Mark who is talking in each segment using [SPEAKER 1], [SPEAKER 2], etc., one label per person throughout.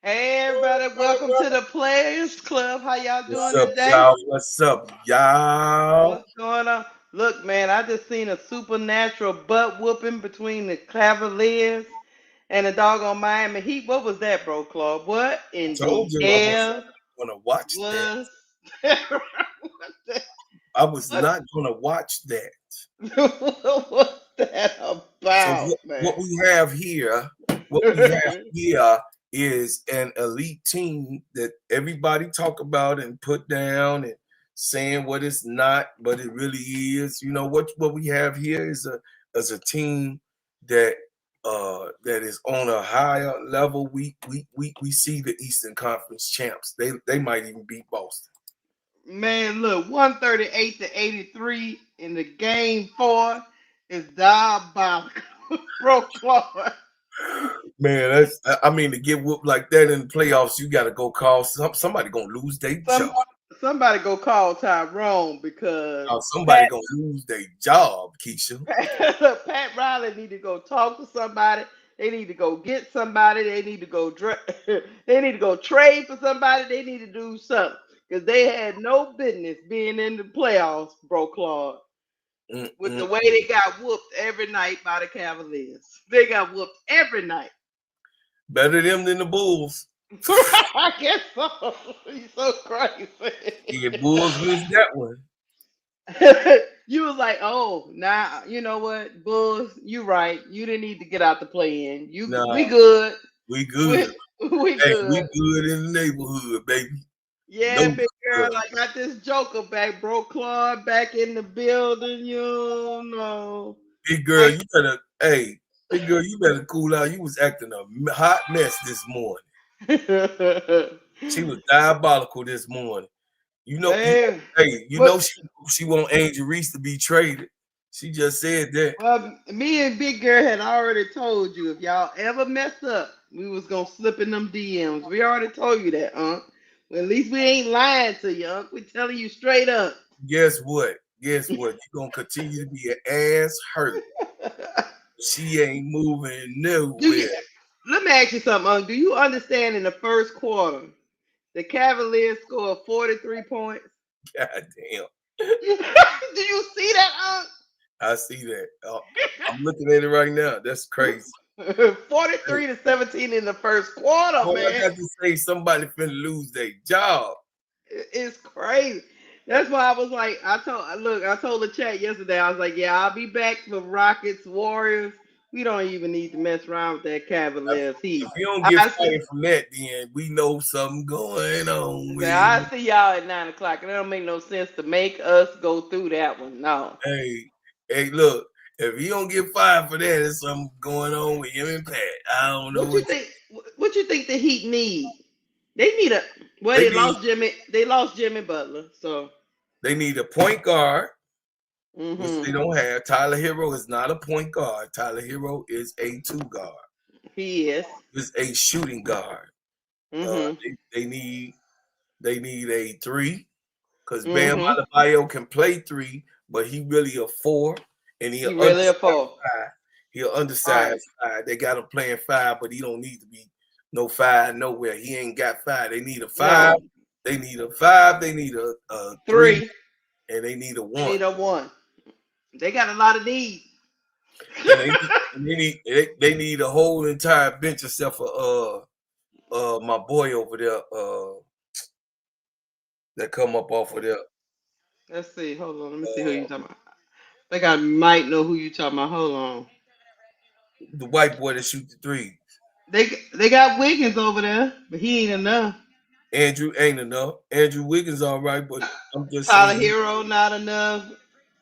[SPEAKER 1] Hey everybody, welcome to the Players Club. How y'all
[SPEAKER 2] What's
[SPEAKER 1] doing
[SPEAKER 2] up,
[SPEAKER 1] today?
[SPEAKER 2] y'all? What's up, y'all?
[SPEAKER 1] What's going on? Look, man, I just seen a supernatural butt whooping between the Cavaliers and the doggone Miami Heat. What was that, bro, Claude? What in the
[SPEAKER 2] Told you I was
[SPEAKER 1] hell
[SPEAKER 2] gonna watch that.
[SPEAKER 1] was that?
[SPEAKER 2] I was
[SPEAKER 1] what,
[SPEAKER 2] not gonna watch that.
[SPEAKER 1] what was that
[SPEAKER 2] So
[SPEAKER 1] about,
[SPEAKER 2] what
[SPEAKER 1] man?
[SPEAKER 2] we have here, what we have here is an elite team that everybody talk about and put down and saying what it's not, but it really is. You know what we have here is a team that that is on a higher level. We see the Eastern Conference champs. They might even beat Boston.
[SPEAKER 1] Man, look, 138 to 83 in the game four is diabolical. Bro, Claude.
[SPEAKER 2] Man, I mean to get whooped like that in the playoffs, you got to go call somebody gonna lose their job.
[SPEAKER 1] Some somebody go call Tyrone because
[SPEAKER 2] Somebody gonna lose their job, Keysha.
[SPEAKER 1] Pat Riley need to go talk to somebody. They need to go get somebody. They need to go they need to go trade for somebody. They need to do something because they had no business being in the playoffs, bro, Claude. With the way
[SPEAKER 2] Mm.
[SPEAKER 1] they got whooped every night by the Cavaliers, they got whooped every night.
[SPEAKER 2] Better them than the Bulls.
[SPEAKER 1] I guess so. He's so crazy.
[SPEAKER 2] Yeah, Bulls missed that one.
[SPEAKER 1] You was like, oh, now you know what, Bulls, you right. You didn't need to get out the play in. We
[SPEAKER 2] Nah,
[SPEAKER 1] good.
[SPEAKER 2] we
[SPEAKER 1] We,
[SPEAKER 2] good.
[SPEAKER 1] we
[SPEAKER 2] Hey, we
[SPEAKER 1] good.
[SPEAKER 2] good in the neighborhood, baby.
[SPEAKER 1] Yeah,
[SPEAKER 2] No
[SPEAKER 1] big
[SPEAKER 2] good.
[SPEAKER 1] girl, I got this Joker back, bro. Claude back in the building, you know.
[SPEAKER 2] Big girl,
[SPEAKER 1] I
[SPEAKER 2] you better. Hey, big girl, you better cool out. You was acting a hot mess this morning. She was diabolical this morning. You know,
[SPEAKER 1] man,
[SPEAKER 2] hey, you
[SPEAKER 1] but
[SPEAKER 2] know she want Angel Reese to be traded. She just said that.
[SPEAKER 1] well, me and Big Girl had already told you if y'all ever mess up, we was gonna slip in them DMs. We already told you that, Unc. Well, at least we ain't lying to you, Unc. We telling you straight up.
[SPEAKER 2] Guess what? Guess what? You gonna continue to be an ass hurt. She ain't moving
[SPEAKER 1] Do you?
[SPEAKER 2] nowhere.
[SPEAKER 1] Let me ask you something, Unc. Do you understand in the first quarter the Cavaliers scored 43 points?
[SPEAKER 2] God damn.
[SPEAKER 1] Do you see that,
[SPEAKER 2] I see that. I'm looking at it right now. That's crazy.
[SPEAKER 1] Unc?
[SPEAKER 2] Hey,
[SPEAKER 1] 43 to 17 in the first quarter,
[SPEAKER 2] all I
[SPEAKER 1] man.
[SPEAKER 2] got to say, somebody finna lose their job.
[SPEAKER 1] It's crazy. That's why I was like, I told the chat yesterday, I was like, yeah, I'll be back for Rockets, Warriors. We don't even need to mess around with that Cavaliers
[SPEAKER 2] If
[SPEAKER 1] Heat.
[SPEAKER 2] you don't get
[SPEAKER 1] I see,
[SPEAKER 2] fired from that, then we know something going on with
[SPEAKER 1] I
[SPEAKER 2] it.
[SPEAKER 1] see y'all at 9 o'clock, and it don't make no sense to make us go through that one. No.
[SPEAKER 2] Hey, hey, look. If you don't get fired for that, there's something going on with him and Pat. I don't know
[SPEAKER 1] What you
[SPEAKER 2] what
[SPEAKER 1] think? What you think the Heat need? They need a. Well,
[SPEAKER 2] they need.
[SPEAKER 1] They lost Jimmy Butler, so.
[SPEAKER 2] They need a point guard, which they
[SPEAKER 1] Hmm.
[SPEAKER 2] don't have. Tyler Hero is not a point guard. Tyler Hero is a two guard.
[SPEAKER 1] He is.
[SPEAKER 2] Is a shooting guard. Uh,
[SPEAKER 1] Hmm.
[SPEAKER 2] they need a three because Bam
[SPEAKER 1] Hmm.
[SPEAKER 2] Adebayo can play three, but he really a four, and he
[SPEAKER 1] He
[SPEAKER 2] an
[SPEAKER 1] really a
[SPEAKER 2] undersized
[SPEAKER 1] four.
[SPEAKER 2] five. He an
[SPEAKER 1] All right.
[SPEAKER 2] undersized five. They got him playing five, but he don't need to be no five nowhere. He ain't got five. They need a five.
[SPEAKER 1] No.
[SPEAKER 2] They need a five. They need a three,
[SPEAKER 1] Three.
[SPEAKER 2] and they need a
[SPEAKER 1] They
[SPEAKER 2] one.
[SPEAKER 1] need a one. They got a lot of needs.
[SPEAKER 2] And they need a whole entire bench except for my boy over there that come up off of there.
[SPEAKER 1] Let's see. Hold on. Let me see who you
[SPEAKER 2] Uh,
[SPEAKER 1] talking about. I think I might know who you talking about. Hold on.
[SPEAKER 2] the white boy that shoot the three.
[SPEAKER 1] They got Wiggins over there, but he ain't enough.
[SPEAKER 2] Andrew ain't enough. Andrew Wiggins all right, but I'm just
[SPEAKER 1] Tyler
[SPEAKER 2] saying.
[SPEAKER 1] Hero not enough.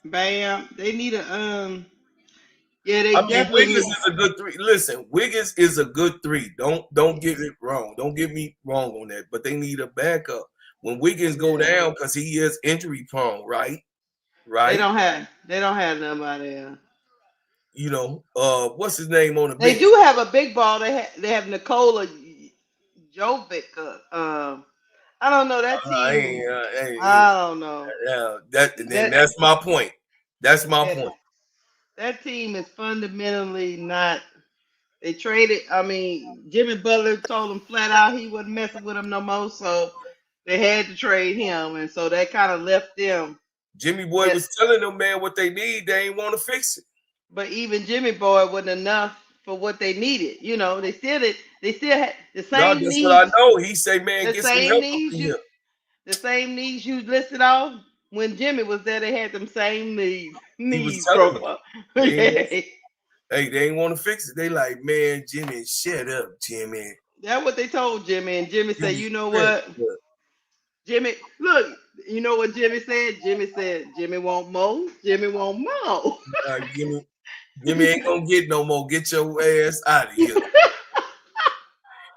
[SPEAKER 1] Bam. They need a Yeah, they
[SPEAKER 2] I mean,
[SPEAKER 1] definitely
[SPEAKER 2] Wiggins
[SPEAKER 1] need.
[SPEAKER 2] is a good three. Listen, Wiggins is a good three. Don't get it wrong. Don't get me wrong on that. But they need a backup when Wiggins go
[SPEAKER 1] Yeah.
[SPEAKER 2] down because he is injury prone. Right, right.
[SPEAKER 1] They don't have nobody else.
[SPEAKER 2] You know, what's his name on the
[SPEAKER 1] They
[SPEAKER 2] bench?
[SPEAKER 1] do have a big ball. They have Nikola Jovic. I don't know that
[SPEAKER 2] I
[SPEAKER 1] team.
[SPEAKER 2] ain't,
[SPEAKER 1] I don't know
[SPEAKER 2] then
[SPEAKER 1] that
[SPEAKER 2] that's my point. That's my
[SPEAKER 1] that
[SPEAKER 2] point.
[SPEAKER 1] that team is fundamentally not. They traded. I mean, Jimmy Butler told him flat out he wasn't messing with him no more, so they had to trade him, and so that kind of left them.
[SPEAKER 2] Jimmy Boy
[SPEAKER 1] At,
[SPEAKER 2] was telling them, man, what they need. They ain't want to fix it.
[SPEAKER 1] but even Jimmy Boy wasn't enough for what they needed. You know, they still did. They still had the
[SPEAKER 2] No,
[SPEAKER 1] same
[SPEAKER 2] that's what I
[SPEAKER 1] needs.
[SPEAKER 2] know. He say, man,
[SPEAKER 1] The
[SPEAKER 2] get some
[SPEAKER 1] same
[SPEAKER 2] help up
[SPEAKER 1] needs
[SPEAKER 2] in
[SPEAKER 1] you.
[SPEAKER 2] here.
[SPEAKER 1] The same needs you listed off when Jimmy was there. They had them same needs.
[SPEAKER 2] He was
[SPEAKER 1] Needs,
[SPEAKER 2] telling
[SPEAKER 1] bro.
[SPEAKER 2] them.
[SPEAKER 1] Yeah.
[SPEAKER 2] They ain't want to fix it. They like, man, Jimmy, shut up, Jimmy.
[SPEAKER 1] That's what they told Jimmy, and Jimmy said,
[SPEAKER 2] Jimmy,
[SPEAKER 1] "You know
[SPEAKER 2] shut
[SPEAKER 1] what,
[SPEAKER 2] up.
[SPEAKER 1] Jimmy? Look, you know what Jimmy said? Jimmy said, Jimmy won't mow. Jimmy won't mow."
[SPEAKER 2] Jimmy ain't gonna get no more. Get your ass out of here.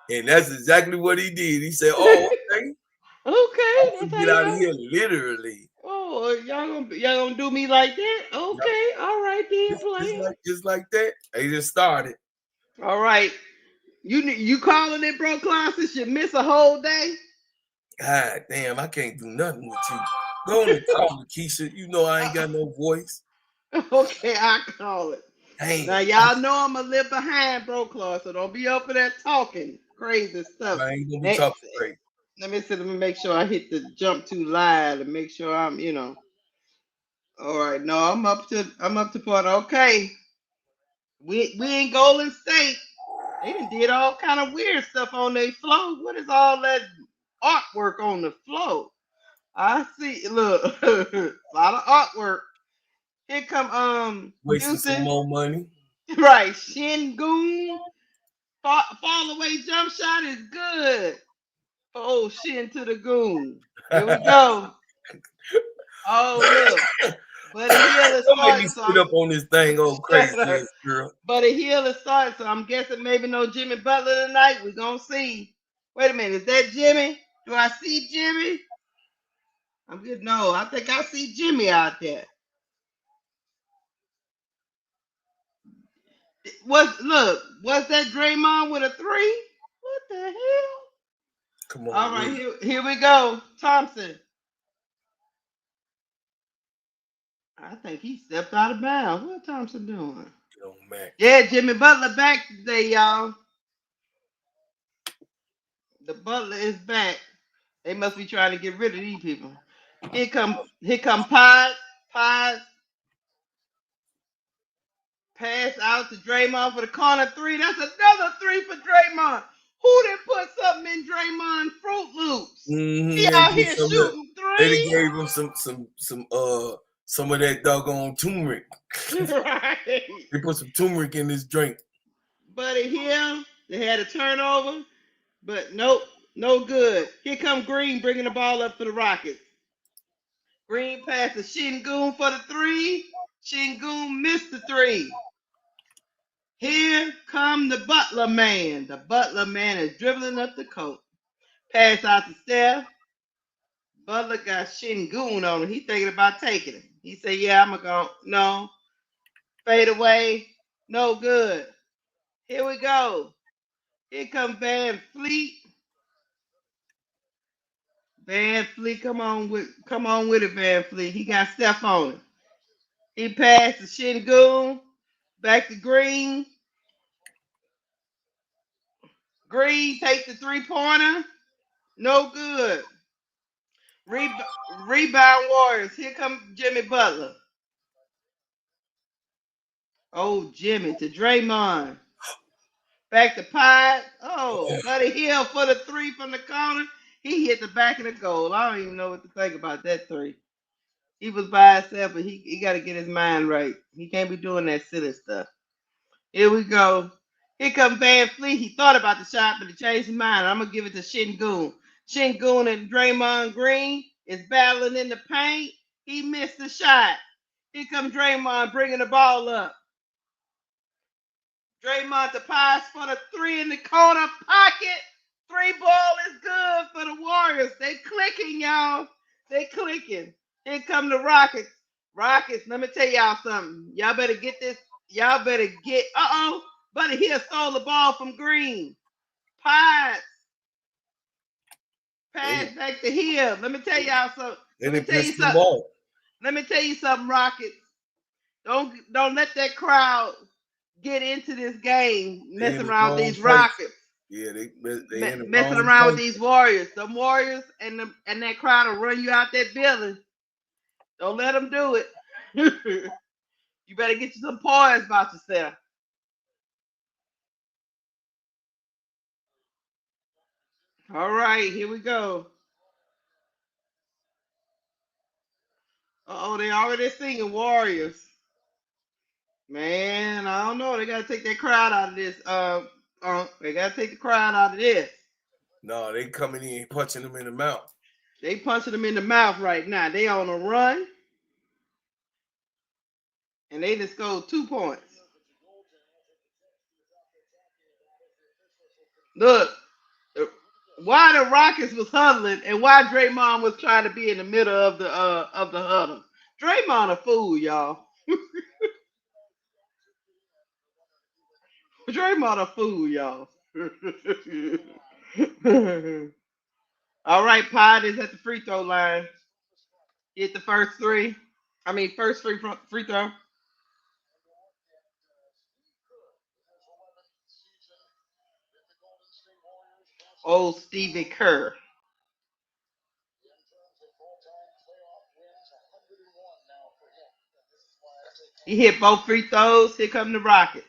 [SPEAKER 2] And that's exactly what he did. He said, "Oh, okay, I'm
[SPEAKER 1] Okay,
[SPEAKER 2] gonna
[SPEAKER 1] that's how
[SPEAKER 2] get
[SPEAKER 1] you
[SPEAKER 2] out of
[SPEAKER 1] go.
[SPEAKER 2] here, literally."
[SPEAKER 1] Oh, y'all gonna do me like that?
[SPEAKER 2] Yep.
[SPEAKER 1] Okay, all right then,
[SPEAKER 2] Just
[SPEAKER 1] player.
[SPEAKER 2] like that. They just started.
[SPEAKER 1] All right, you calling it, bro? Classes you miss a whole day.
[SPEAKER 2] God damn, I can't do nothing with you. Go on and call me, KEYSHA. You know I ain't got no voice.
[SPEAKER 1] Okay, I call it. Now
[SPEAKER 2] Damn,
[SPEAKER 1] y'all know I'm a live behind, bro, Claw, so don't be up for that talking crazy stuff.
[SPEAKER 2] I ain't gonna be
[SPEAKER 1] Next,
[SPEAKER 2] talking straight.
[SPEAKER 1] let me see. Let me make sure I hit the jump too live and make sure I'm. All right, no, I'm up to point. Okay, we in Golden State. They done did all kind of weird stuff on their flow. What is all that artwork on the flow? I see. Look, a lot of artwork. Here come
[SPEAKER 2] Wasting some
[SPEAKER 1] Houston.
[SPEAKER 2] more money.
[SPEAKER 1] Right, Shingun. Fall away jump shot is good. Oh, Shin to the goon. Here we go. Oh, look. Buddy Hill is
[SPEAKER 2] Don't make me
[SPEAKER 1] starting, so
[SPEAKER 2] sit up on this thing, old crazy
[SPEAKER 1] I'm
[SPEAKER 2] ass girl.
[SPEAKER 1] Buddy Hill is starting, so I'm guessing maybe no Jimmy Butler tonight. We're gonna see. Wait a minute, is that Jimmy? Do I see Jimmy? I'm good. No, I think I see Jimmy out there. Was that Draymond with a three? What the hell?
[SPEAKER 2] Come on,
[SPEAKER 1] All right,
[SPEAKER 2] man.
[SPEAKER 1] here we go. Thompson. I think he stepped out of bounds. What Thompson doing?
[SPEAKER 2] Get on Mac.
[SPEAKER 1] Yeah, Jimmy Butler back today, y'all. The Butler is back. They must be trying to get rid of these people. Here come Pies. Pies pass out to Draymond for the corner three. That's another three for Draymond. Who did put something in Draymond Fruit Loops? He out here shooting
[SPEAKER 2] They
[SPEAKER 1] three.
[SPEAKER 2] gave him some of that doggone turmeric.
[SPEAKER 1] Right.
[SPEAKER 2] They put some turmeric in this drink.
[SPEAKER 1] Buddy Hill, they had a turnover, but nope, no good. Here come Green bringing the ball up for the Rockets. Green pass to Shingun for the three. Shingun missed the three. Here come the Butler man. The Butler man is dribbling up the court. Pass out to Steph. Butler got Shingun on him. He thinking about taking it. He said, "Yeah, I'm gonna go." No, fade away. No good. Here we go. Here comes Van Fleet. Van Fleet, come on with it, Van Fleet. He got Steph on him. He passed to Shingun. Back to Green. Green takes the three-pointer. No good. Rebound Warriors. Here comes Jimmy Butler. Oh, Jimmy to Draymond. Back to Pies. Oh, Buddy Hill for the three from the corner. He hit the back of the goal. I don't even know what to think about that three. He was by himself, but he got to get his mind right. He can't be doing that silly stuff. Here we go. Here comes Van Fleet. He thought about the shot, but he changed his mind. I'm going to give it to Shingun. Shingun and Draymond Green is battling in the paint. He missed the shot. Here comes Draymond bringing the ball up. Draymond to pass for the three in the corner pocket. Three ball is good for the Warriors. They clicking, y'all. They clicking. Here come the Rockets. Rockets, let me tell y'all something. Y'all better get this. Y'all better get. Buddy here stole the ball from Green. Pies. Pass back to Hill. Let me tell y'all something. Let me tell you something. Let me tell you something, Rockets. Don't let that crowd get into this game
[SPEAKER 2] They
[SPEAKER 1] messing
[SPEAKER 2] in the
[SPEAKER 1] around with
[SPEAKER 2] wrong
[SPEAKER 1] these
[SPEAKER 2] place.
[SPEAKER 1] Rockets.
[SPEAKER 2] Yeah, they in the
[SPEAKER 1] Messing
[SPEAKER 2] wrong
[SPEAKER 1] around with
[SPEAKER 2] place.
[SPEAKER 1] these Warriors. The Warriors and that crowd will run you out that building. Don't let them do it. You better get you some poise about yourself. All right, here we go. Oh, they already singing Warriors. Man, I don't know. They gotta take that crowd out of this. They gotta take the crowd out of this.
[SPEAKER 2] No, they coming in punching them in the mouth.
[SPEAKER 1] They punching them in the mouth right now. They on a run, and they just scored 2 points. Look, why the Rockets was huddling, and why Draymond was trying to be in the middle of the huddle. Draymond a fool, y'all. Draymond a fool, y'all. All right, Pod is at the free throw line. Hit the first three. First free throw. Old Stevie Kerr. He hit both free throws. Here come the Rockets.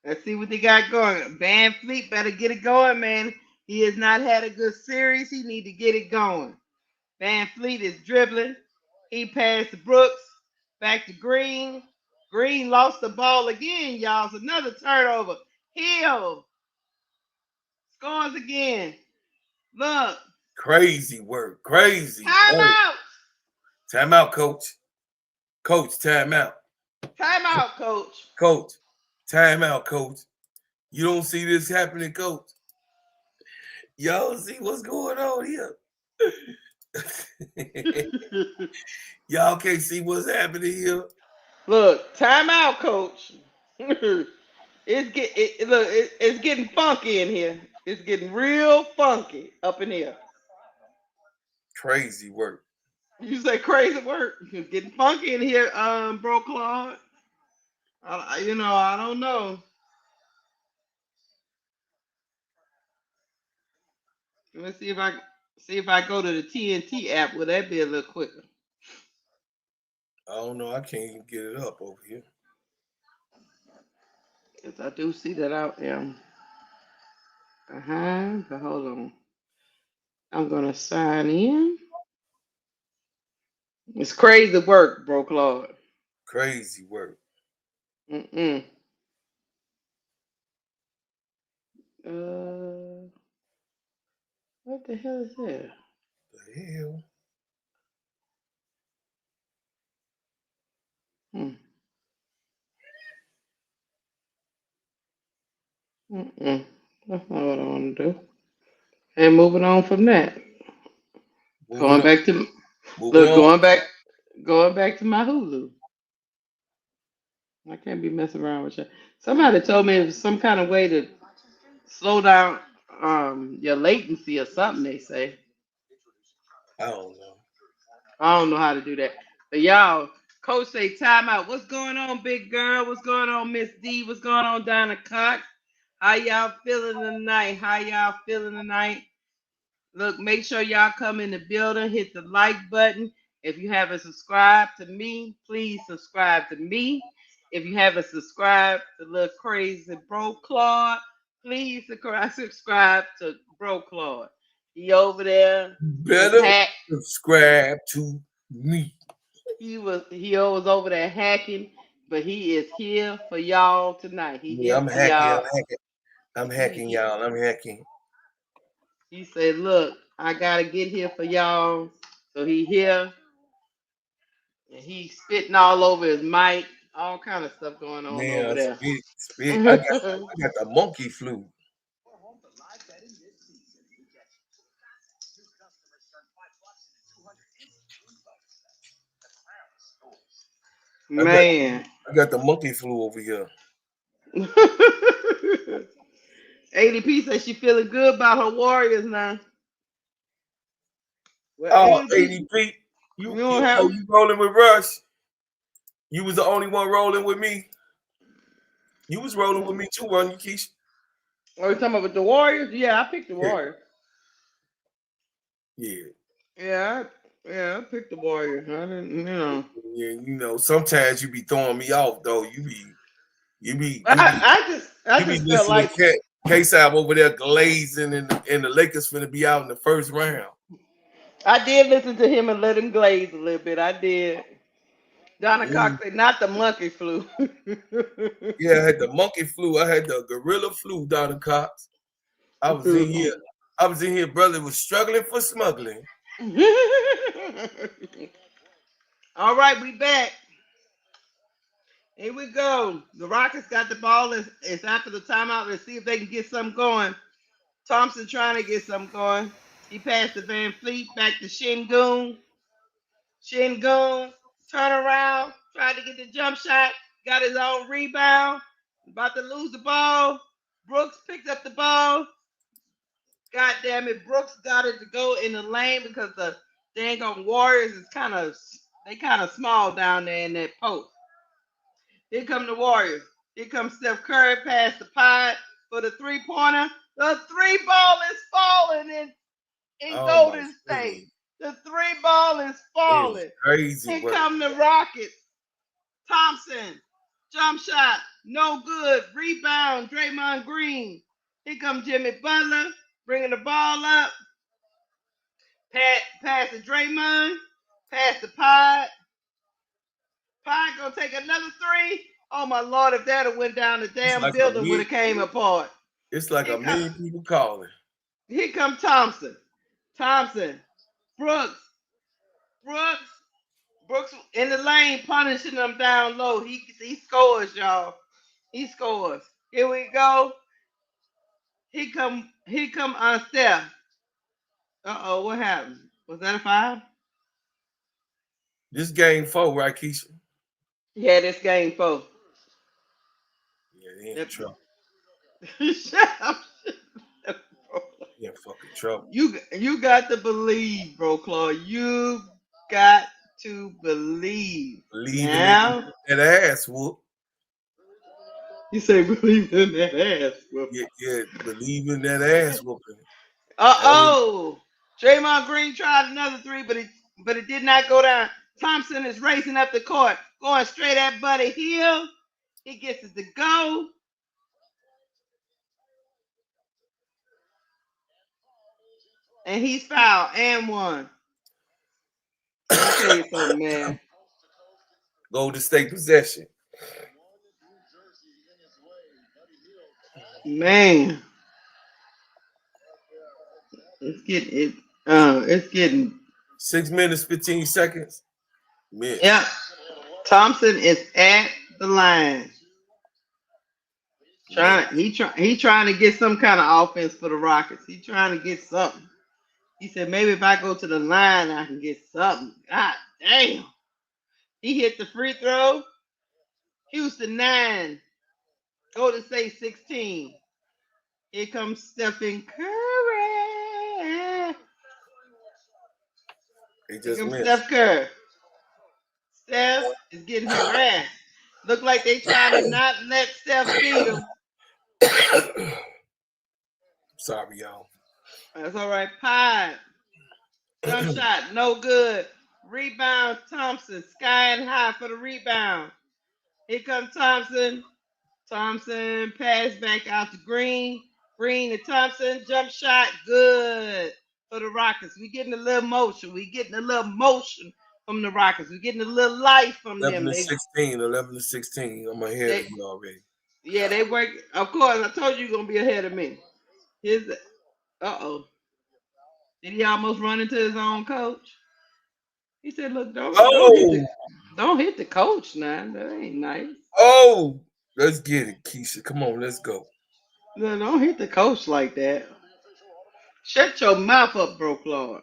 [SPEAKER 1] Let's see what they got going. Van Fleet better get it going, man. He has not had a good series. He need to get it going. Van Fleet is dribbling. He passed to Brooks. Back to Green. Green lost the ball again, y'all. It's another turnover. Hill scores again. Look.
[SPEAKER 2] Crazy work. Crazy work.
[SPEAKER 1] Timeout.
[SPEAKER 2] Timeout, coach. Coach, timeout.
[SPEAKER 1] Timeout, coach.
[SPEAKER 2] Coach, timeout, coach. You don't see this happening, coach. Y'all see what's going on here. Y'all can't see what's happening here.
[SPEAKER 1] Look, timeout, coach. It's getting funky in here. It's getting real funky up in here.
[SPEAKER 2] Crazy work.
[SPEAKER 1] You say crazy work. It's getting funky in here, bro, Claude. I don't know. Let me see if I go to the TNT app. Will that be a little quicker?
[SPEAKER 2] I don't know. I can't even get it up over here.
[SPEAKER 1] Yes, I do see that out there. But hold on. I'm gonna sign in. It's crazy work, bro, Claude.
[SPEAKER 2] Crazy work.
[SPEAKER 1] Mm-mm. Uh, what the hell is that?
[SPEAKER 2] The hell?
[SPEAKER 1] Hmm. Mm-mm. That's not what I want to do. And moving on from that,
[SPEAKER 2] Moving
[SPEAKER 1] going
[SPEAKER 2] on.
[SPEAKER 1] back to
[SPEAKER 2] Moving
[SPEAKER 1] look,
[SPEAKER 2] on.
[SPEAKER 1] going back to my Hulu. I can't be messing around with you. Somebody told me it was some kind of way to slow down your latency or something. They say
[SPEAKER 2] I don't know.
[SPEAKER 1] I don't know how to do that. But y'all, coach say timeout. What's going on, big girl? What's going on, Miss D? What's going on, Donna Cox? How y'all feeling tonight? How y'all feeling tonight? Look, make sure y'all come in the building, hit the like button. If you haven't subscribed to me, please subscribe to me. If you haven't subscribed to Little Crazy Bro Claude, please subscribe to Bro Claude. He over there was
[SPEAKER 2] Better
[SPEAKER 1] hacked.
[SPEAKER 2] subscribe to me.
[SPEAKER 1] He was over there hacking, but he is here for y'all tonight. He
[SPEAKER 2] Yeah,
[SPEAKER 1] here
[SPEAKER 2] I'm
[SPEAKER 1] for
[SPEAKER 2] hacking.
[SPEAKER 1] y'all.
[SPEAKER 2] I'm hacking. I'm hacking, y'all. I'm hacking.
[SPEAKER 1] He said, "Look, I gotta get here for y'all." So he here. And he's spitting all over his mic, all kind of stuff going on over
[SPEAKER 2] Man,
[SPEAKER 1] there.
[SPEAKER 2] spit. I got the monkey flu. I got
[SPEAKER 1] Man.
[SPEAKER 2] I got the monkey flu over here.
[SPEAKER 1] ADP says she feeling good about her Warriors now. Well,
[SPEAKER 2] Oh,
[SPEAKER 1] ADP,
[SPEAKER 2] ADP,
[SPEAKER 1] you
[SPEAKER 2] you
[SPEAKER 1] don't have.
[SPEAKER 2] you rolling with Rush? You was the only one rolling with me. You was rolling with me too, weren't you, KEYSHA?
[SPEAKER 1] Are you talking about the Warriors? Yeah, I picked the
[SPEAKER 2] Yeah.
[SPEAKER 1] Warriors.
[SPEAKER 2] Yeah.
[SPEAKER 1] Yeah, I picked the Warriors. I didn't.
[SPEAKER 2] Yeah, sometimes you be throwing me off though. You be
[SPEAKER 1] I just felt
[SPEAKER 2] listening
[SPEAKER 1] like
[SPEAKER 2] to KEYSHA over there glazing, and the Lakers finna be out in the first round.
[SPEAKER 1] I did listen to him and let him glaze a little bit. I did. Donna
[SPEAKER 2] Mm.
[SPEAKER 1] Cox said, not the monkey flu.
[SPEAKER 2] Yeah, I had the monkey flu. I had the gorilla flu, Donna Cox. I was in here, brother, was struggling for smuggling.
[SPEAKER 1] All right, we back. Here we go. The Rockets got the ball. It's after the timeout. Let's see if they can get something going. Thompson trying to get something going. He passed to Van Fleet, back to Şengün. Şengün, turn around, tried to get the jump shot, got his own rebound, about to lose the ball. Brooks picked up the ball. God damn it, Brooks got it to go in the lane because the dang on Warriors is kind of small down there in that post. Here come the Warriors. Here comes Steph Curry past the pod for the three-pointer. The three ball is falling in Golden State. The three ball is falling.
[SPEAKER 2] Crazy.
[SPEAKER 1] Here come the Rockets. Thompson, jump shot, no good. Rebound, Draymond Green. Here comes Jimmy Butler, bringing the ball up. Pass to Draymond. Pass to Pod. Pod gonna take another three. Oh my Lord, if that had went down, the damn building would have came apart.
[SPEAKER 2] It's like a million people calling.
[SPEAKER 1] Here comes Thompson. Brooks in the lane, punishing them down low. He scores, y'all. He scores. Here we go. He come on Steph. Uh-oh, what happened? Was that a foul?
[SPEAKER 2] This game 4, right, KEYSHA?
[SPEAKER 1] Yeah, this game 4.
[SPEAKER 2] Yeah, they in trouble.
[SPEAKER 1] Shut up.
[SPEAKER 2] Yeah, fucking trouble.
[SPEAKER 1] You got to believe, bro, Claude. You got to believe. Now
[SPEAKER 2] that ass whoop.
[SPEAKER 1] You say believe in that ass whooping.
[SPEAKER 2] Yeah, believe in that ass whooping.
[SPEAKER 1] Draymond Green tried another three, but it did not go down. Thompson is racing up the court, going straight at Buddy Hield. He gets it to go. And he's fouled and one. Let me tell you something, man.
[SPEAKER 2] Golden State possession.
[SPEAKER 1] Man. It's getting
[SPEAKER 2] 6 minutes, 15 seconds. Miss.
[SPEAKER 1] Yep. Thompson is at the line. He trying to get some kind of offense for the Rockets. He trying to get something. He said maybe if I go to the line I can get something. God damn. He hit the free throw. Houston 9. Golden State 16. Here comes Stephen Curry. Here comes Steph Curry. Steph is getting harassed. Look like they trying to not let Steph beat him.
[SPEAKER 2] Sorry, y'all.
[SPEAKER 1] That's all right. Pod. Jump shot, no good. Rebound, Thompson, skying high for the rebound. Here comes Thompson. Thompson pass back out to Green. Green to Thompson, jump shot, good for the Rockets. We getting a little motion. From the Rockets. We getting a little life from
[SPEAKER 2] 11
[SPEAKER 1] them.
[SPEAKER 2] To 16, 11 to 16. I'm ahead of you already.
[SPEAKER 1] Yeah, they work. Of course, I told you you're gonna be ahead of me. Did he almost run into his own coach? He said, "Look, don't hit the coach now. That ain't nice."
[SPEAKER 2] Oh, let's get it, KEYSHA. Come on, let's go.
[SPEAKER 1] No, don't hit the coach like that. Shut your mouth up, bro, Claude.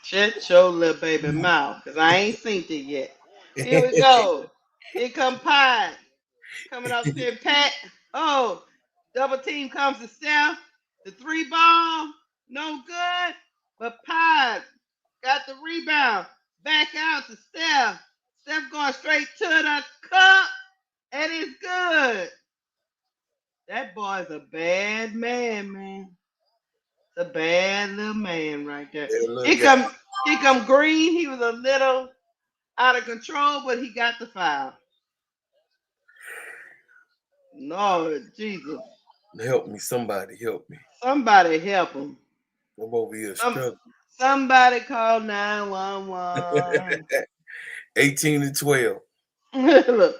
[SPEAKER 1] Shut your little baby mouth, because I ain't seen it yet. Here we go. Here come Pie. Coming up there, Pat. Oh, double team comes to Steph. The three ball, no good. But Pie got the rebound. Back out to Steph. Steph going straight to the cup, and it's good. That boy's a bad man, man. It's a bad little man right there. He come Green. He was a little out of control, but he got the foul. Lord Jesus.
[SPEAKER 2] Help me, somebody help me.
[SPEAKER 1] Somebody help him.
[SPEAKER 2] I'm over here struggling.
[SPEAKER 1] Somebody call 911.
[SPEAKER 2] 18-12.
[SPEAKER 1] Look.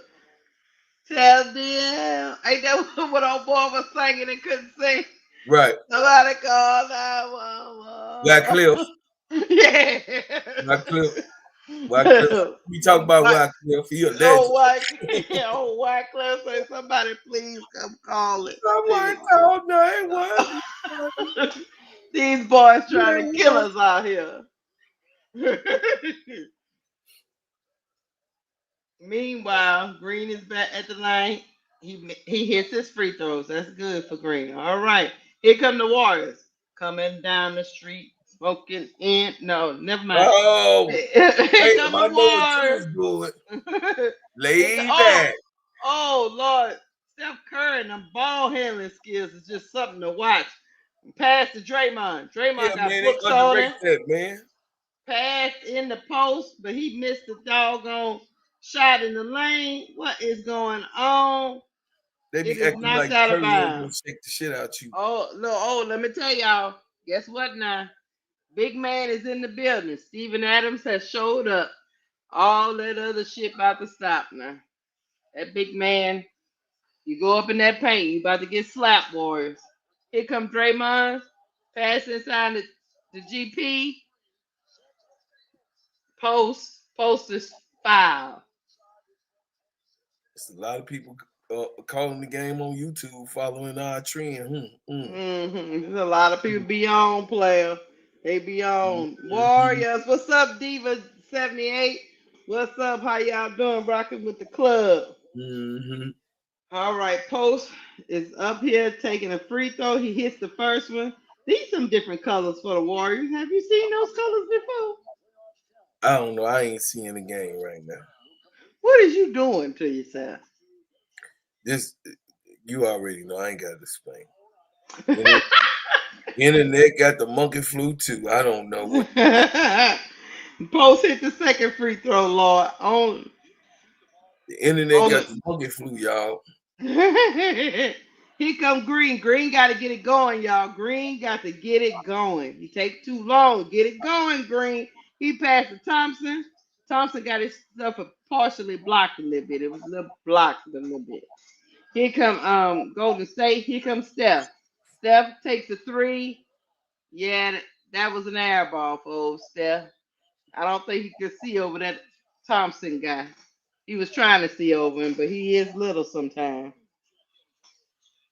[SPEAKER 1] Tell them. Ain't that what old boy was singing and couldn't sing?
[SPEAKER 2] Right.
[SPEAKER 1] Somebody call 911.
[SPEAKER 2] Black Cliff.
[SPEAKER 1] Yeah.
[SPEAKER 2] Black Cliff. We talk about White Cliff. He a legend.
[SPEAKER 1] Old White Cliff say, somebody please come call it.
[SPEAKER 2] Someone call 911.
[SPEAKER 1] These boys trying to kill us out here. Meanwhile, Green is back at the line. He hits his free throws. That's good for Green. All right. Here come the Warriors. Coming down the street, smoking in. No, never mind.
[SPEAKER 2] Oh,
[SPEAKER 1] Here come the Warriors.
[SPEAKER 2] Good. Lay back.
[SPEAKER 1] Oh, Lord. Steph Curry and the ball handling skills is just something to watch. Pass to Draymond. Draymond got books on it.
[SPEAKER 2] Man.
[SPEAKER 1] Pass in the post, but he missed the doggone shot in the lane. What is going on?
[SPEAKER 2] They be acting like Curry gonna shake the shit out you.
[SPEAKER 1] Let me tell y'all. Guess what now? Big man is in the building. Steven Adams has showed up. All that other shit about to stop now. That big man, you go up in that paint, you about to get slapped, Warriors. Here come Draymond. Pass inside the GP. Post is foul.
[SPEAKER 2] It's a lot of people calling the game on YouTube, following our trend.
[SPEAKER 1] There's a lot of people be on, player. They be on. Warriors, what's up, Diva 78? What's up? How y'all doing? Rocking with the club. All right, Post is up here taking a free throw. He hits the first one. These some different colors for the Warriors. Have you seen those colors before?
[SPEAKER 2] I don't know. I ain't seeing the game right now.
[SPEAKER 1] What is you doing to yourself?
[SPEAKER 2] This, you already know. I ain't got to explain. Internet got the monkey flu too. I don't know what.
[SPEAKER 1] Post hit the second free throw, Lord.
[SPEAKER 2] The internet got the monkey flu, y'all.
[SPEAKER 1] Here come Green. Green got to get it going, y'all. Green got to get it going. You take too long. Get it going, Green. He passed to Thompson. Thompson got his stuff partially blocked a little bit. It was a little blocked a little bit. Here come Golden State. Here comes Steph. Steph takes a three. Yeah, that was an air ball for old Steph. I don't think he could see over that Thompson guy. He was trying to see over him, but he is little sometimes.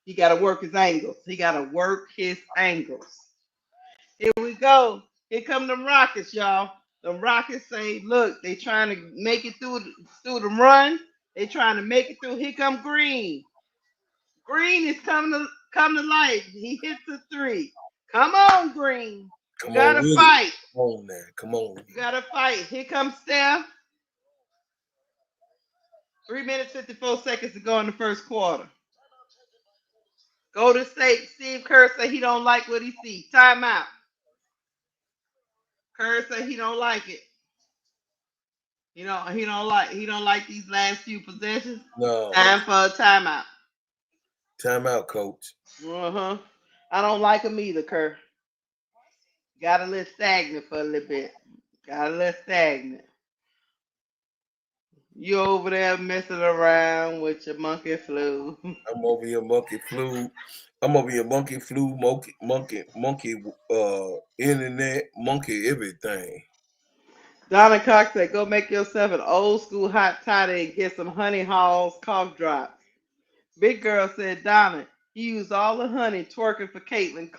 [SPEAKER 1] He got to work his angles. Here we go. Here come the Rockets, y'all. The Rockets say, look, they trying to make it through the run. They trying to make it through. Here come Green. Green is coming to life. He hits a three. Come on, Green. You gotta fight.
[SPEAKER 2] Come on, man. Come on.
[SPEAKER 1] You gotta fight. Here comes Steph. 3 minutes, 54 seconds to go in the first quarter. Golden State, Steve Kerr said he don't like what he sees. Timeout. Kerr said he don't like it. He don't like these last few possessions.
[SPEAKER 2] No.
[SPEAKER 1] Time for a timeout.
[SPEAKER 2] Timeout, coach.
[SPEAKER 1] I don't like him either, Kerr. Got a little stagnant for a little bit. You over there messing around with your monkey flu.
[SPEAKER 2] I'm over here monkey flu, monkey, internet, monkey, everything.
[SPEAKER 1] Donna Cox said, go make yourself an old school hot toddy and get some Honey Hall's cough drops. Big girl said, Donna, he used all the honey twerking for Caitlin.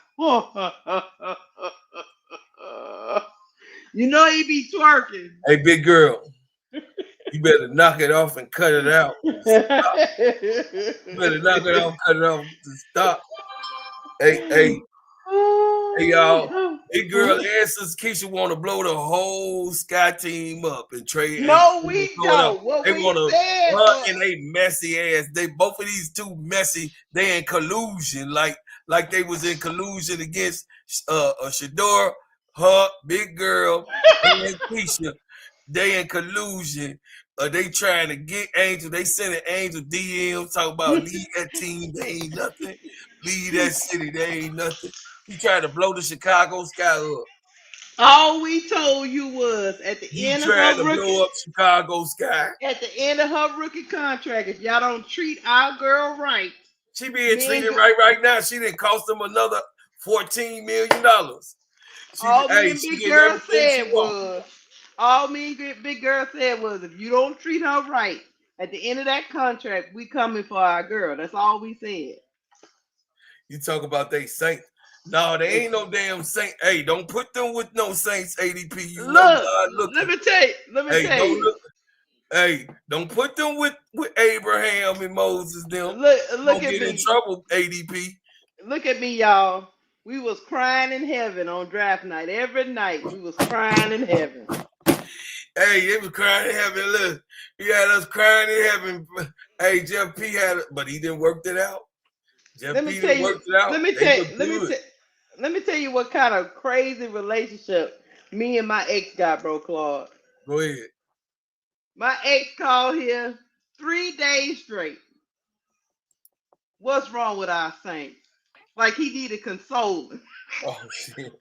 [SPEAKER 1] You know he be twerking.
[SPEAKER 2] Hey, big girl. You better knock it off and cut it out. You better knock it off, cut it off to stop. Hey, y'all. Big girl answers Keisha want to blow the whole Sky team up and trade.
[SPEAKER 1] No,
[SPEAKER 2] And
[SPEAKER 1] we
[SPEAKER 2] throw it up.
[SPEAKER 1] don't. What
[SPEAKER 2] They
[SPEAKER 1] we
[SPEAKER 2] want to
[SPEAKER 1] said
[SPEAKER 2] her
[SPEAKER 1] was,
[SPEAKER 2] and they messy ass. They both of these two messy. They in collusion, like they was in collusion against Shador, her big girl, and Keisha. They in collusion. They trying to get Angel. They sending Angel DMs talking about leave that team. They ain't nothing. Leave that city. They ain't nothing. He tried to blow the Chicago Sky up.
[SPEAKER 1] all we told you was at the
[SPEAKER 2] He
[SPEAKER 1] end of
[SPEAKER 2] tried
[SPEAKER 1] her
[SPEAKER 2] to
[SPEAKER 1] rookie,
[SPEAKER 2] blow up Chicago Sky.
[SPEAKER 1] at the end of her rookie contract, if y'all don't treat our girl right,
[SPEAKER 2] She being treated right now. She didn't cost them another $14 million.
[SPEAKER 1] all me and
[SPEAKER 2] She
[SPEAKER 1] big
[SPEAKER 2] getting
[SPEAKER 1] girl
[SPEAKER 2] everything she
[SPEAKER 1] said
[SPEAKER 2] wants.
[SPEAKER 1] was, all me and big girl said was, if you don't treat her right, at the end of that contract, we coming for our girl. That's all we said.
[SPEAKER 2] You talk about they Saints. No, they ain't no damn Saint. Hey, don't put them with no Saints ADP. You know God looking.
[SPEAKER 1] Let me tell you.
[SPEAKER 2] Don't look. Hey, don't put them with Abraham and Moses. Them
[SPEAKER 1] Look
[SPEAKER 2] get
[SPEAKER 1] at me.
[SPEAKER 2] in trouble. ADP.
[SPEAKER 1] Look at me, y'all. We was crying in heaven on draft night. Every night we was crying in heaven.
[SPEAKER 2] Hey, they was crying in heaven. Look, he had us crying in heaven. Hey, Jeff P had it, but he didn't work it out. Jeff P didn't work it out.
[SPEAKER 1] Let me tell you what kind of crazy relationship me and my ex got, bro, Claude.
[SPEAKER 2] Go ahead.
[SPEAKER 1] My ex called here 3 days straight. What's wrong with our Saints? Like he needed consoling.
[SPEAKER 2] Oh shit.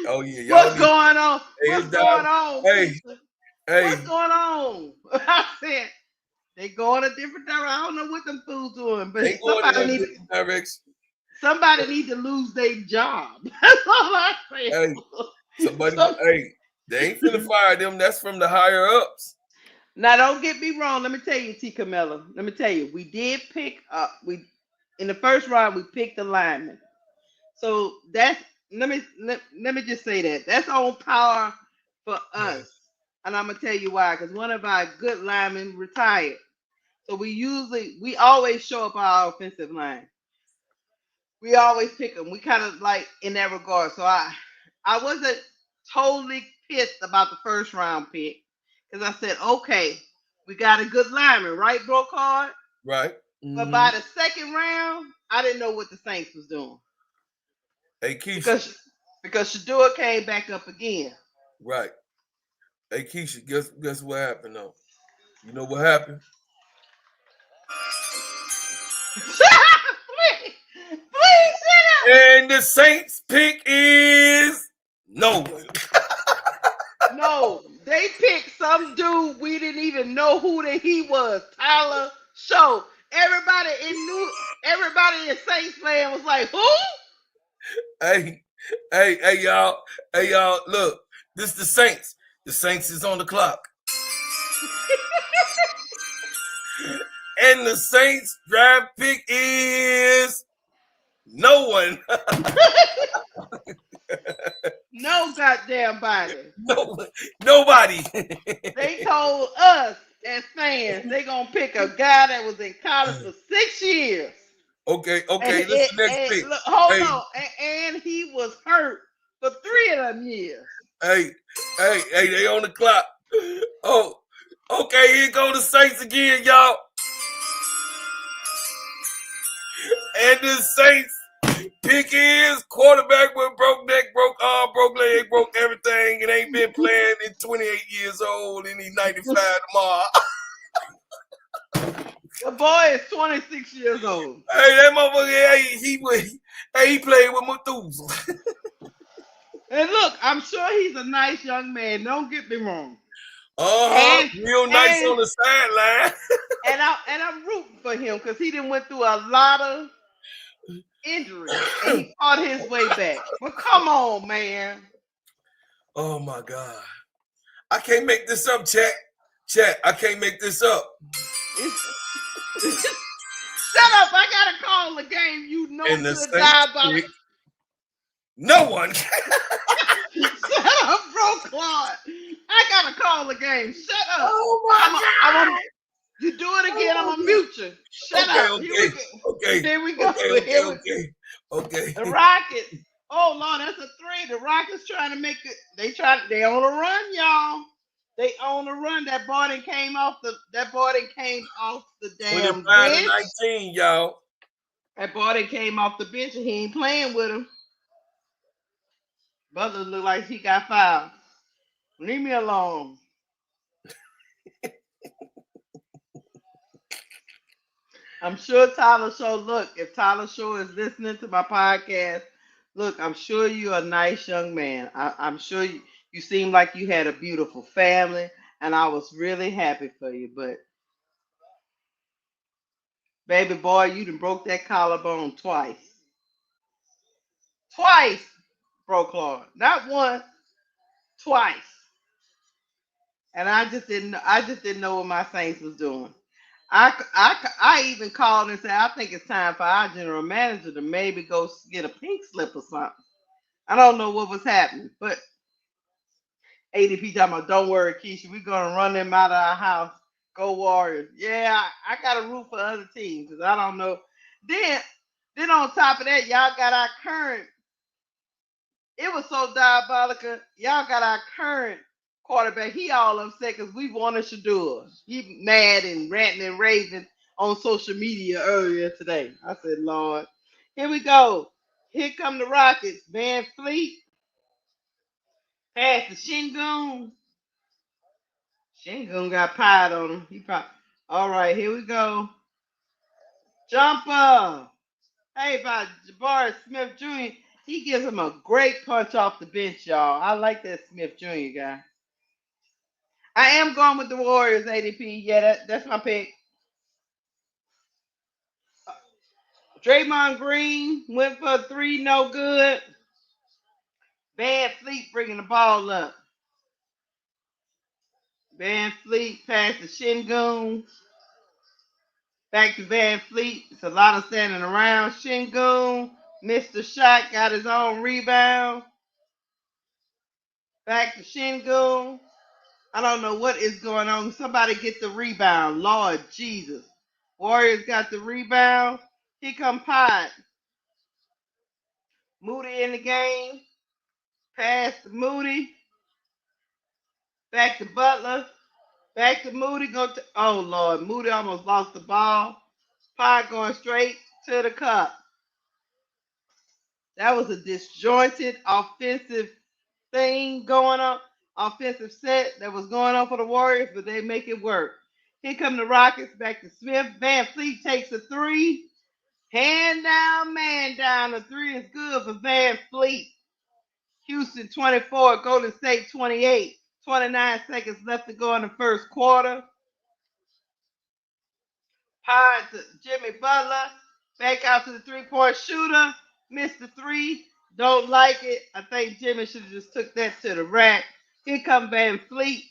[SPEAKER 2] Oh yeah.
[SPEAKER 1] What's going on? What's going on?
[SPEAKER 2] Hey.
[SPEAKER 1] What's going on? I said they going a different direction. I don't know what them fools doing, but somebody need to lose their job. That's all I say.
[SPEAKER 2] Hey, they ain't finna fire them. That's from the higher ups.
[SPEAKER 1] Now don't get me wrong. Let me tell you, T. Camilla. Let me tell you, we did pick up. In the first round we picked the lineman. So that's let me just say that's on par for us. And I'm gonna tell you why, because one of our good linemen retired. So we always show up our offensive line. We always pick them. We kind of like in that regard. So I wasn't totally pissed about the first round pick because I said, okay, we got a good lineman, right, bro, Card?
[SPEAKER 2] Right.
[SPEAKER 1] Mm-hmm. But by the second round, I didn't know what the Saints was doing.
[SPEAKER 2] Hey, Keisha.
[SPEAKER 1] Because Shador came back up again.
[SPEAKER 2] Right. Hey, Keisha, guess what happened, though? You know what happened?
[SPEAKER 1] Please shut up.
[SPEAKER 2] And the Saints pick is no one.
[SPEAKER 1] No, they picked some dude we didn't even know who he was. Tyler Show. Everybody in Saints land was like, who?
[SPEAKER 2] Hey, y'all. Hey, y'all, look. This is the Saints. The Saints is on the clock. And the Saints draft pick is no one.
[SPEAKER 1] No goddamn body.
[SPEAKER 2] Nobody.
[SPEAKER 1] They told us as fans they gonna pick a guy that was in college for 6 years.
[SPEAKER 2] Okay. This the next pick.
[SPEAKER 1] Look, hold on. And he was hurt for 3 of them years.
[SPEAKER 2] Hey, they on the clock. Oh, okay, here go the Saints again, y'all. And the Saints pick is quarterback with broke neck, broke arm, broke leg, broke everything, and ain't been playing in 28 years old, and he's 95 tomorrow.
[SPEAKER 1] The boy is 26 years old.
[SPEAKER 2] Hey, that motherfucker, he played with Methuselah.
[SPEAKER 1] And look, I'm sure he's a nice young man. Don't get me wrong.
[SPEAKER 2] Real nice on the sideline.
[SPEAKER 1] and I'm rooting for him because he done went through a lot of injuries and he fought his way back. But come on, man.
[SPEAKER 2] Oh my God. I can't make this up, chat. Chat, I can't make this up.
[SPEAKER 1] Shut up. I gotta call the game. You know the guy about
[SPEAKER 2] no one.
[SPEAKER 1] Shut up, bro, Claude. I gotta call the game. Shut up.
[SPEAKER 2] Oh my God.
[SPEAKER 1] You do it again, I'm gonna mute you. Shut up.
[SPEAKER 2] Okay.
[SPEAKER 1] Here we go.
[SPEAKER 2] Okay.
[SPEAKER 1] The Rockets Oh Lord, that's a three. The Rockets trying to make it. They on a run, y'all. They on a run. That boy that came off the damn
[SPEAKER 2] 25 to
[SPEAKER 1] bench.
[SPEAKER 2] 19, y'all.
[SPEAKER 1] That boy that came off the bench and he ain't playing with him. Butler look like he got fouled. Leave me alone. I'm sure Tyler Show. Look, if Tyler Show is listening to my podcast, look, I'm sure you're a nice young man. I'm sure you seem like you had a beautiful family, and I was really happy for you. But baby boy, you done broke that collarbone twice. Twice, bro, Claude. Not once, twice. And I just didn't know what my Saints was doing. I even called and said I think it's time for our general manager to maybe go get a pink slip or something. I don't know what was happening, but ADP talking about, don't worry, Keisha, we're gonna run them out of our house. Go Warriors. Yeah, I got to root for other teams because I don't know. Then on top of that, y'all got our current. It was so diabolical. Y'all got our current quarterback. He all upset because we wanted Shadua. He mad and ranting and raving on social media earlier today. I said, Lord, here we go. Here come the Rockets. Van Fleet past the Shingun. Shingun got pied on him. All right, here we go. Jumper. Hey, by Jabari Smith Jr. He gives him a great punch off the bench, y'all. I like that Smith Jr. guy. I am going with the Warriors, ADP. Yeah, that's my pick. Draymond Green went for a three, no good. Van Fleet bringing the ball up. Van Fleet past the Shingun. Back to Van Fleet. It's a lot of standing around. Shingun missed the shot, got his own rebound. Back to Shingun. I don't know what is going on. Somebody get the rebound. Lord Jesus. Warriors got the rebound. Here come Pod. Moody in the game. Pass to Moody. Back to Butler. Back to Moody. Oh, Lord. Moody almost lost the ball. Pod going straight to the cup. That was a disjointed offensive thing going on. Offensive set that was going on for the Warriors, but they make it work. Here come the Rockets. Back to Smith. Van Fleet takes a three. Hand down, man down. The three is good for Van Fleet. Houston 24, Golden State 28. 29 seconds left to go in the first quarter. Pod to Jimmy Butler. Back out to the three-point shooter. Missed the three. Don't like it. I think Jimmy should have just took that to the rack. Here come Van Fleet.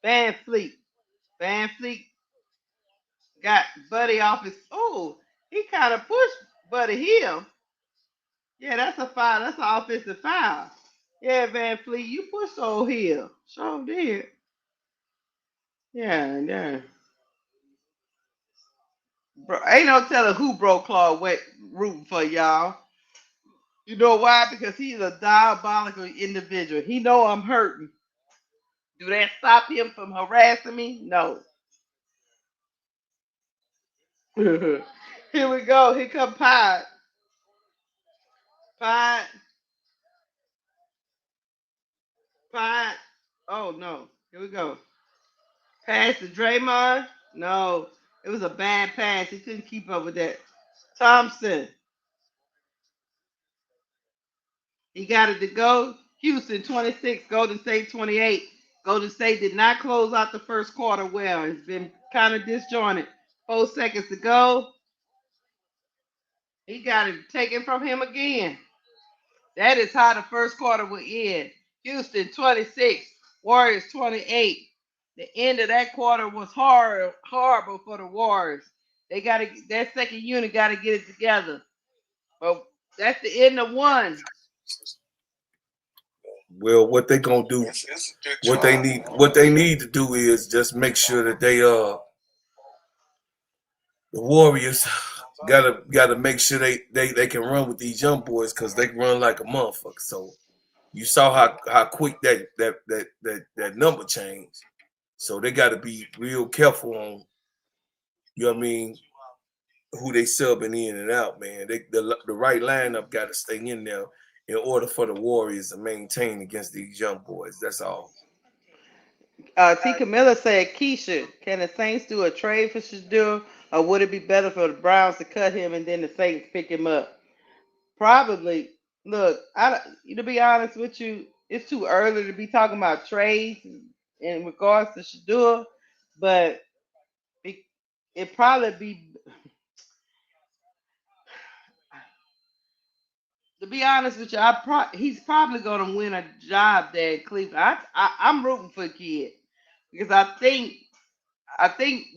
[SPEAKER 1] Van Fleet. Van Fleet got Buddy off his. Oh, he kind of pushed Buddy Hill. Yeah, that's a foul. That's an offensive foul. Yeah, Van Fleet, you pushed old Hill. Sure did. Yeah. Bro, ain't no telling who Bro Claw went rooting for y'all. You know why? Because he's a diabolical individual. He know I'm hurting. Do that stop him from harassing me? No. Here we go. Here come Pod. Pod. Oh no. Here we go. Pass to Draymond. No. It was a bad pass. He couldn't keep up with that. Thompson. He got it to go. Houston 26, Golden State 28. Golden State did not close out the first quarter well. It's been kind of disjointed. 4 seconds to go. He got it taken from him again. That is how the first quarter will end. Houston 26, Warriors 28. The end of that quarter was horrible for the Warriors. They got to that second unit got to get it together. But that's the end of one.
[SPEAKER 2] Well, what they gonna do? What they need to do is just make sure that they the Warriors Gotta make sure they can run with these young boys because they can run like a motherfucker. So you saw how quick that number changed. So they got to be real careful on, you know what I mean, who they subbing in and out, man. The right lineup got to stay in there in order for the Warriors to maintain against these young boys. That's all.
[SPEAKER 1] T. Camilla said, Keysha, can the Saints do a trade for Shadur, or would it be better for the Browns to cut him and then the Saints pick him up? Probably. Look, to be honest with you, it's too early to be talking about trades in regards to Shadur, but it probably be. To be honest with you, he's probably going to win a job there in Cleveland. I'm rooting for the kid because I think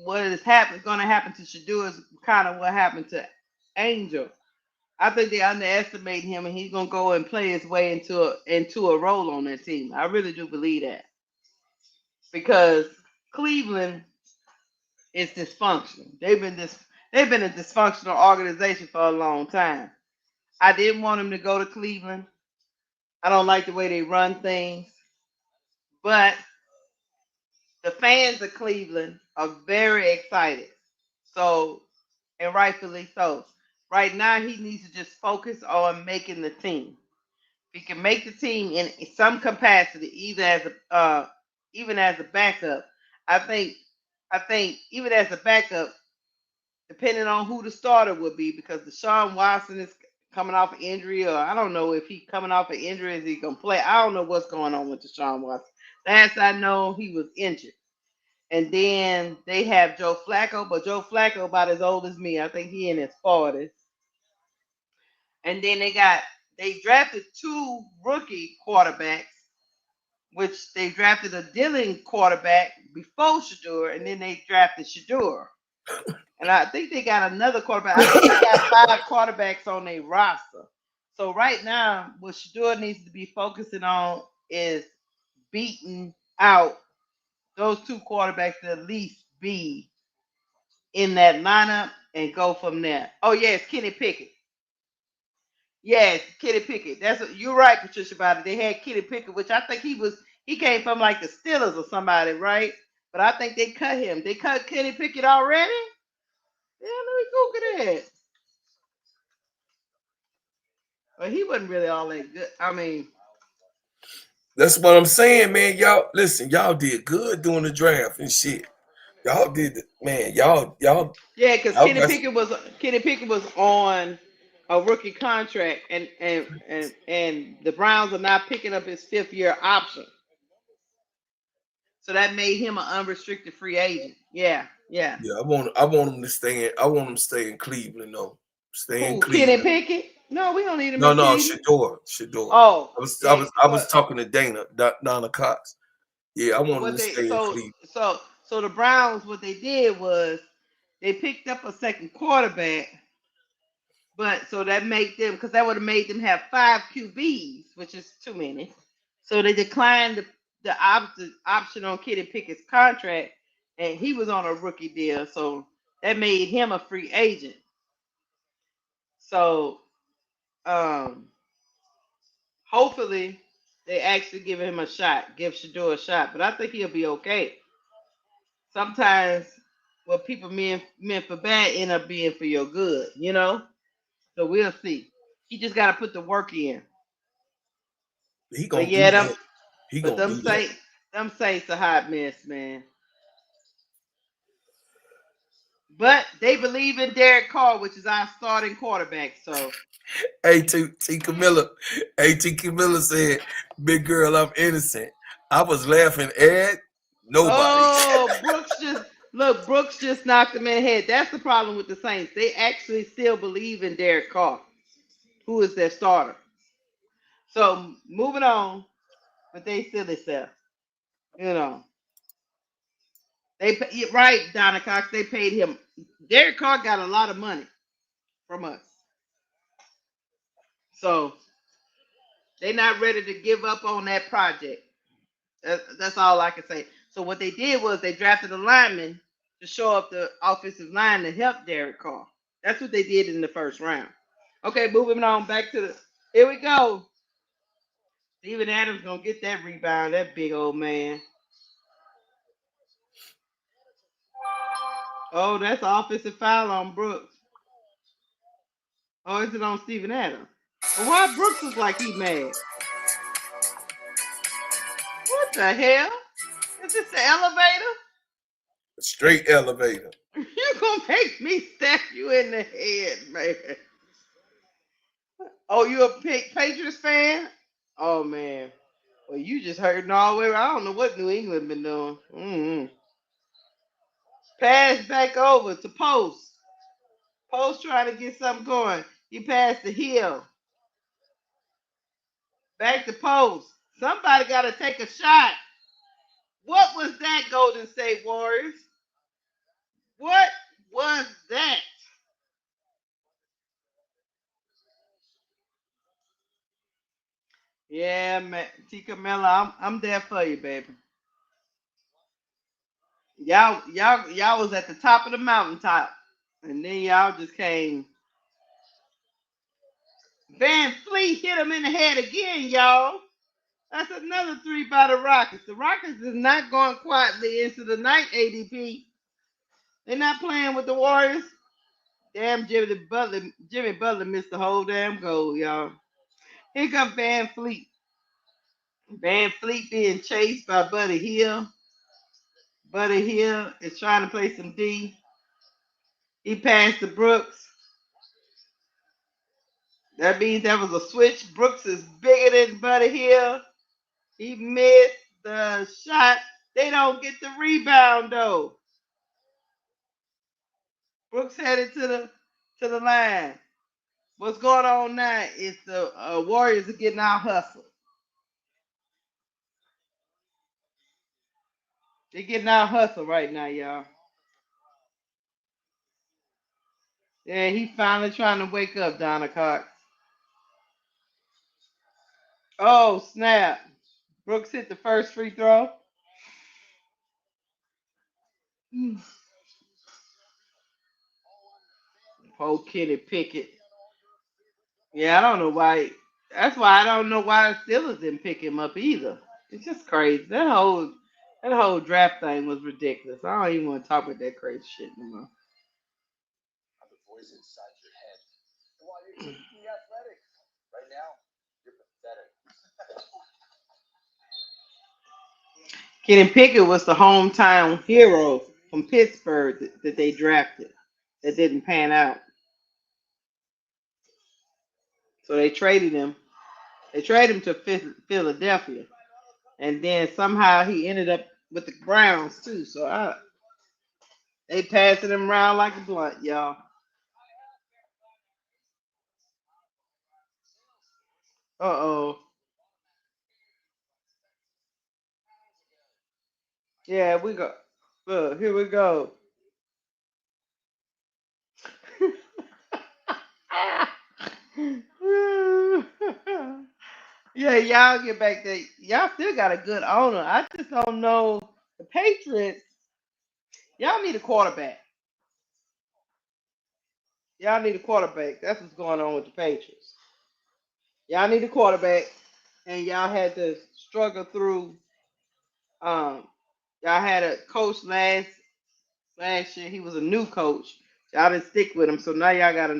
[SPEAKER 1] what is going to happen to Shadur is kind of what happened to Angel. I think they underestimate him, and he's gonna go and play his way into a role on that team. I really do believe that because Cleveland is dysfunctional. They've been a dysfunctional organization for a long time. I didn't want him to go to Cleveland. I don't like the way they run things, but the fans of Cleveland are very excited. So, and rightfully so. Right now, he needs to just focus on making the team. If he can make the team in some capacity, even as a backup, I think even as a backup, depending on who the starter would be, because Deshaun Watson is coming off an injury, or I don't know if he's coming off an injury, is he gonna play? I don't know what's going on with Deshaun Watson. Last I know, he was injured. And then they have Joe Flacco, but Joe Flacco about as old as me. I think he in his 40s. And then they drafted two rookie quarterbacks, which they drafted a Dylan quarterback before Shadur, and then they drafted Shadur. And I think they got another quarterback. I think they got 5 quarterbacks on their roster. So right now, what Shadur needs to be focusing on is beating out those two quarterbacks to at least be in that lineup and go from there. Oh yes, Kenny Pickett. Yes, Kenny Pickett. You're right, Patricia. About it, they had Kenny Pickett, which I think he came from like the Steelers or somebody, right? But I think they cut him. They cut Kenny Pickett already. Yeah, let me Google that. But he wasn't really all that good. I mean,
[SPEAKER 2] That's what I'm saying, man. Y'all listen, y'all did good doing the draft and shit. Y'all did it, man.
[SPEAKER 1] yeah, because
[SPEAKER 2] Y'all got
[SPEAKER 1] Kenny Pickett was on a rookie contract, and the Browns are not picking up his 5th-year option. So that made him an unrestricted free agent. Yeah, yeah.
[SPEAKER 2] yeah. I want him to stay in. I want him to stay in Cleveland, though. Stay in
[SPEAKER 1] Who? Kenny
[SPEAKER 2] Cleveland.
[SPEAKER 1] Pickett? No, we don't need him
[SPEAKER 2] No,
[SPEAKER 1] in
[SPEAKER 2] no,
[SPEAKER 1] Cleveland.
[SPEAKER 2] Shador.
[SPEAKER 1] Oh,
[SPEAKER 2] I
[SPEAKER 1] yeah.
[SPEAKER 2] was I was talking to Donna Cox. Yeah, I want him
[SPEAKER 1] What
[SPEAKER 2] to
[SPEAKER 1] they
[SPEAKER 2] stay in Cleveland.
[SPEAKER 1] so the Browns, what they did was they picked up a second quarterback, but so that made them, because that would have made them have 5 QBs, which is too many. So they declined the option on Kenny Pickett's contract, and he was on a rookie deal, so that made him a free agent. So um, hopefully they actually give him a shot, give Shador a shot, but I think he'll be okay. Sometimes what people meant for bad end up being for your good, you know? So we'll see. He just gotta put the work in.
[SPEAKER 2] He
[SPEAKER 1] But
[SPEAKER 2] gonna do
[SPEAKER 1] yeah,
[SPEAKER 2] that. He gonna do that.
[SPEAKER 1] them Saints a hot mess, man. But they believe in Derek Carr, which is our starting quarterback. So
[SPEAKER 2] Hey, T Camilla. Hey, T Camilla said, "Big girl, I'm innocent." I was laughing at nobody.
[SPEAKER 1] oh, Brooks just knocked him in the head. That's the problem with the Saints. They actually still believe in Derek Carr, who is their starter. So moving on, but they silly self. You know, right, Donna Cox. They paid him. Derek Carr got a lot of money from us, so they're not ready to give up on that project. That's all I can say. So what they did was they drafted a lineman to show up the offensive line to help Derek Carr. That's what they did in the first round. Okay, moving on back to the. Here we go. Steven Adams gonna get that rebound. That big old man. Oh, that's an offensive foul on Brooks. Oh, is it on Steven Adams? Well, why Brooks look like he mad? What the hell? Is this the elevator?
[SPEAKER 2] Straight elevator.
[SPEAKER 1] You gonna make me stab you in the head, man. Oh, you a Patriots fan? Oh, man. Well, you just hurting all the way around. I don't know what New England been doing. Mm-hmm. Pass back over to Post. Post trying to get something going. He passed the Hill. Back to Post. Somebody got to take a shot. What was that, Golden State Warriors? What was that? Yeah, man. Tika Miller, I'm there for you, baby. Y'all was at the top of the mountaintop. And then y'all just came. Van Fleet hit him in the head again, y'all. That's another three by the Rockets. The Rockets is not going quietly into the night, ADP. They're not playing with the Warriors. Damn, Jimmy Butler missed the whole damn goal, y'all. Here comes Van Fleet. Van Fleet being chased by Buddy Hield. Buddy Hield is trying to play some D. He passed to Brooks. That means that was a switch. Brooks is bigger than Buddy Hield. He missed the shot. They don't get the rebound though. Brooks headed to the line. What's going on now is the Warriors are getting out hustled. They're getting out hustled right now, y'all. Yeah, he's finally trying to wake up, Donna Cox. Oh, snap. Brooks hit the first free throw. Oh, Kenny Pickett. Yeah, I don't know why. That's why I don't know why the Steelers didn't pick him up either. It's just crazy. That whole draft thing was ridiculous. I don't even want to talk about that crazy shit anymore. Kenny Pickett was the hometown hero from Pittsburgh that they drafted that didn't pan out. So they traded him. They traded him to Philadelphia. And then somehow he ended up with the Browns too. So they passing him around like a blunt, y'all. Uh-oh. Yeah, we go. Look, here we go. Yeah, y'all get back there. Y'all still got a good owner. I just don't know the Patriots. Y'all need a quarterback. Y'all need a quarterback. That's what's going on with the Patriots. Y'all need a quarterback, and y'all had to struggle through. Um, y'all had a coach last year. He was a new coach. Y'all didn't stick with him, so now y'all got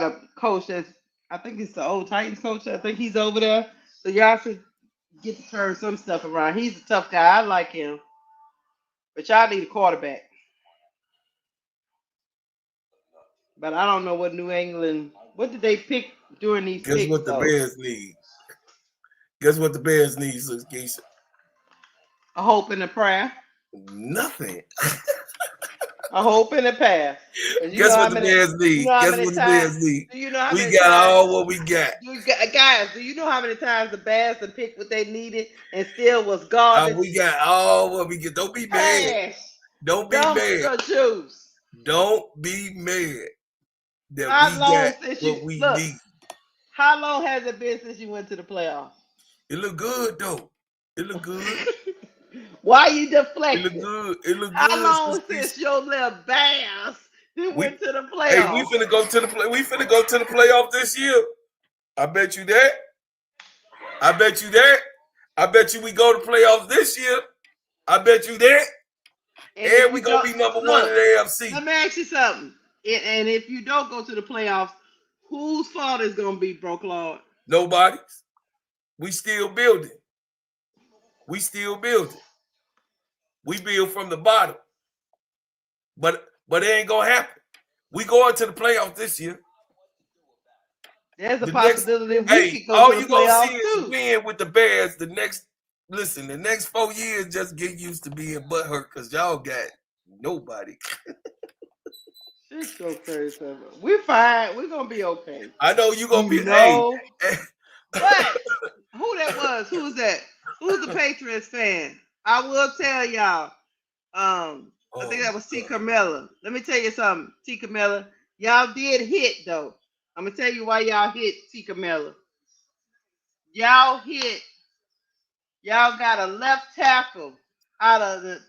[SPEAKER 1] a coach that's, I think it's the old Titans coach. I think he's over there. So y'all should get to turn some stuff around. He's a tough guy. I like him. But y'all need a quarterback. But I don't know what New England, what did they pick during these
[SPEAKER 2] Guess
[SPEAKER 1] picks,
[SPEAKER 2] what the
[SPEAKER 1] though?
[SPEAKER 2] Bears need? Guess what the Bears need, KEYSHA?
[SPEAKER 1] A hope and a prayer.
[SPEAKER 2] Nothing.
[SPEAKER 1] A hope and a pass.
[SPEAKER 2] Guess what the Bears need? Guess what the Bears need?
[SPEAKER 1] Do you know how
[SPEAKER 2] We
[SPEAKER 1] many
[SPEAKER 2] got
[SPEAKER 1] times?
[SPEAKER 2] all what we got.
[SPEAKER 1] Guys, do you know how many times the Bears have picked what they needed and still was garbage?
[SPEAKER 2] We got all what we get. Don't be mad. Don't be mad.
[SPEAKER 1] Juice.
[SPEAKER 2] Don't be mad that
[SPEAKER 1] How
[SPEAKER 2] we
[SPEAKER 1] long
[SPEAKER 2] got
[SPEAKER 1] since
[SPEAKER 2] what
[SPEAKER 1] you
[SPEAKER 2] we
[SPEAKER 1] look?
[SPEAKER 2] need.
[SPEAKER 1] How long has it been since you went to the playoffs?
[SPEAKER 2] It look good though. It look good.
[SPEAKER 1] Why you
[SPEAKER 2] It look
[SPEAKER 1] deflecting?
[SPEAKER 2] good. It look
[SPEAKER 1] How
[SPEAKER 2] good.
[SPEAKER 1] long since your little Bears then
[SPEAKER 2] We
[SPEAKER 1] went to the
[SPEAKER 2] hey, we
[SPEAKER 1] playoffs?
[SPEAKER 2] finna go to the play. We finna go to the playoff this year. I bet you that. I bet you that. I bet you we go to playoffs this year. I bet you that.
[SPEAKER 1] And if
[SPEAKER 2] And we
[SPEAKER 1] you
[SPEAKER 2] gonna
[SPEAKER 1] don't
[SPEAKER 2] be number one in
[SPEAKER 1] look,
[SPEAKER 2] the AFC.
[SPEAKER 1] let me ask you something. And if you don't go to the playoffs, whose fault is gonna be, bro, Claude?
[SPEAKER 2] Nobody's. We still building. We still building. We build from the bottom. But it ain't gonna happen. We going to the playoffs this year.
[SPEAKER 1] There's a
[SPEAKER 2] The next,
[SPEAKER 1] possibility we
[SPEAKER 2] hey,
[SPEAKER 1] could go
[SPEAKER 2] all
[SPEAKER 1] to the
[SPEAKER 2] you gonna see
[SPEAKER 1] playoffs
[SPEAKER 2] is
[SPEAKER 1] too.
[SPEAKER 2] win with the Bears. The next 4 years, just get used to being butthurt because y'all got nobody.
[SPEAKER 1] Shit, your crazy. We're fine. We're gonna be okay.
[SPEAKER 2] I know you gonna be.
[SPEAKER 1] No,
[SPEAKER 2] Hey,
[SPEAKER 1] but who that was? Who was that? Who's the Patriots fan? I will tell y'all. I think that was T. Carmella. Let me tell you something, T. Carmella. Y'all did hit though. I'm gonna tell you why y'all hit, T. Carmella. Y'all hit. Y'all got a left tackle out of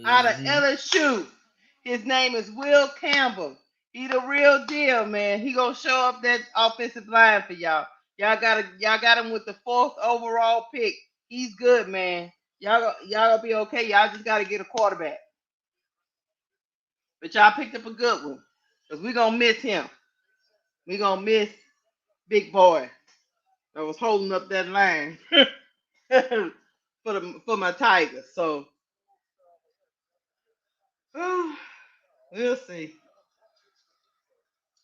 [SPEAKER 1] out of LSU. His name is Will Campbell. He the real deal, man. He gonna show up that offensive line for y'all. Y'all got him with the 4th overall pick. He's good, man. Y'all gonna be okay. Y'all just gotta get a quarterback. But y'all picked up a good one. Because we're gonna miss him. We're gonna miss Big Boy that was holding up that line for my Tigers. So we'll see.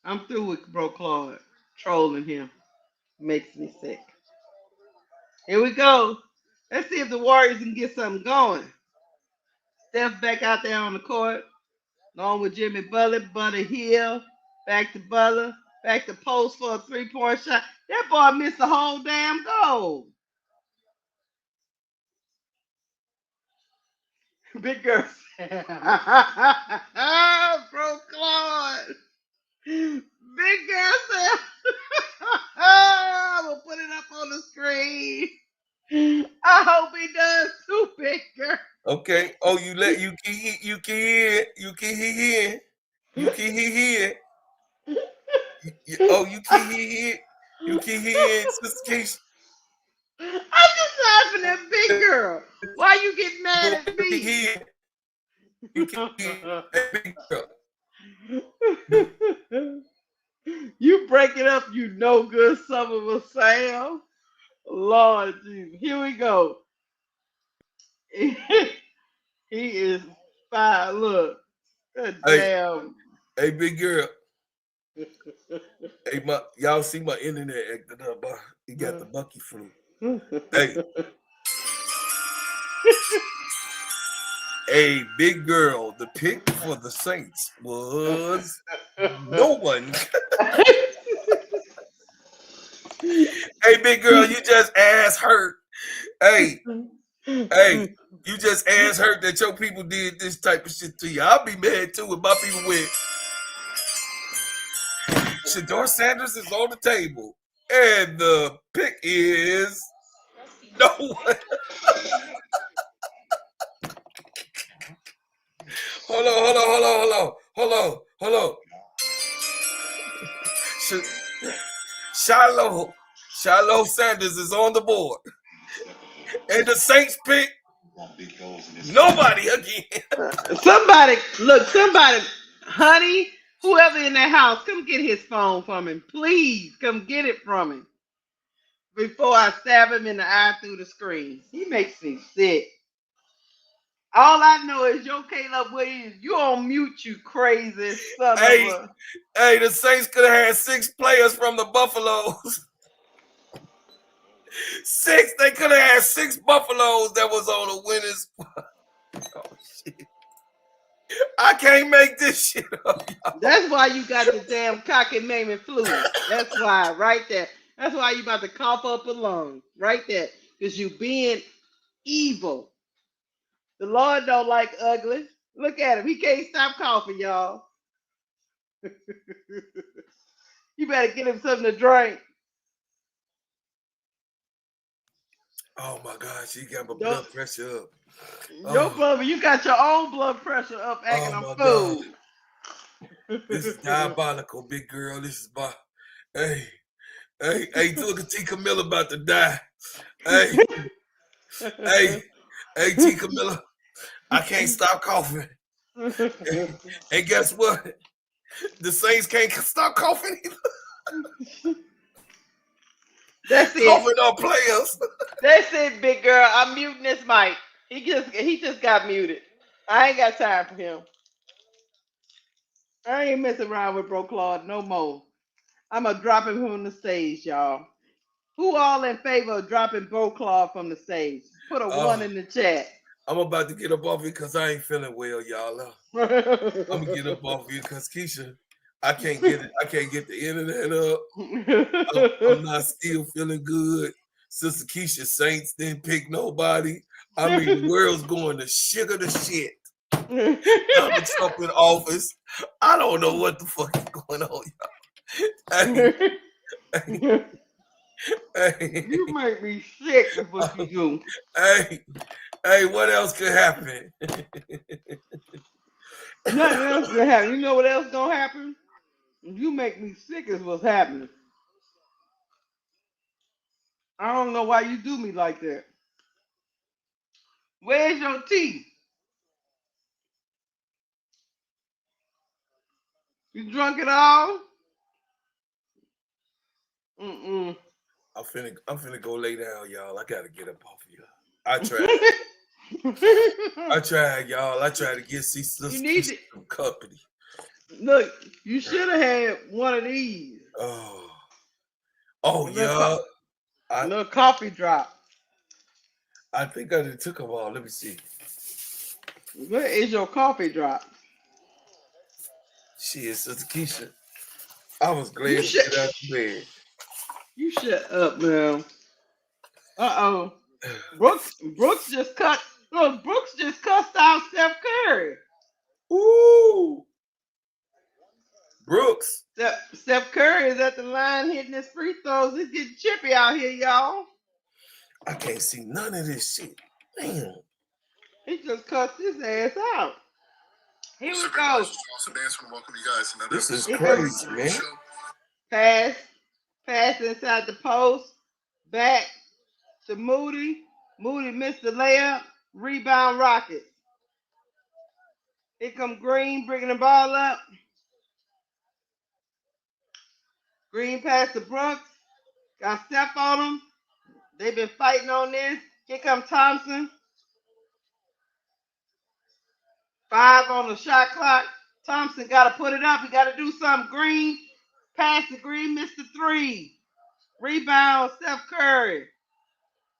[SPEAKER 1] I'm through with Bro Claude. Trolling him makes me sick. Here we go. Let's see if the Warriors can get something going. Steph back out there on the court, along with Jimmy Butler, Buddy Hill, back to Butler, back to post for a 3-point shot. That boy missed the whole damn goal. Big girl. Bro Claude. Big girl said, I'm going to put it up on the screen. I hope he does too, Big girl.
[SPEAKER 2] Okay. Oh, you can hear. You can hear. You can hear. Oh, you can hear. You can hear, Sister KEYSHA.
[SPEAKER 1] I'm just laughing at Big Girl. Why you get mad at me?
[SPEAKER 2] You can hear. Big girl.
[SPEAKER 1] You break it up, you no good son of a Sam. Lord Jesus. Here we go. He is fine. Look. Good damn.
[SPEAKER 2] Hey, big girl. Hey, y'all see my internet acting up. He got the Bucky flu. Hey. Hey, big girl. The pick for the Saints was no one. Hey, big girl, you just ass hurt. Hey, you just ass hurt that your people did this type of shit to you. I'll be mad too if my people win. Shador Sanders is on the table. And the pick is no one. Hold on. Shiloh Sanders is on the board. And the Saints pick nobody again.
[SPEAKER 1] Somebody, honey, whoever in that house, come get his phone from him. Please come get it from him before I stab him in the eye through the screen. He makes me sick. All I know is your Caleb Williams, you on mute, you crazy son of a.
[SPEAKER 2] Hey, the Saints could have had 6 players from the Buffaloes. 6. They could have had 6 Buffaloes that was on a winning squad. Oh, shit. I can't make this shit up, y'all.
[SPEAKER 1] That's why you got the damn cocky mamie flu. That's why, right there. That's why you about to cough up a lung. Right there. Because you being evil. The Lord don't like ugly. Look at him. He can't stop coughing, y'all. You better get him something to drink.
[SPEAKER 2] Oh my gosh, she got my
[SPEAKER 1] Don't,
[SPEAKER 2] blood pressure up.
[SPEAKER 1] your
[SPEAKER 2] Oh,
[SPEAKER 1] brother, you got your own blood pressure up acting
[SPEAKER 2] oh
[SPEAKER 1] a
[SPEAKER 2] my God.
[SPEAKER 1] fool.
[SPEAKER 2] This is diabolical, big girl. This is my hey, hey, look at T Camilla about to die. Hey, hey, hey, T Camilla. I can't stop coughing. And guess what? The Saints can't stop coughing either.
[SPEAKER 1] That's it.
[SPEAKER 2] Coughing on players.
[SPEAKER 1] That's it, big girl. I'm muting this mic. He just got muted. I ain't got time for him. I ain't messing around with Bro Claude no more. I'ma drop him from the stage, y'all. Who all in favor of dropping Bro Claude from the stage? Put a one in the chat.
[SPEAKER 2] I'm about to get up off here because I ain't feeling well, y'all. I'm gonna get up off here because KEYSHA, I can't get it. I can't get the internet up. I'm not still feeling good. Sister KEYSHA Saints didn't pick nobody. I mean, the world's going to sugar the shit. Donald Trump in office. I don't know what the fuck is going on, y'all. Hey,
[SPEAKER 1] You make me sick of what you do.
[SPEAKER 2] hey, what else could happen?
[SPEAKER 1] Nothing else gonna happen. You know what else gonna happen? You make me sick is what's happening. I don't know why you do me like that. Where's your tea? You drunk it all? Mm-mm.
[SPEAKER 2] I'm finna go lay down, y'all. I gotta get up off here. I tried, y'all. I tried to get
[SPEAKER 1] You need to
[SPEAKER 2] some company.
[SPEAKER 1] look. You should have had one of these.
[SPEAKER 2] Oh yeah.
[SPEAKER 1] Little coffee drop.
[SPEAKER 2] I think I took them all. Let me see.
[SPEAKER 1] Where is your coffee drop?
[SPEAKER 2] Shit, Sister KEYSHA. I was glad
[SPEAKER 1] You
[SPEAKER 2] to
[SPEAKER 1] shut.
[SPEAKER 2] get out of bed.
[SPEAKER 1] You shut up, man. Uh-oh. Brooks just cut. Look, Brooks just cussed out Steph Curry.
[SPEAKER 2] Ooh. Brooks.
[SPEAKER 1] Steph Curry is at the line hitting his free throws. It's getting chippy out here, y'all.
[SPEAKER 2] I can't see none of this shit. Damn.
[SPEAKER 1] He just cussed his ass out. Here we go.
[SPEAKER 2] This is crazy, man.
[SPEAKER 1] Pass inside the post. Back to Moody. Moody missed the layup. Rebound Rockets. Here come Green bringing the ball up. Green pass to Brooks. Got Steph on him. They've been fighting on this. Here come Thompson. 5 on the shot clock. Thompson got to put it up. He got to do something. Green. Pass to Green. Missed the 3. Rebound Steph Curry.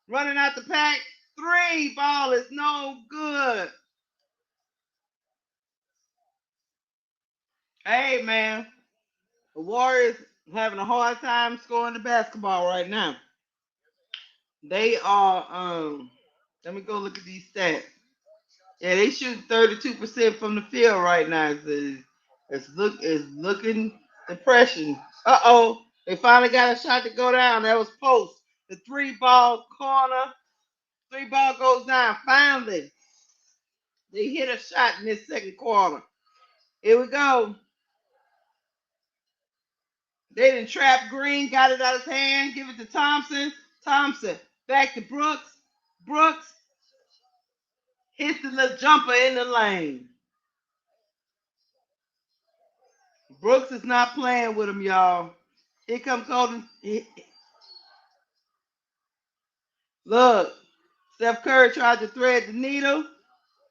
[SPEAKER 1] Running out the pack. 3. Ball is no good. Hey, man. The Warriors having a hard time scoring the basketball right now. They are, let me go look at these stats. Yeah, they shoot 32% from the field right now. It's looking depression. Uh-oh. They finally got a shot to go down. That was post. The 3-ball corner. 3-ball goes down. Finally. They hit a shot in this second quarter. Here we go. They didn't trap Green, got it out of his hand, give it to Thompson. Thompson back to Brooks. Brooks hits the little jumper in the lane. Brooks is not playing with him, y'all. Here comes Golden. Look, Steph Curry tried to thread the needle.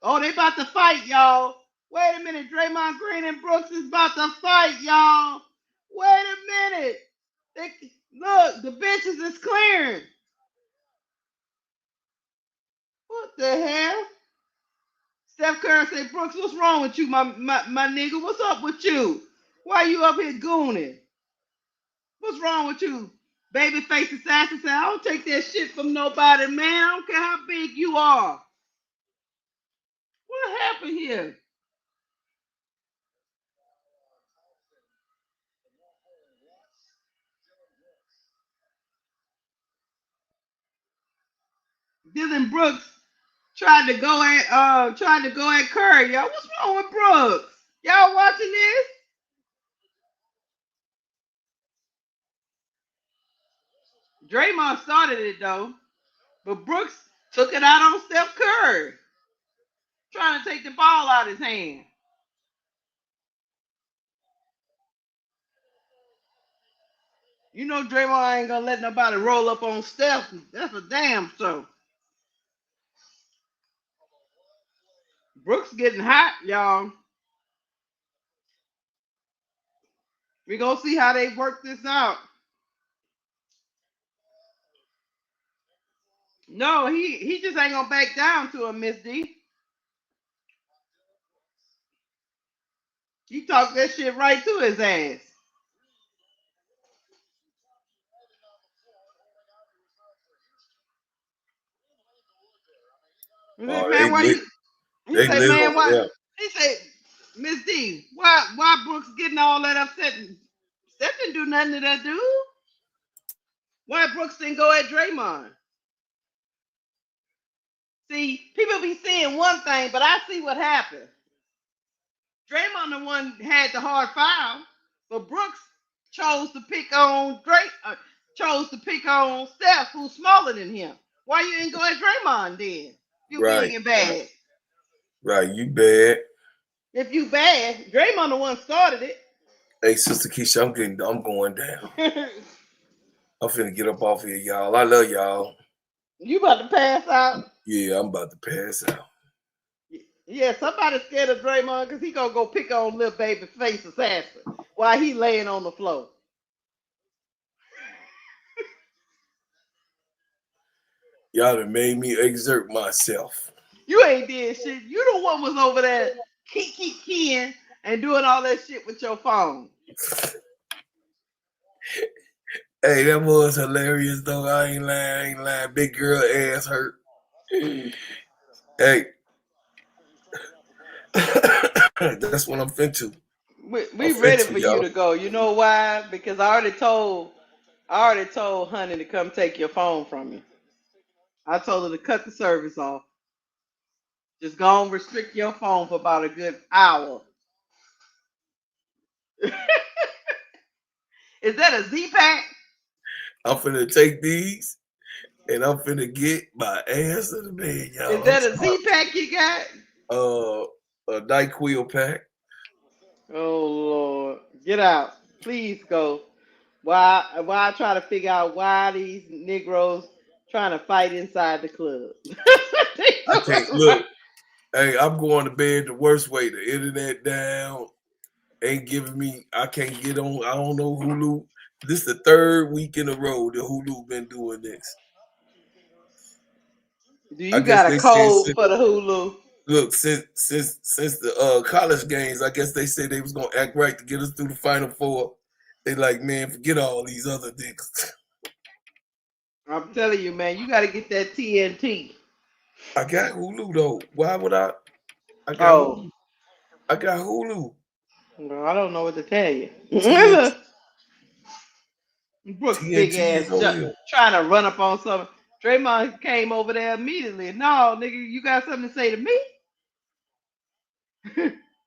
[SPEAKER 1] Oh, they about to fight, y'all. Wait a minute. Draymond Green and Brooks is about to fight, y'all. Wait a minute. Look, the benches is clearing. What the hell? Steph Curry said, Brooks, what's wrong with you, my nigga? What's up with you? Why you up here gooning? What's wrong with you? Babyface assassin said, I don't take that shit from nobody, man. I don't care how big you are. What happened here? Dylan Brooks tried to go at Curry, y'all. What's wrong with Brooks? Y'all watching this? Draymond started it though, but Brooks took it out on Steph Curry, trying to take the ball out of his hand. You know Draymond ain't gonna let nobody roll up on Steph. That's a damn so. Brooks getting hot, y'all. We gonna see how they work this out. No, he just ain't gonna back down to him, Miss D. He talked that shit right to his ass. He said,
[SPEAKER 2] They
[SPEAKER 1] man, why
[SPEAKER 2] lit.
[SPEAKER 1] you? He
[SPEAKER 2] They
[SPEAKER 1] said,
[SPEAKER 2] lit
[SPEAKER 1] man,
[SPEAKER 2] over
[SPEAKER 1] why?
[SPEAKER 2] there.
[SPEAKER 1] He said, Miss D, why Brooks getting all that upset? Steph didn't do nothing to that dude. Why Brooks didn't go at Draymond? See, people be seeing one thing, but I see what happened. Draymond the one had the hard foul, but Brooks chose to pick on Steph, who's smaller than him. Why you didn't go at Draymond then? You
[SPEAKER 2] Right.
[SPEAKER 1] big and bad.
[SPEAKER 2] Right. You bad.
[SPEAKER 1] If you bad, Draymond the one started it.
[SPEAKER 2] Hey, Sister Keysha, I'm going down. I'm finna get up off here, y'all. I love y'all.
[SPEAKER 1] You about to pass out?
[SPEAKER 2] Yeah, I'm about to pass out.
[SPEAKER 1] Yeah, somebody scared of Draymond because he gonna go pick on little baby face assassin while he laying on the floor.
[SPEAKER 2] Y'all done made me exert myself.
[SPEAKER 1] You ain't did shit. You the one was over there keying and doing all that shit with your phone.
[SPEAKER 2] Hey, that was hilarious though. I ain't lying. Big girl ass hurt. Hey. That's what I'm finna. I'm
[SPEAKER 1] We ready
[SPEAKER 2] finna,
[SPEAKER 1] for you
[SPEAKER 2] y'all.
[SPEAKER 1] to go. You know why? Because I already told Honey to come take your phone from you. I told her to cut the service off. Just go and restrict your phone for about a good hour. Is that a Z pack?
[SPEAKER 2] I'm finna take these and I'm finna get my ass to the bed,
[SPEAKER 1] Is
[SPEAKER 2] y'all. I'm
[SPEAKER 1] that a
[SPEAKER 2] sorry.
[SPEAKER 1] Z pack you got?
[SPEAKER 2] A NyQuil pack.
[SPEAKER 1] Oh Lord, get out! Please go. Why I try to figure out why these Negroes trying to fight inside the club?
[SPEAKER 2] I can't look. Hey, I'm going to bed the worst way. The internet down. Ain't giving me. I can't get on. I don't know Hulu. This is the third week in a row that Hulu been doing this.
[SPEAKER 1] Do
[SPEAKER 2] I
[SPEAKER 1] you
[SPEAKER 2] guess
[SPEAKER 1] got a
[SPEAKER 2] they said
[SPEAKER 1] code for the Hulu?
[SPEAKER 2] look since the college games. I guess they said they was gonna act right to get us through the Final Four. They like, man, forget all these other niggas.
[SPEAKER 1] I'm telling you, man, you got to get that TNT.
[SPEAKER 2] I got Hulu though. Why would I? I got
[SPEAKER 1] Oh,
[SPEAKER 2] Hulu. I got Hulu.
[SPEAKER 1] well, I don't know what to tell you.
[SPEAKER 2] TNT,
[SPEAKER 1] Brooks big
[SPEAKER 2] TNT is
[SPEAKER 1] ass
[SPEAKER 2] over here.
[SPEAKER 1] trying to run up on something. Draymond came over there immediately. No, nigga, you got something to say to me?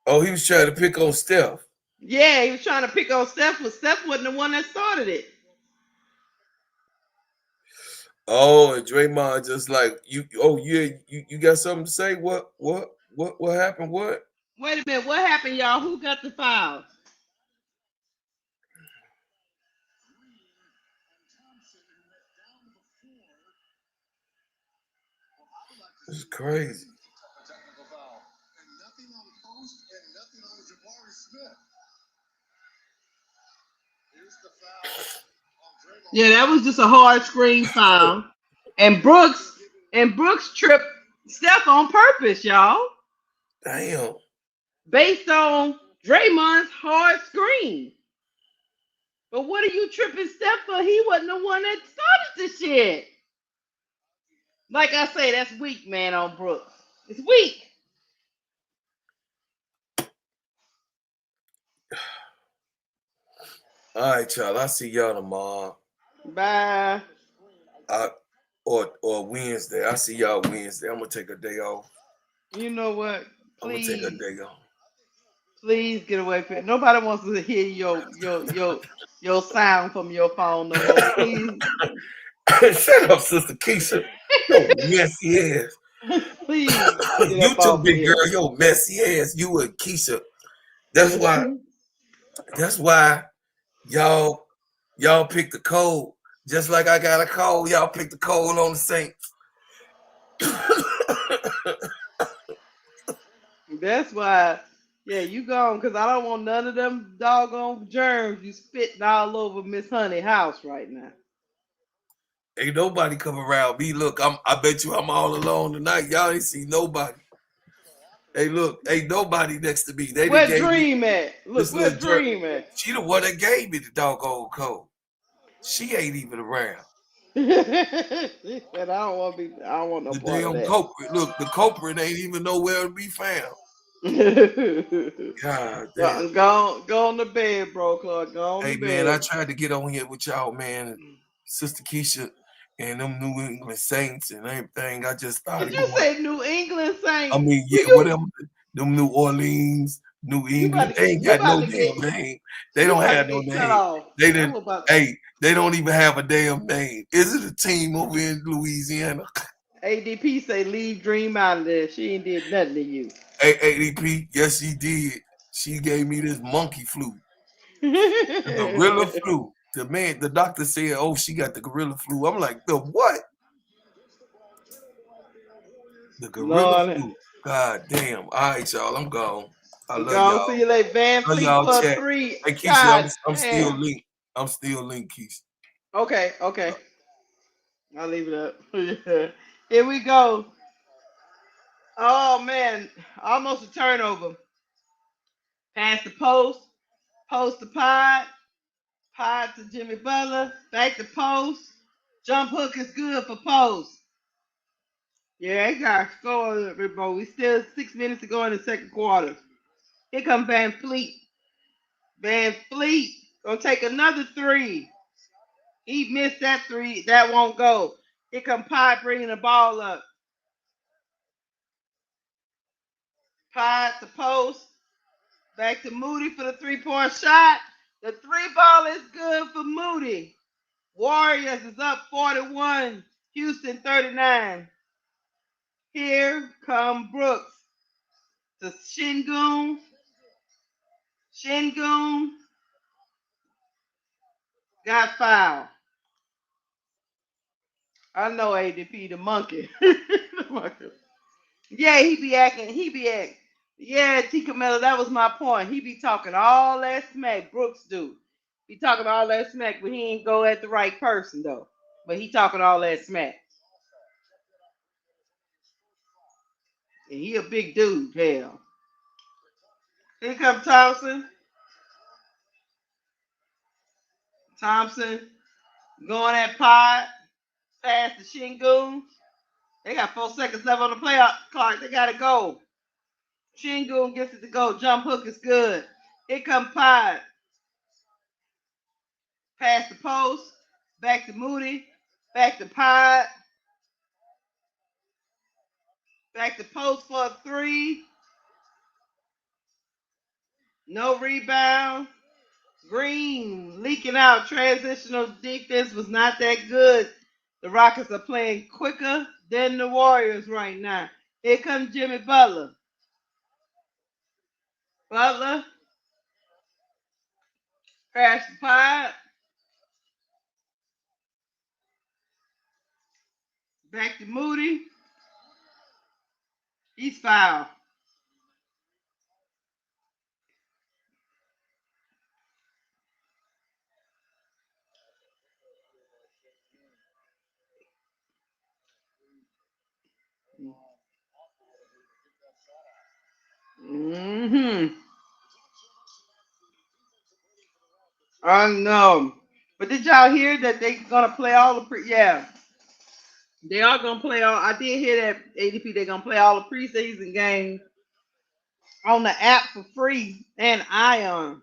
[SPEAKER 2] Oh, he was trying to pick on Steph.
[SPEAKER 1] Yeah, he was trying to pick on Steph, but Steph wasn't the one that started it.
[SPEAKER 2] Oh, and Draymond just like you. Oh yeah, you got something to say? What happened? What?
[SPEAKER 1] Wait a minute, what happened, y'all? Who got the foul?
[SPEAKER 2] This is crazy.
[SPEAKER 1] Yeah, that was just a hard screen foul. And Brooks tripped Steph on purpose, y'all,
[SPEAKER 2] Damn.
[SPEAKER 1] based on Draymond's hard screen. But what are you tripping Steph for? He wasn't the one that started the shit. Like I say, that's weak, man, on Brooks. It's weak.
[SPEAKER 2] All right, y'all. I'll see y'all tomorrow.
[SPEAKER 1] Bye.
[SPEAKER 2] I or Wednesday. I see y'all Wednesday. I'm gonna take a day off.
[SPEAKER 1] You know what?
[SPEAKER 2] I'm gonna take a
[SPEAKER 1] Please,
[SPEAKER 2] day off.
[SPEAKER 1] please get away from it. Nobody wants to hear your sound from your phone no more. Please,
[SPEAKER 2] Shut up, Sister KEYSHA. Yo, messy ass.
[SPEAKER 1] please get
[SPEAKER 2] You
[SPEAKER 1] up
[SPEAKER 2] too,
[SPEAKER 1] off of
[SPEAKER 2] big
[SPEAKER 1] here.
[SPEAKER 2] girl. Yo, messy ass. You and KEYSHA. That's why. That's why y'all picked the cold. Just like I got a cold, y'all picked the cold on the Saints.
[SPEAKER 1] That's why, yeah, you gone because I don't want none of them doggone germs you spitting all over Miss Honey house right now.
[SPEAKER 2] Ain't nobody come around me. Look, I bet you I'm all alone tonight. Y'all ain't see nobody. Hey, look, ain't nobody next to me. They done
[SPEAKER 1] Where
[SPEAKER 2] gave me
[SPEAKER 1] Dream at? Look,
[SPEAKER 2] this
[SPEAKER 1] where
[SPEAKER 2] little jerk.
[SPEAKER 1] Dream at?
[SPEAKER 2] She the one that gave me the doggone cold. She ain't even around.
[SPEAKER 1] She said, I don't want no
[SPEAKER 2] The
[SPEAKER 1] part of
[SPEAKER 2] damn
[SPEAKER 1] that.
[SPEAKER 2] culprit. Look, the culprit ain't even nowhere to be found. God damn.
[SPEAKER 1] Go on to bed, bro, Clark. Go on to
[SPEAKER 2] Hey man, I
[SPEAKER 1] bed.
[SPEAKER 2] tried to get on here with y'all, man. Sister KEYSHA and them New England Saints and everything. I just
[SPEAKER 1] Did
[SPEAKER 2] started
[SPEAKER 1] you
[SPEAKER 2] going.
[SPEAKER 1] say New England
[SPEAKER 2] I
[SPEAKER 1] Saints?
[SPEAKER 2] mean,
[SPEAKER 1] Do
[SPEAKER 2] yeah,
[SPEAKER 1] you
[SPEAKER 2] whatever. Them New Orleans, New England, they ain't
[SPEAKER 1] you
[SPEAKER 2] got
[SPEAKER 1] about
[SPEAKER 2] no
[SPEAKER 1] to get
[SPEAKER 2] damn name. They
[SPEAKER 1] you
[SPEAKER 2] don't
[SPEAKER 1] about to
[SPEAKER 2] have no
[SPEAKER 1] get cut
[SPEAKER 2] name.
[SPEAKER 1] off?
[SPEAKER 2] They
[SPEAKER 1] I
[SPEAKER 2] didn't.
[SPEAKER 1] was about
[SPEAKER 2] Hey, they don't even have a damn name. Is it a team over in Louisiana?
[SPEAKER 1] ADP say leave Dream out of there. She ain't did nothing to you.
[SPEAKER 2] ADP, yes, she did. She gave me this monkey flu, the gorilla flu. The doctor said, "Oh, she got the gorilla flu." I'm like, the what? The gorilla
[SPEAKER 1] Lord,
[SPEAKER 2] flu. God damn. All right, y'all. I'm gone. I love
[SPEAKER 1] gone see
[SPEAKER 2] y'all.
[SPEAKER 1] you later. Van
[SPEAKER 2] Love
[SPEAKER 1] Fleet
[SPEAKER 2] y'all
[SPEAKER 1] for
[SPEAKER 2] chat.
[SPEAKER 1] three.
[SPEAKER 2] Hey KEYSHA,
[SPEAKER 1] God
[SPEAKER 2] I'm still
[SPEAKER 1] damn.
[SPEAKER 2] linked. I'm still linked, KEYSHA.
[SPEAKER 1] Okay, okay. I'll leave it up. Here we go. Oh man, almost a turnover. Pass the post, post to pod, pod to Jimmy Butler, back to post. Jump hook is good for post. Yeah, they got score, bro. We still 6 minutes to go in the second quarter. Here come Van Fleet. Van Fleet gonna take another three. He missed that three. That won't go. Here come Pod bringing the ball up. Pod to post. Back to Moody for the 3-point shot. The three ball is good for Moody. Warriors is up 41. Houston 39. Here come Brooks to Shingun. Shingun got fouled. I know ADP the monkey. The monkey. Yeah, he be acting. Yeah, T Camilla, that was my point. He be talking all that smack. Brooks do. He talking all that smack, but he ain't go at the right person though. But he talking all that smack. And he a big dude, hell. Here come Thompson. Thompson going at Pod. Pass to Shingun. They got 4 seconds left on the play clock. They gotta go. Shingun gets it to go. Jump hook is good. Here come Pod. Pass the post. Back to Moody. Back to Pod. Back to post for a three. No rebound. Green leaking out. Transitional defense was not that good. The Rockets are playing quicker than the Warriors right now. Here comes Jimmy Butler. Butler. Crash the pod. Back to Moody. He's fouled. Mm-hmm. I know. But did y'all hear that they gonna play all the yeah. They are gonna play all I did hear that ADP they're gonna play all the preseason games on the app for free and Ion.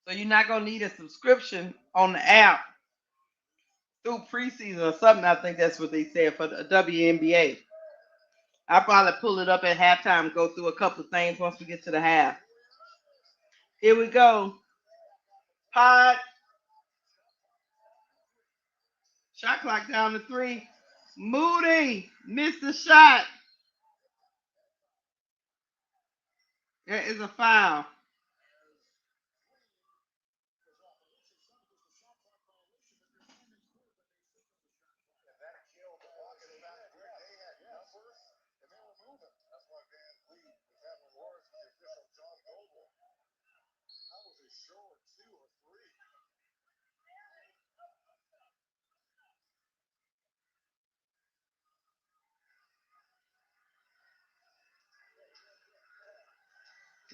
[SPEAKER 1] So you're not gonna need a subscription on the app through preseason or something. I think that's what they said for the WNBA. I'll probably pull it up at halftime and go through a couple of things once we get to the half. Here we go. Pod. Shot clock down to 3. Moody missed the shot. There is a foul.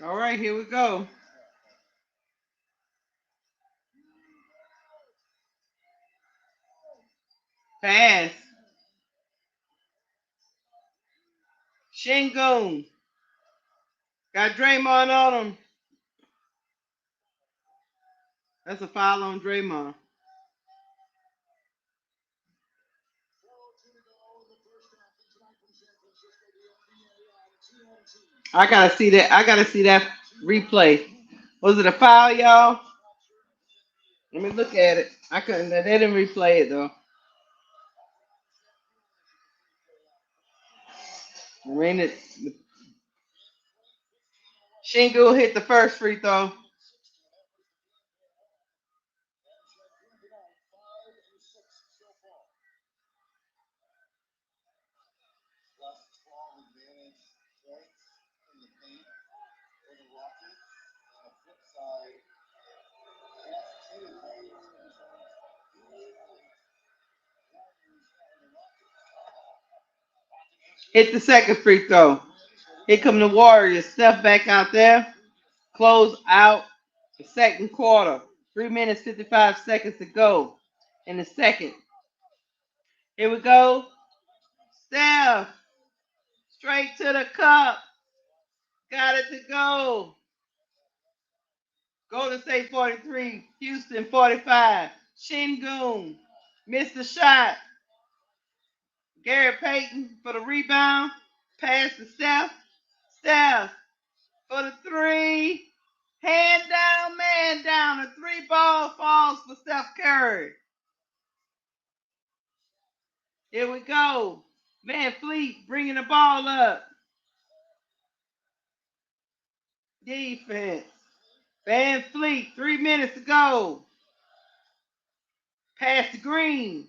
[SPEAKER 1] All right, here we go. Pass. Shingun. Got Draymond on him. That's a foul on Draymond. I gotta see that. I gotta see that replay. Was it a foul, y'all? Let me look at it. I couldn't. They didn't replay it though. I mean, Shingu hit the first free throw. Hit the second free throw. Here come the Warriors. Steph back out there. Close out the second quarter. 3 minutes, 55 seconds to go in the second. Here we go. Steph. Straight to the cup. Got it to go. Golden State 43. Houston 45. Shingun. Missed the shot. Gary Payton for the rebound. Pass to Steph. Steph for the 3. Hand down, man down. A 3-ball falls for Steph Curry. Here we go. Van Fleet bringing the ball up. Defense. Van Fleet, 3 minutes to go. Pass to Green.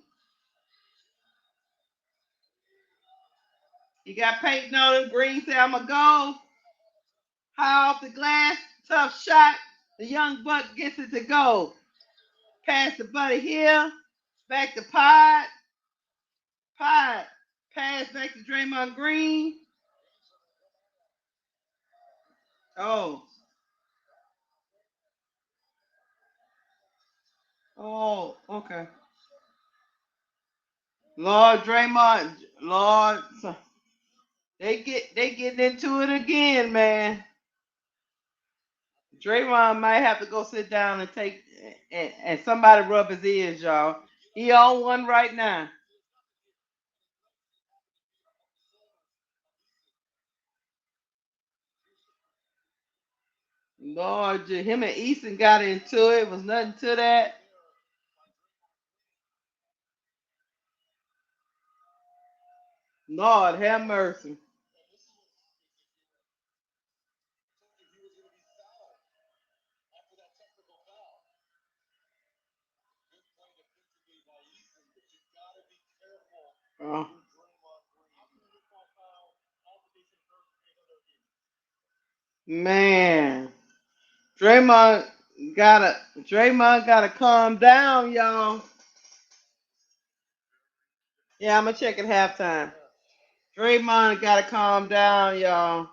[SPEAKER 1] You got Peyton on him. Green said, I'm going to go. High off the glass. Tough shot. The young buck gets it to go. Pass to Buddy Hill. Back to Pod. Pod. Pass back to Draymond Green. Oh. Oh, okay. Lord Draymond. Lord. They getting into it again, man. Draymond might have to go sit down and take and somebody rub his ears, y'all. He on one right now. Lord, him and Easton got into it. Was nothing to that. Lord, have mercy. Oh. Man, Draymond gotta calm down, y'all. Yeah, I'm gonna check at halftime. Draymond gotta calm down, y'all.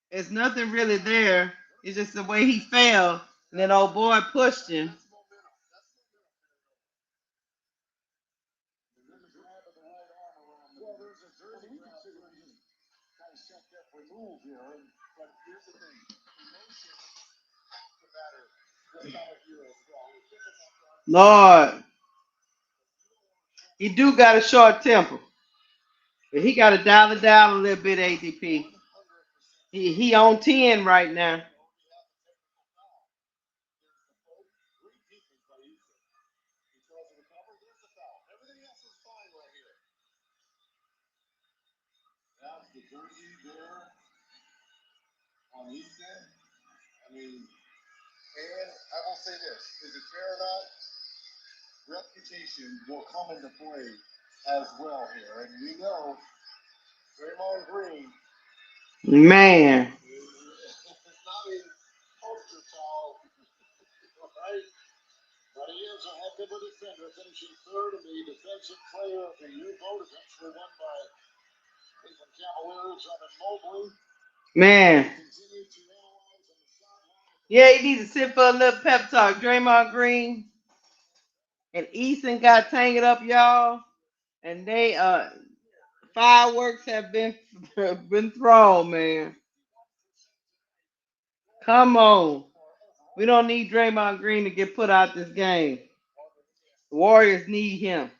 [SPEAKER 1] There's nothing really there. It's just the way he fell, and then old boy pushed him. Lord, He do got a short temper, but he got to dial it down a little bit. ADP. He on 10 right now. Man. Man. Yeah, he needs to sit for a little pep talk. Draymond Green and Easton got tangled up, y'all. And they fireworks have been been thrown, man. Come on. We don't need Draymond Green to get put out this game. The Warriors need him.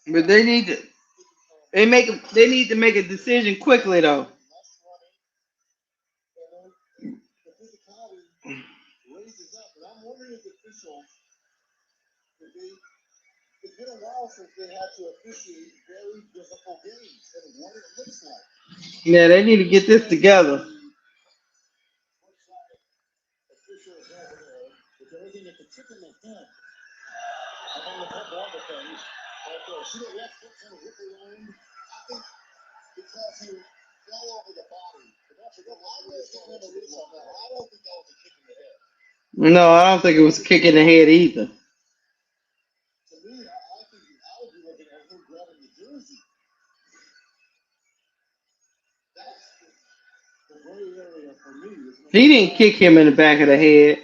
[SPEAKER 1] But they need to they need to make a decision quickly though. Yeah, they need to get this together. No, I don't think it was a kick in the head either. He didn't kick him in the back of the head.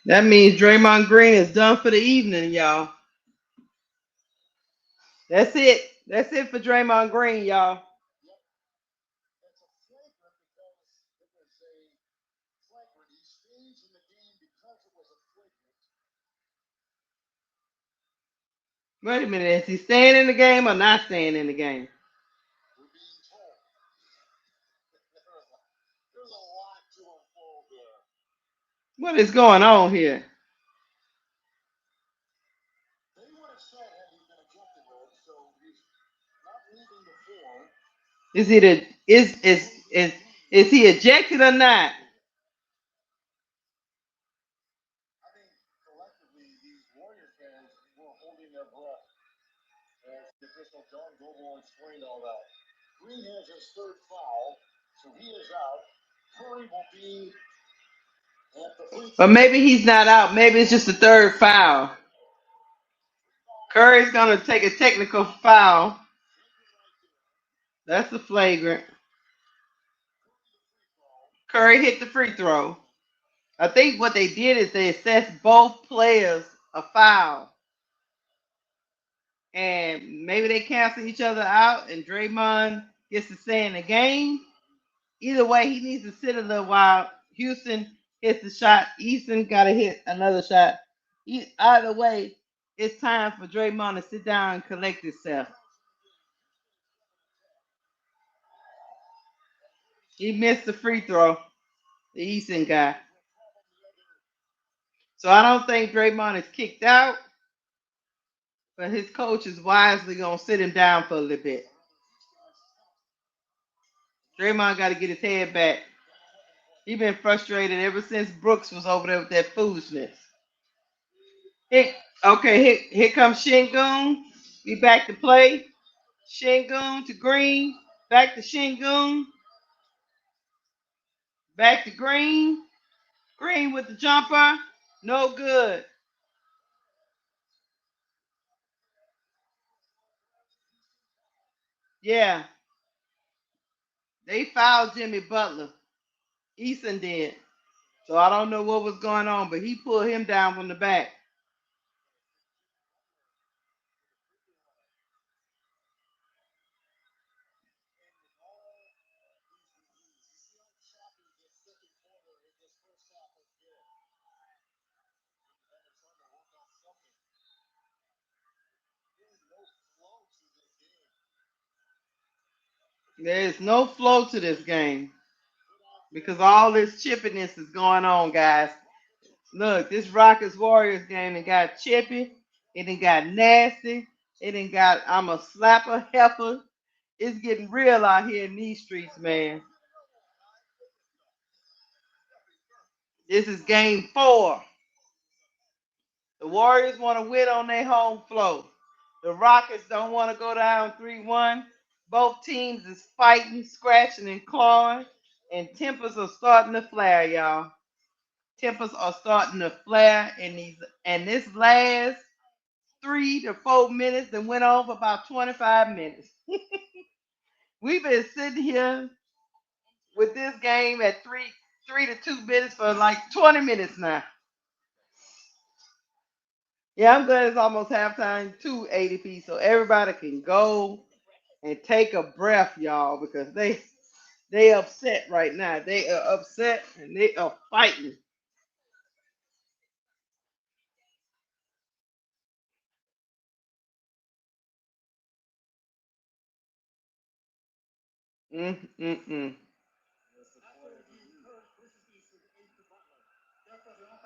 [SPEAKER 1] That means Draymond Green is done for the evening, y'all. That's it. That's it for Draymond Green, y'all. Wait a minute. Is he staying in the game or not staying in the game? What is going on here? Is he the is he ejected or not? But maybe he's not out. Maybe it's just the third foul. Curry's gonna take a technical foul. That's the flagrant. Curry hit the free throw. I think what they did is they assessed both players a foul. And maybe they cancel each other out and Draymond gets to stay in the game. Either way, he needs to sit a little while. Houston hits the shot. Easton got to hit another shot. Either way, it's time for Draymond to sit down and collect himself. He missed the free throw, the Easton guy. So I don't think Draymond is kicked out, but his coach is wisely going to sit him down for a little bit. Draymond got to get his head back. He been frustrated ever since Brooks was over there with that foolishness. Here comes Shingun. We back to play. Şengün to Green. Back to Şengün. Back to Green. Green with the jumper. No good. Yeah. They fouled Jimmy Butler. Eason did. So I don't know what was going on, but he pulled him down from the back. There's no flow to this game because all this chippiness is going on, guys. Look, this Rockets Warriors game, it got chippy, it done got nasty, it done got I'm a slapper heifer. It's getting real out here in these streets, man. This is game 4. The Warriors want to win on their home floor. The Rockets don't want to go down 3-1. Both teams is fighting, scratching, and clawing, and tempers are starting to flare, y'all. Tempers are starting to flare, and this last 3 to 4 minutes that went on for about 25 minutes. We've been sitting here with this game at 3 to 2 minutes for like 20 minutes now. Yeah, I'm glad it's almost halftime, 280p, so everybody can go and take a breath, y'all, because they upset right now. They are upset and they are fighting. Mm.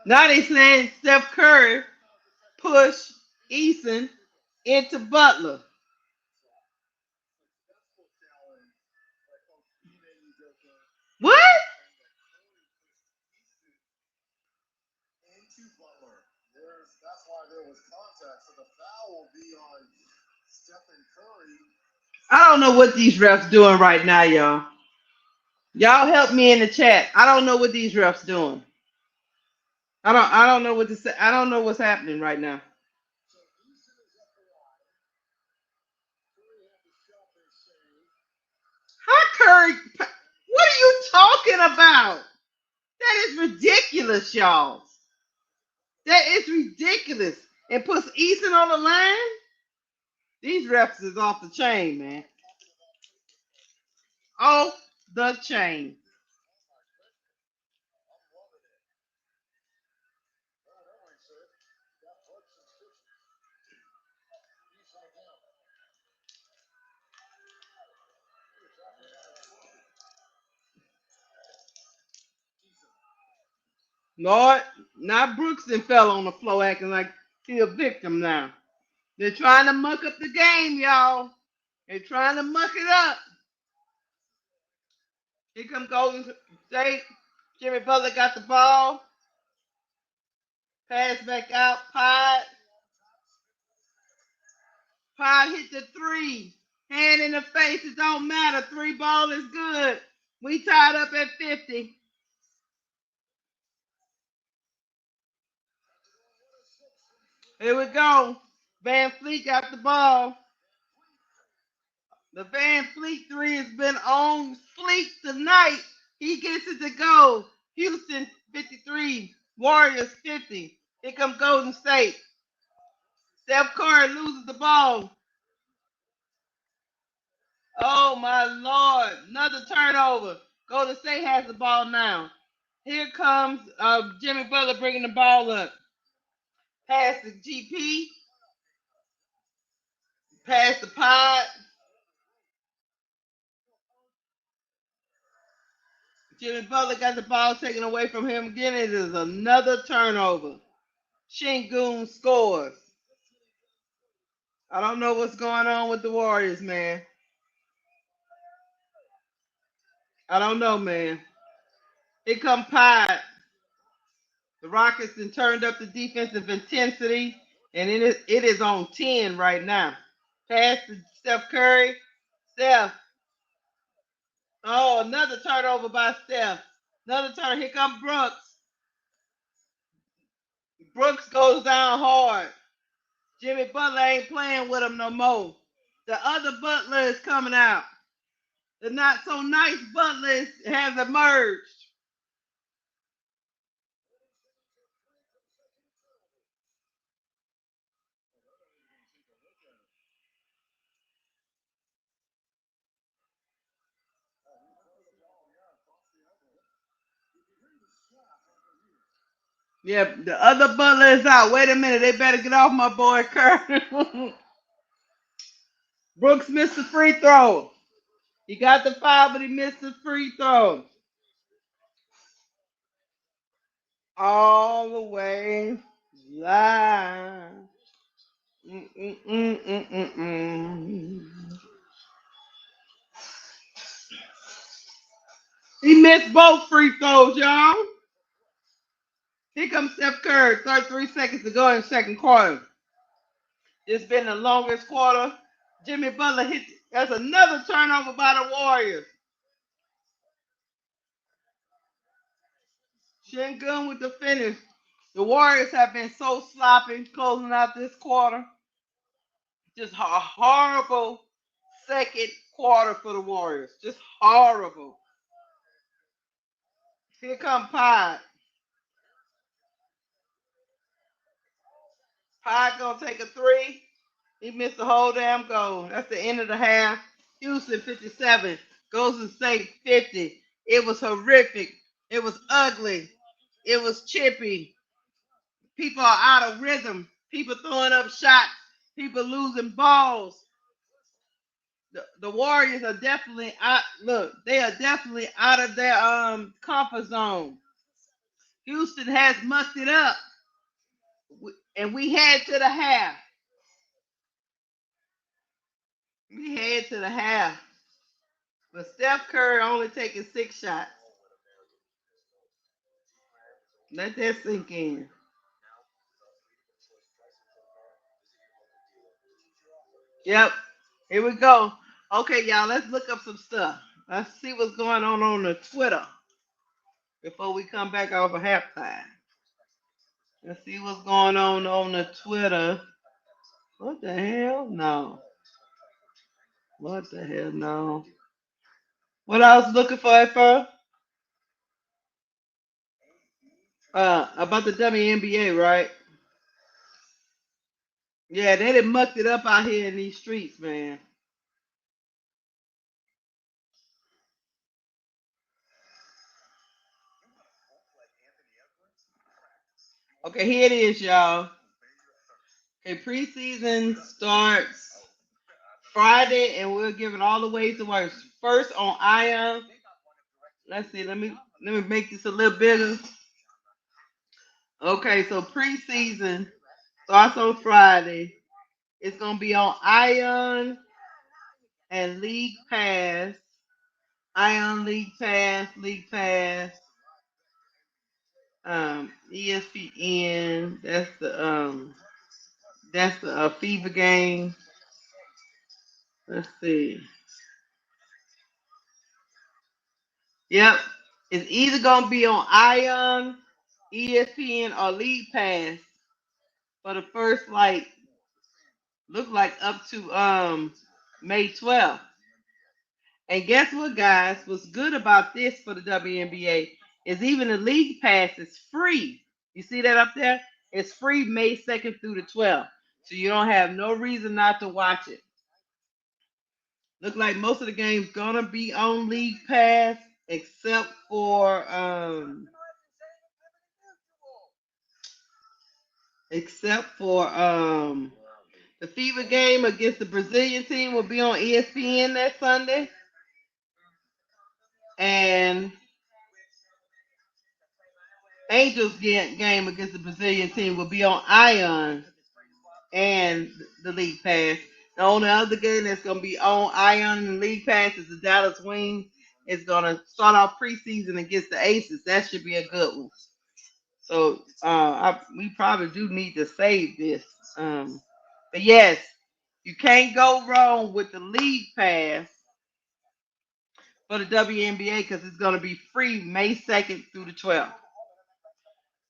[SPEAKER 1] Now they saying Steph Curry push Eason into Butler. What? I don't know what these refs doing right now, y'all. Y'all help me in the chat. I don't know what these refs doing. I don't know what to say. I don't know what's happening right now. How Curry? What are you talking about? That is ridiculous, y'all. That is ridiculous. And puts Eason on the line. These refs is off the chain, man. Off the chain. Lord, now Brookston fell on the floor acting like he a victim now. They're trying to muck up the game, y'all. They're trying to muck it up. Here come Golden State. Jimmy Butler got the ball. Pass back out. Pod hit the three. Hand in the face. It don't matter. 3 ball is good. We tied up at 50. Here we go. Van Fleet got the ball. The Van Fleet 3 has been on fleek tonight. He gets it to go. Houston 53. Warriors 50. Here comes Golden State. Steph Curry loses the ball. Oh my Lord. Another turnover. Golden State has the ball now. Here comes Jimmy Butler bringing the ball up. Pass to GP. Pass the Pod. Jimmy Butler got the ball taken away from him again. It is another turnover. Şengün scores. I don't know what's going on with the Warriors, man. I don't know, man. Here come Pod. The Rockets have turned up the defensive intensity, and it is on 10 right now. Pass to Steph Curry. Steph. Oh, another turnover by Steph. Another turn. Here comes Brooks. Brooks goes down hard. Jimmy Butler ain't playing with him no more. The other Butler is coming out. The not so nice Butler has emerged. Yep, the other Butler is out. Wait a minute, they better get off my boy Kerr. Brooks missed the free throw. He got the foul, but he missed the free throw. All the way live. He missed both free throws, y'all. Here comes Steph Curry, 33 seconds to go in the second quarter. It's been the longest quarter. Jimmy Butler hit. That's another turnover by the Warriors. Shingun with the finish. The Warriors have been so sloppy closing out this quarter. Just a horrible second quarter for the Warriors. Just horrible. Here come Pod. Pod gonna take a three. He missed the whole damn goal. That's the end of the half. Houston 57. Golden State 50. It was horrific. It was ugly. It was chippy. People are out of rhythm. People throwing up shots. People losing balls. The Warriors are definitely out. Look, they are definitely out of their comfort zone. Houston has mucked it up, and we head to the half. We head to the half. But Steph Curry only taking 6 shots. Let that sink in. Yep. Here we go. Okay, y'all, let's look up some stuff. Let's see what's going on the Twitter before we come back off of halftime. Let's see what's going on the Twitter. What the hell? No. What the hell? No. What I was looking for at first? About the WNBA, right? Yeah, they done mucked it up out here in these streets, man. Okay, here it is, y'all. Okay, preseason starts Friday, and we'll give it all the ways to work. First on Ion. Let's see. Let me make this a little bigger. Okay, so preseason starts on Friday. It's gonna be on Ion and League Pass. Ion League Pass, ESPN. That's the FIBA game. Let's see. Yep, it's either gonna be on Ion, ESPN, or League Pass for the first look like up to May 12th. And guess what, guys? What's good about this for the WNBA is even the league pass is free. You see that up there? It's free May 2nd through the 12th. So you don't have no reason not to watch it. Look like most of the games gonna be on league pass except for the FIBA game against the Brazilian team will be on ESPN that Sunday. And Angels game against the Brazilian team will be on Ion and the League Pass. The only other game that's going to be on Ion and the League Pass is the Dallas Wings. It's going to start off preseason against the Aces. That should be a good one. So we probably do need to save this. But yes, You can't go wrong with the league pass for the WNBA because it's going to be free May 2nd through the 12th.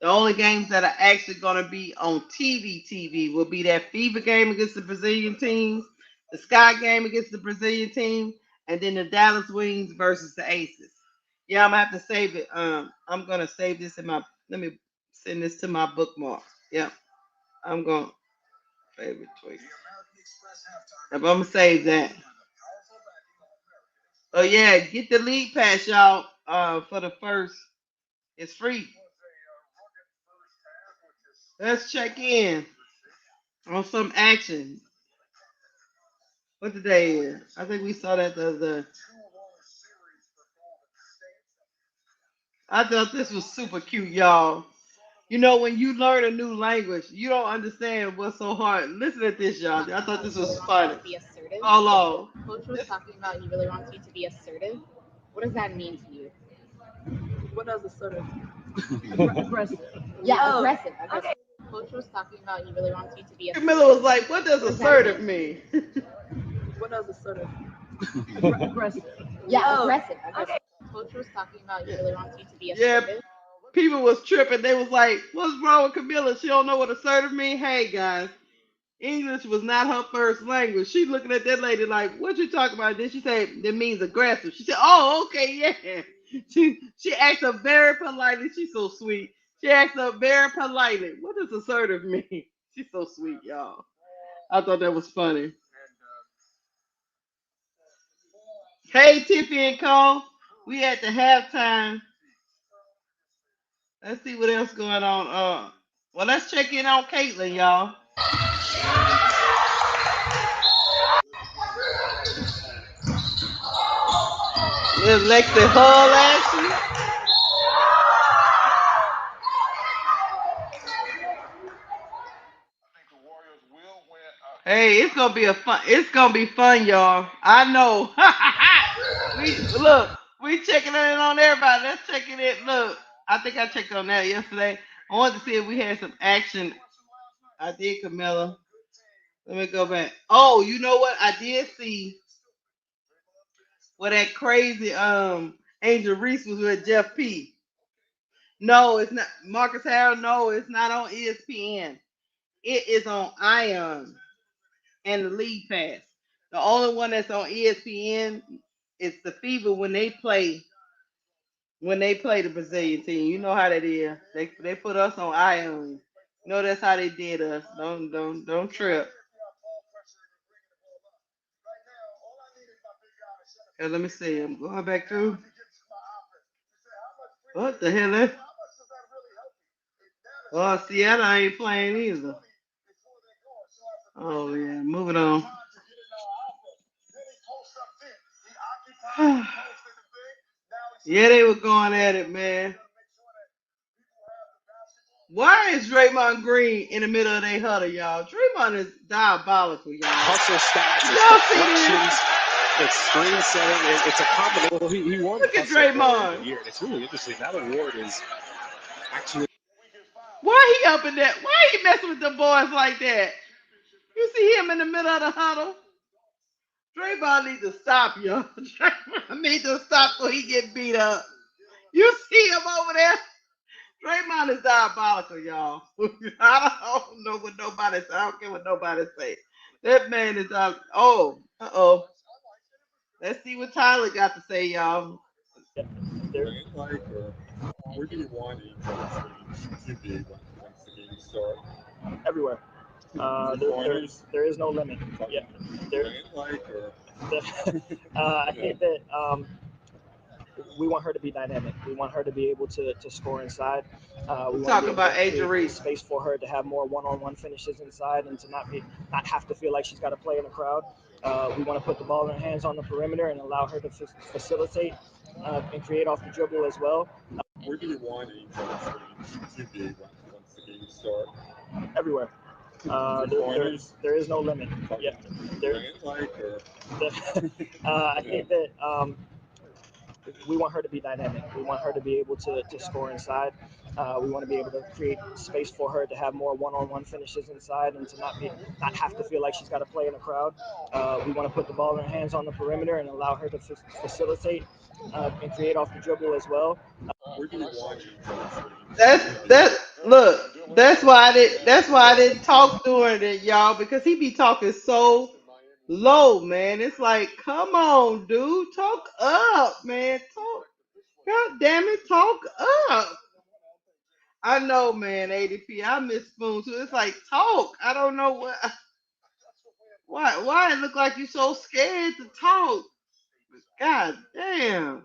[SPEAKER 1] The only games that are actually going to be on TV will be that FIBA game against the Brazilian team, the Sky game against the Brazilian team, and then the Dallas Wings versus the Aces. Yeah, I'm going to have to save it. I'm going to save this in my, let me send this to my bookmark. Yep. I'm going to favorite tweet. I'm going to save that. Oh, yeah, get the league pass, y'all, for the first. It's free. Let's check in on some action. What the day is? I think we saw that the other. I thought this was super cute, y'all. You know, when you learn a new language, you don't understand what's so hard. Listen to this, y'all. I thought this was funny.
[SPEAKER 3] Be assertive.
[SPEAKER 1] Hold on.
[SPEAKER 3] Coach was talking about he really wants you to be assertive. What does that mean to you?
[SPEAKER 4] What does assertive?
[SPEAKER 3] Aggressive. Yeah, aggressive. Okay. Coach was talking about he really wants you to be assertive.
[SPEAKER 1] Miller was like, "What does assertive mean?"
[SPEAKER 4] What does assertive?
[SPEAKER 3] Aggressive. Yeah, aggressive. Okay. Coach was talking about he really wants you to be assertive.
[SPEAKER 1] Yeah, people was tripping. They was like, "What's wrong with Camilla? She don't know what assertive mean." Hey guys, English was not her first language. She looking at that lady like, "What you talking about?" Then she said, "That means aggressive." She said, "Oh, okay, yeah." She asked her very politely. She's so sweet. She asked her very politely, "What does assertive mean?" She's so sweet, y'all. I thought that was funny. Hey, Tiffy and Cole, we at the halftime. Let's see what else going on. Well, let's check in on Caitlin, y'all. There's Lexi Hull action. Hey, it's gonna be a fun. It's gonna be fun, y'all. I know. we checking in on everybody. Let's check it in. Look, I think I checked on that yesterday. I wanted to see if we had some action. I did, Camilla. Let me go back. Oh, you know what? I did see where that crazy Angel Reese was with Jeff P. No, it's not Marcus Harrell. No, it's not on ESPN. It is on Ion and the League Pass. The only one that's on ESPN is the FIBA when they play the Brazilian team. You know how that is. They put us on Ion. You know that's how they did us. Don't trip. Here, let me see. I'm going back through. What the hell? Oh, Seattle ain't playing either. Oh yeah, moving on. Yeah, they were going at it, man. Why is Draymond Green in the middle of their huddle, y'all? Draymond is diabolical, y'all.
[SPEAKER 5] Hustle stats, it's screen setting. It's a combination. Well, he won.
[SPEAKER 1] Look at Draymond.
[SPEAKER 5] Year, and it's really interesting. That award is actually.
[SPEAKER 1] Why he up in that? Why he messing with the boys like that? You see him in the middle of the huddle? Draymond needs to stop, y'all. Draymond needs to stop so he get beat up. You see him over there? Draymond is diabolical, y'all. I don't know what nobody say. I don't care what nobody say. That man is oh, let's see what Tyler got to say, y'all.
[SPEAKER 6] Where do you want each to be once the game starts?
[SPEAKER 4] Everywhere. There is no limit. Yeah. I think that we want her to be dynamic. We want her to be able to score inside. We
[SPEAKER 1] talking about Angel Reese.
[SPEAKER 4] Space for her to have more one-on-one finishes inside and to not have to feel like she's got to play in the crowd. We want to put the ball in her hands on the perimeter and allow her to facilitate and create off the dribble as well.
[SPEAKER 6] Where do you want each to be once the game starts?
[SPEAKER 4] Everywhere. There is no limit. Yeah. I think that we want her to be dynamic. We want her to be able to score inside. We want to be able to create space for her to have more one-on-one finishes inside and to not have to feel like she's got to play in a crowd. We want to put the ball in her hands on the perimeter and allow her to facilitate and create off the dribble as well.
[SPEAKER 6] Where do you want
[SPEAKER 1] That's why I didn't talk during it, y'all, because he be talking so low, man. It's like, come on, dude, talk up, man. Talk, God damn it, talk up. I know, man, ADP. I miss Spoon too. It's like talk. I don't know why it look like you so scared to talk. God damn.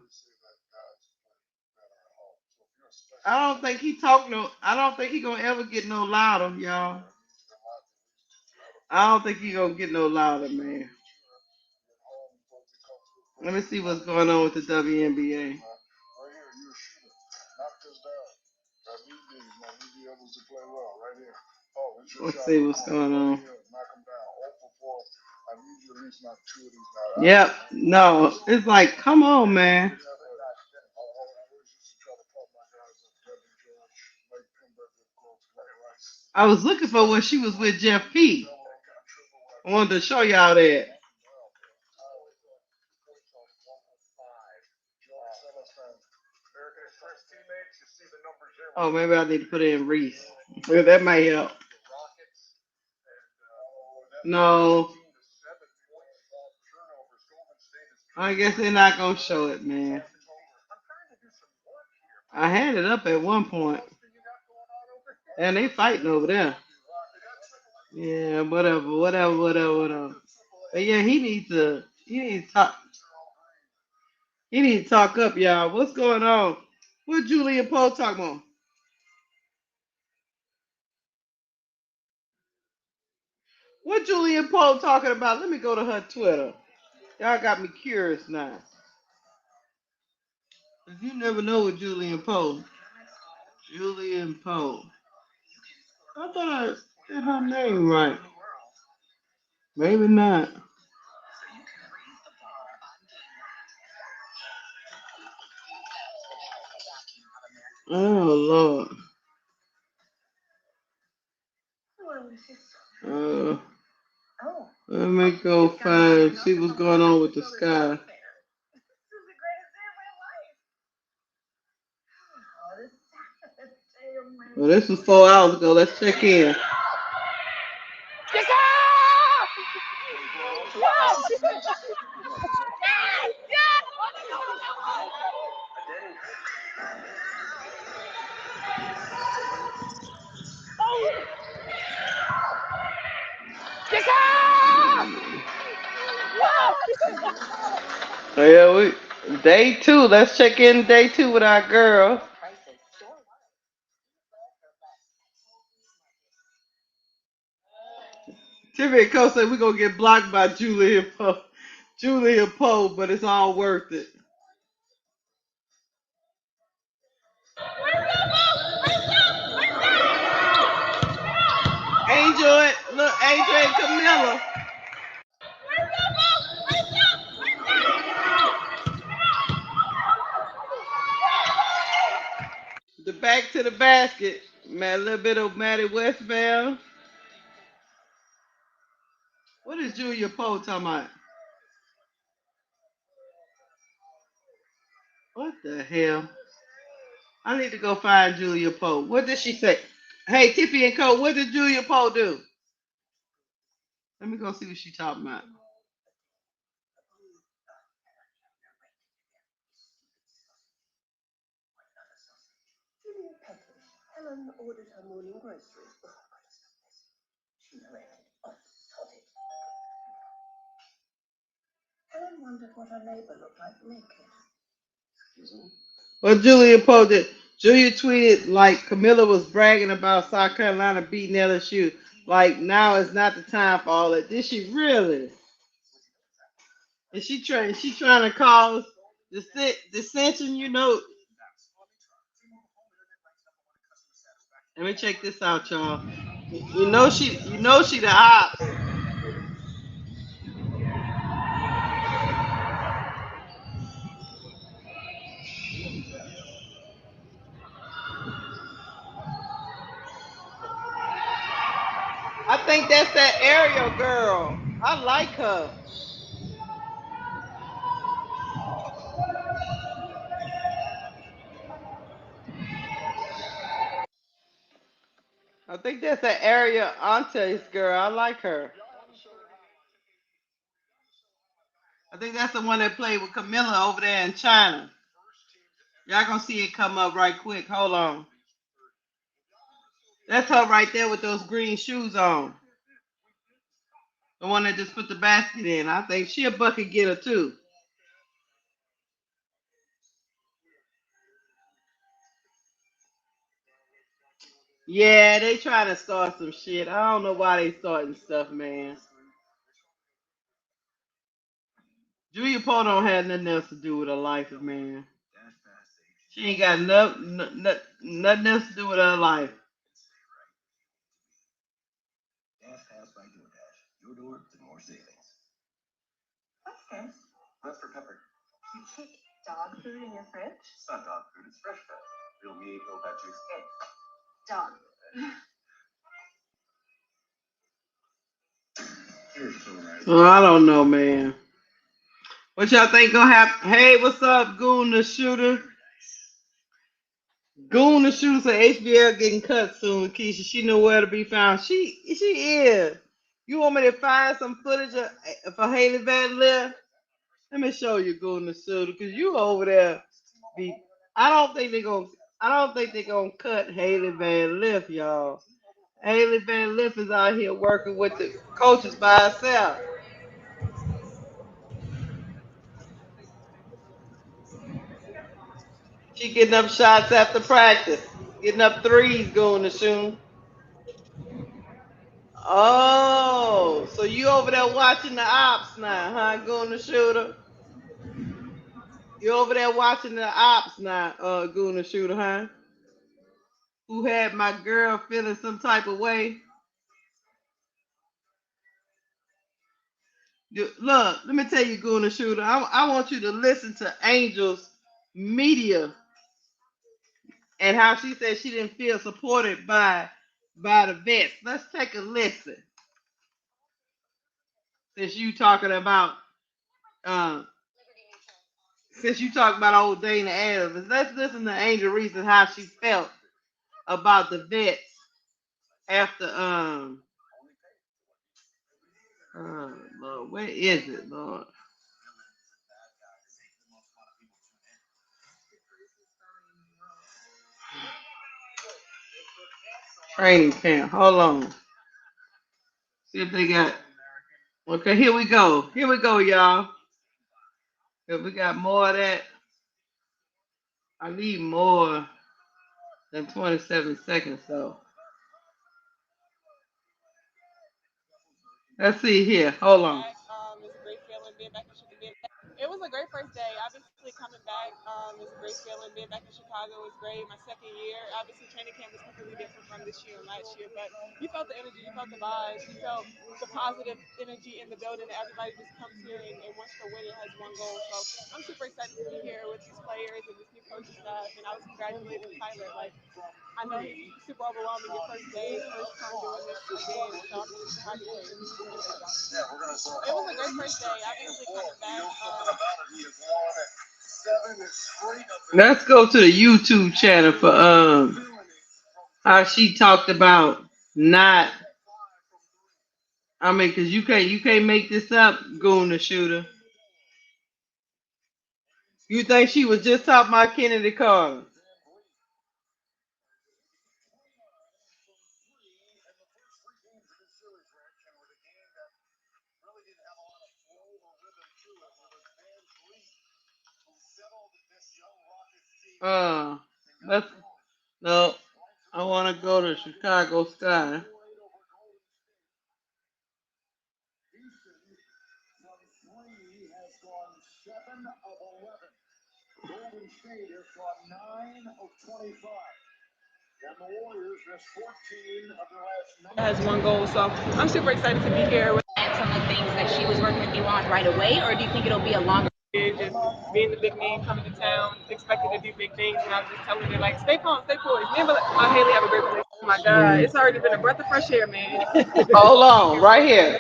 [SPEAKER 1] I don't think he gonna ever get no louder, y'all. I don't think he gonna get no louder, man. Let me see what's going on with the WNBA. Let's see what's going on. Yep. No, it's like, come on, man. I was looking for when she was with Jeff P. I wanted to show y'all that. Oh, maybe I need to put in Reese. Yeah, that might help. No. I guess they're not gonna show it, man. I had it up at one point. And they fighting over there. Yeah, whatever. But yeah, he needs to talk up, y'all. What's going on? What Julian Poe talking about? What Julian Poe talking about? Let me go to her Twitter. Y'all got me curious now. You never know with Julian Poe. Julian Poe. I thought I said her name right. Maybe not. Oh Lord. Let me go see what's going on with the sky. Well, this was 4 hours ago. Let's check in. So yeah, day 2. Let's check in day 2 with our girl. Timmy and Co said we're gonna get blocked by Julian Poe, but it's all worth it. Angel and Camilla. The back to the basket. Man, a little bit of Maddie Westbell. What is Julia Poe talking about? What the hell? I need to go find Julia Poe. What did she say? Hey, Tippy and Co, what did Julia Poe do? Let me go see what she talking about.
[SPEAKER 7] Helen ordered her morning groceries. She narrated. Oh, sod it. Helen wondered what her neighbour looked like naked.
[SPEAKER 1] What Julia Poe did? Julia tweeted like Camilla was bragging about South Carolina beating LSU. Like now is not the time for all that. Did she really? Is she trying to cause dissension? You know. Let me check this out, y'all. You know she the op. think that's that Ariel girl. I like her. I think that's that Ariel Antes girl. I like her. I think that's the one that played with Camilla over there in China. Y'all gonna see it come up right quick. Hold on. That's her right there with those green shoes on. The one that just put the basket in. I think she a bucket getter too. Yeah, they trying to start some shit. I don't know why they starting stuff, man. Julia Poe don't have nothing else to do with her life, man. She ain't got nothing else to do with her life.
[SPEAKER 7] What's this? That's for Pepper. You keep dog food in your fridge? It's not dog food, it's fresh food. Real meat, no veggies. It's dog food.
[SPEAKER 1] Oh, I don't know, man. What y'all think gonna happen? Hey, what's up, Goon the Shooter? Goon the Shooter said HBL getting cut soon, Keisha. She know where to be found. She is. You want me to find some footage for Haley Van Leer? Let me show you, Goon the Shooter, because you over there be. I don't think they're gonna cut Haley Van Leer, y'all. Haley Van Leer is out here working with the coaches by herself. She getting up shots after practice, getting up threes, going to shoot. Oh, so you over there watching the ops now, huh? Going to shooter. You over there watching the ops now, going to shooter, huh? Who had my girl feeling some type of way? Look, let me tell you, going to shooter. I want you to listen to Angel's media and how she said she didn't feel supported by the vets. Let's take a listen. Since you talking about uh, since you talk about old Dana Adams, let's listen to Angel Reese and how she felt about the vets after Lord, where is it, Lord? Training camp. Hold on. See if they got. Okay, here we go. Here we go, y'all. If we got more of that, I need more than 27 seconds. So let's see here. Hold on.
[SPEAKER 8] It's a great feeling being back in Chicago. It was a great first day. Obviously, coming back is a great feeling. Being back in Chicago was great. My second year, obviously, training camp was completely different from this year and last year, but you felt the energy, you felt the vibes, you felt the positive energy in the building. That everybody just comes here and wants to win and has one goal. So I'm super excited to be here with these players and this new coaching staff. And I was congratulating Tyler. Like, I know he's super overwhelming your first day, first time doing this again. So I'm just super happy for you. It was a great first day. Obviously coming back.
[SPEAKER 1] Let's go to the YouTube channel for how she talked about not. I mean, cause you can't make this up, Goon the Shooter. You think she was just talking about Kennedy Carter? Let's no. I want to go to Chicago Sky.
[SPEAKER 8] Has one goal, so I'm super excited to be here. With
[SPEAKER 3] some of the things that she was working with you on right away, or do you think it'll be a longer?
[SPEAKER 8] just being the big name coming to town, expected to do big things, and I was just telling her like, stay calm, stay poised. Me and Haley have a great relationship. Oh my God, it's already been a breath of fresh air, man.
[SPEAKER 1] Hold on, right here.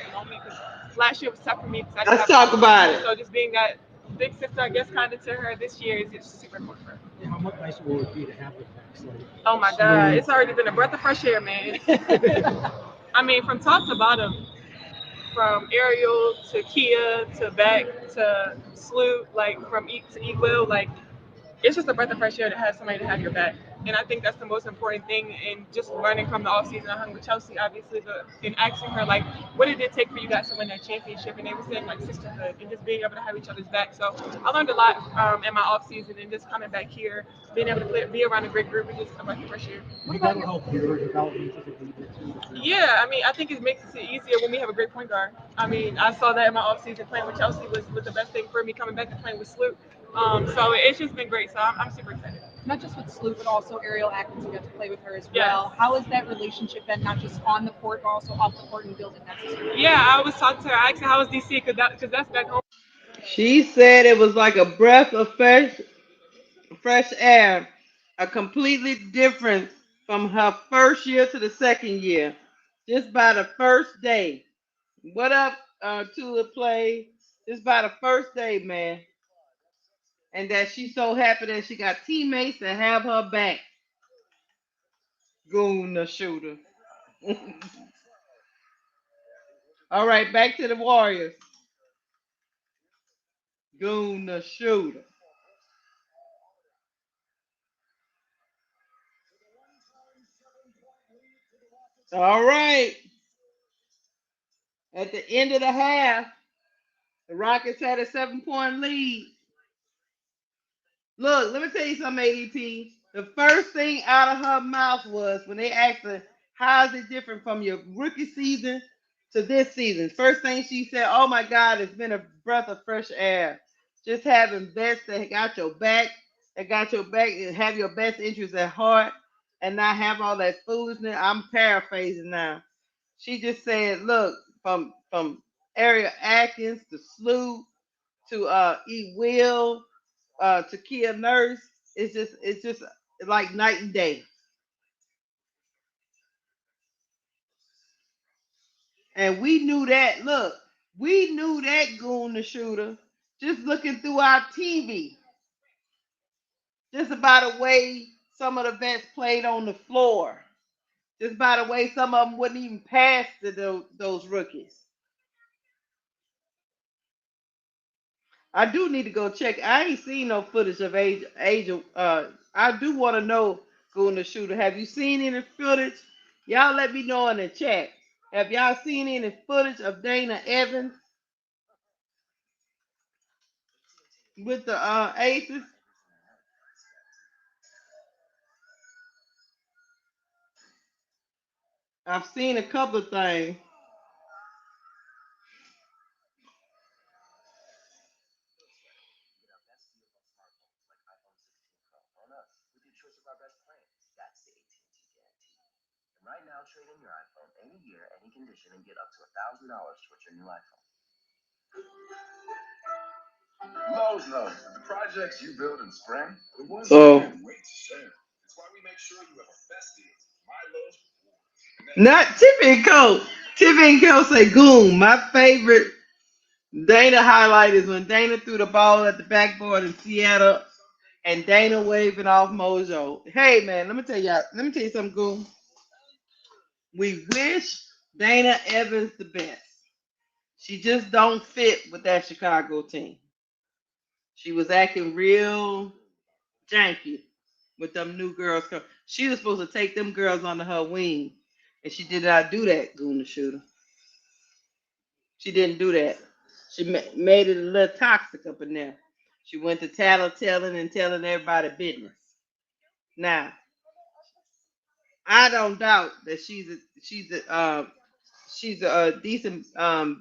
[SPEAKER 8] Last year was tough for me because I didn't
[SPEAKER 1] Let's
[SPEAKER 8] have a
[SPEAKER 1] talk
[SPEAKER 8] mom.
[SPEAKER 1] about it.
[SPEAKER 8] So just being that big sister, I guess, kind of to her this year is just super important for her.
[SPEAKER 4] How much nicer will it be to have the facts? Like,
[SPEAKER 8] oh my God, it's already been a breath of fresh air, man. I mean, from top to bottom, from Ariel to Kia to back to Sloot, like from Eat to Eat Will, like it's just a breath of fresh air to have somebody to have your back. And I think that's the most important thing. And just learning from the offseason, I hung with Chelsea, obviously, but in asking her, like, what did it take for you guys to win that championship? And they were saying, like, sisterhood and just being able to have each other's back. So I learned a lot in my offseason and just coming back here, being able to be around a great group and just a breath of fresh air.
[SPEAKER 4] that'll help your development as a leader, too.
[SPEAKER 8] Yeah, I mean, I think it makes it easier when we have a great point guard. I mean, I saw that in my offseason playing with Chelsea was the best thing for me coming back and playing with Sloot. So it's just been great. So I'm super excited.
[SPEAKER 3] Not just with Sloot, but also Ariel Atkins, you got to play with her as
[SPEAKER 8] Yes.
[SPEAKER 3] well. How has that relationship been, not just on the court, but also off the court and building that system?
[SPEAKER 8] Yeah, I was talking to her. I asked her how was DC because that's back home.
[SPEAKER 1] She said it was like a breath of fresh air, a completely different from her first year to the second year. Just by the first day. What up, Tula Play? Just by the first day, man. And that she's so happy that she got teammates that have her back. Goon the shooter. All right, back to the Warriors. Goon the shooter. All right. At the end of the half, the Rockets had a 7-point lead. Look, let me tell you something, ADT. The first thing out of her mouth was when they asked her, how is it different from your rookie season to this season? First thing she said, oh my God, it's been a breath of fresh air. Just having vets that got your back, and have your best interests at heart and not have all that foolishness. I'm paraphrasing now. She just said, look, from Area Atkins to Slew to E Will to Kia Nurse, it's just like night and day. And we knew that. Look, we knew that goon the shooter just looking through our TV. Just by the way some of the vets played on the floor. Just by the way some of them wouldn't even pass to those rookies. I do need to go check. I ain't seen no footage of Angel. I do want to know, Goon the Shooter. Have you seen any footage? Y'all let me know in the chat. Have y'all seen any footage of Dana Evans with the Aces? I've seen a couple of things.
[SPEAKER 7] Right now, trade in your iPhone any year, any condition, and get up to $1,000 towards your new iPhone. Lowe's knows that the projects you build in spring, the ones you can't wait to share. That's why we make sure you have our best deals. My Lowe's Rewards.
[SPEAKER 1] Not Tiffany and Co. Tiffany and Co. say Goon. My favorite Dana highlight is when Dana threw the ball at the backboard in Seattle and Dana waving off Mojo. Hey man, let me tell you something, Goon. We wish Dana Evans the best. She just don't fit with that Chicago team. She was acting real janky with them new girls. She was supposed to take them girls under her wing, and she did not do that, Goon the Shooter. She didn't do that. She made it a little toxic up in there. She went to tattletelling and telling everybody business. Now, I don't doubt that she's a decent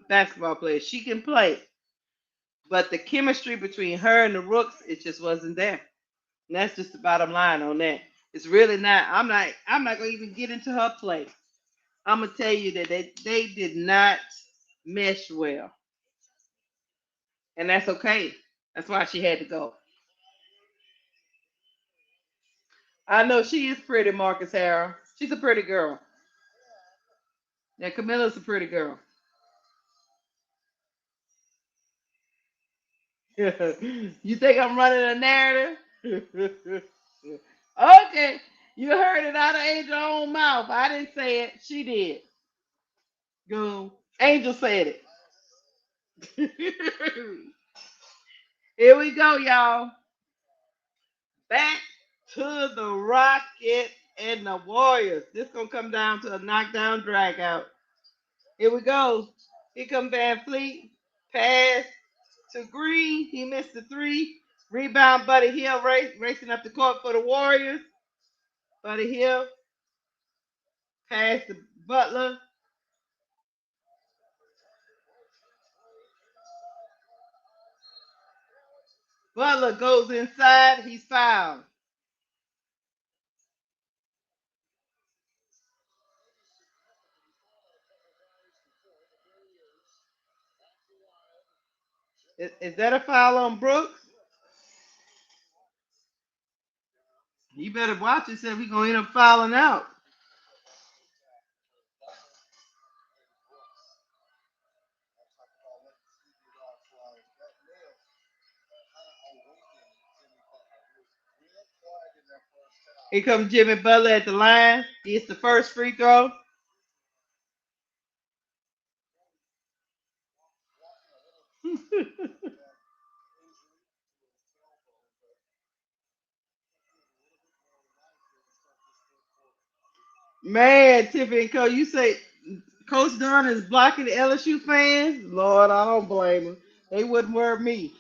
[SPEAKER 1] basketball player. She can play, but the chemistry between her and the Rooks, it just wasn't there. And that's just the bottom line on that. It's really not. I'm not gonna even get into her play. I'm gonna tell you that they did not mesh well, and that's okay. That's why she had to go. I know she is pretty, Marcus Harrell. She's a pretty girl. Yeah, Camilla's a pretty girl. You think I'm running a narrative? Okay, you heard it out of Angel's own mouth. I didn't say it. She did. Go. Angel said it. Here we go, y'all. Back to the Rockets and the Warriors. This gonna come down to a knockdown drag out. Here we go. Here come Van Fleet. Pass to Green. He missed the three. Rebound, Buddy Hill racing up the court for the Warriors. Buddy Hill. Pass to Butler. Butler goes inside. He's fouled. Is that a foul on Brooks? You better watch it, said we're going to end up fouling out. Here comes Jimmy Butler at the line. It's the first free throw. Man, Tiffany and Co, you say Coach Dunn is blocking the LSU fans? Lord, I don't blame him. They wouldn't worry me.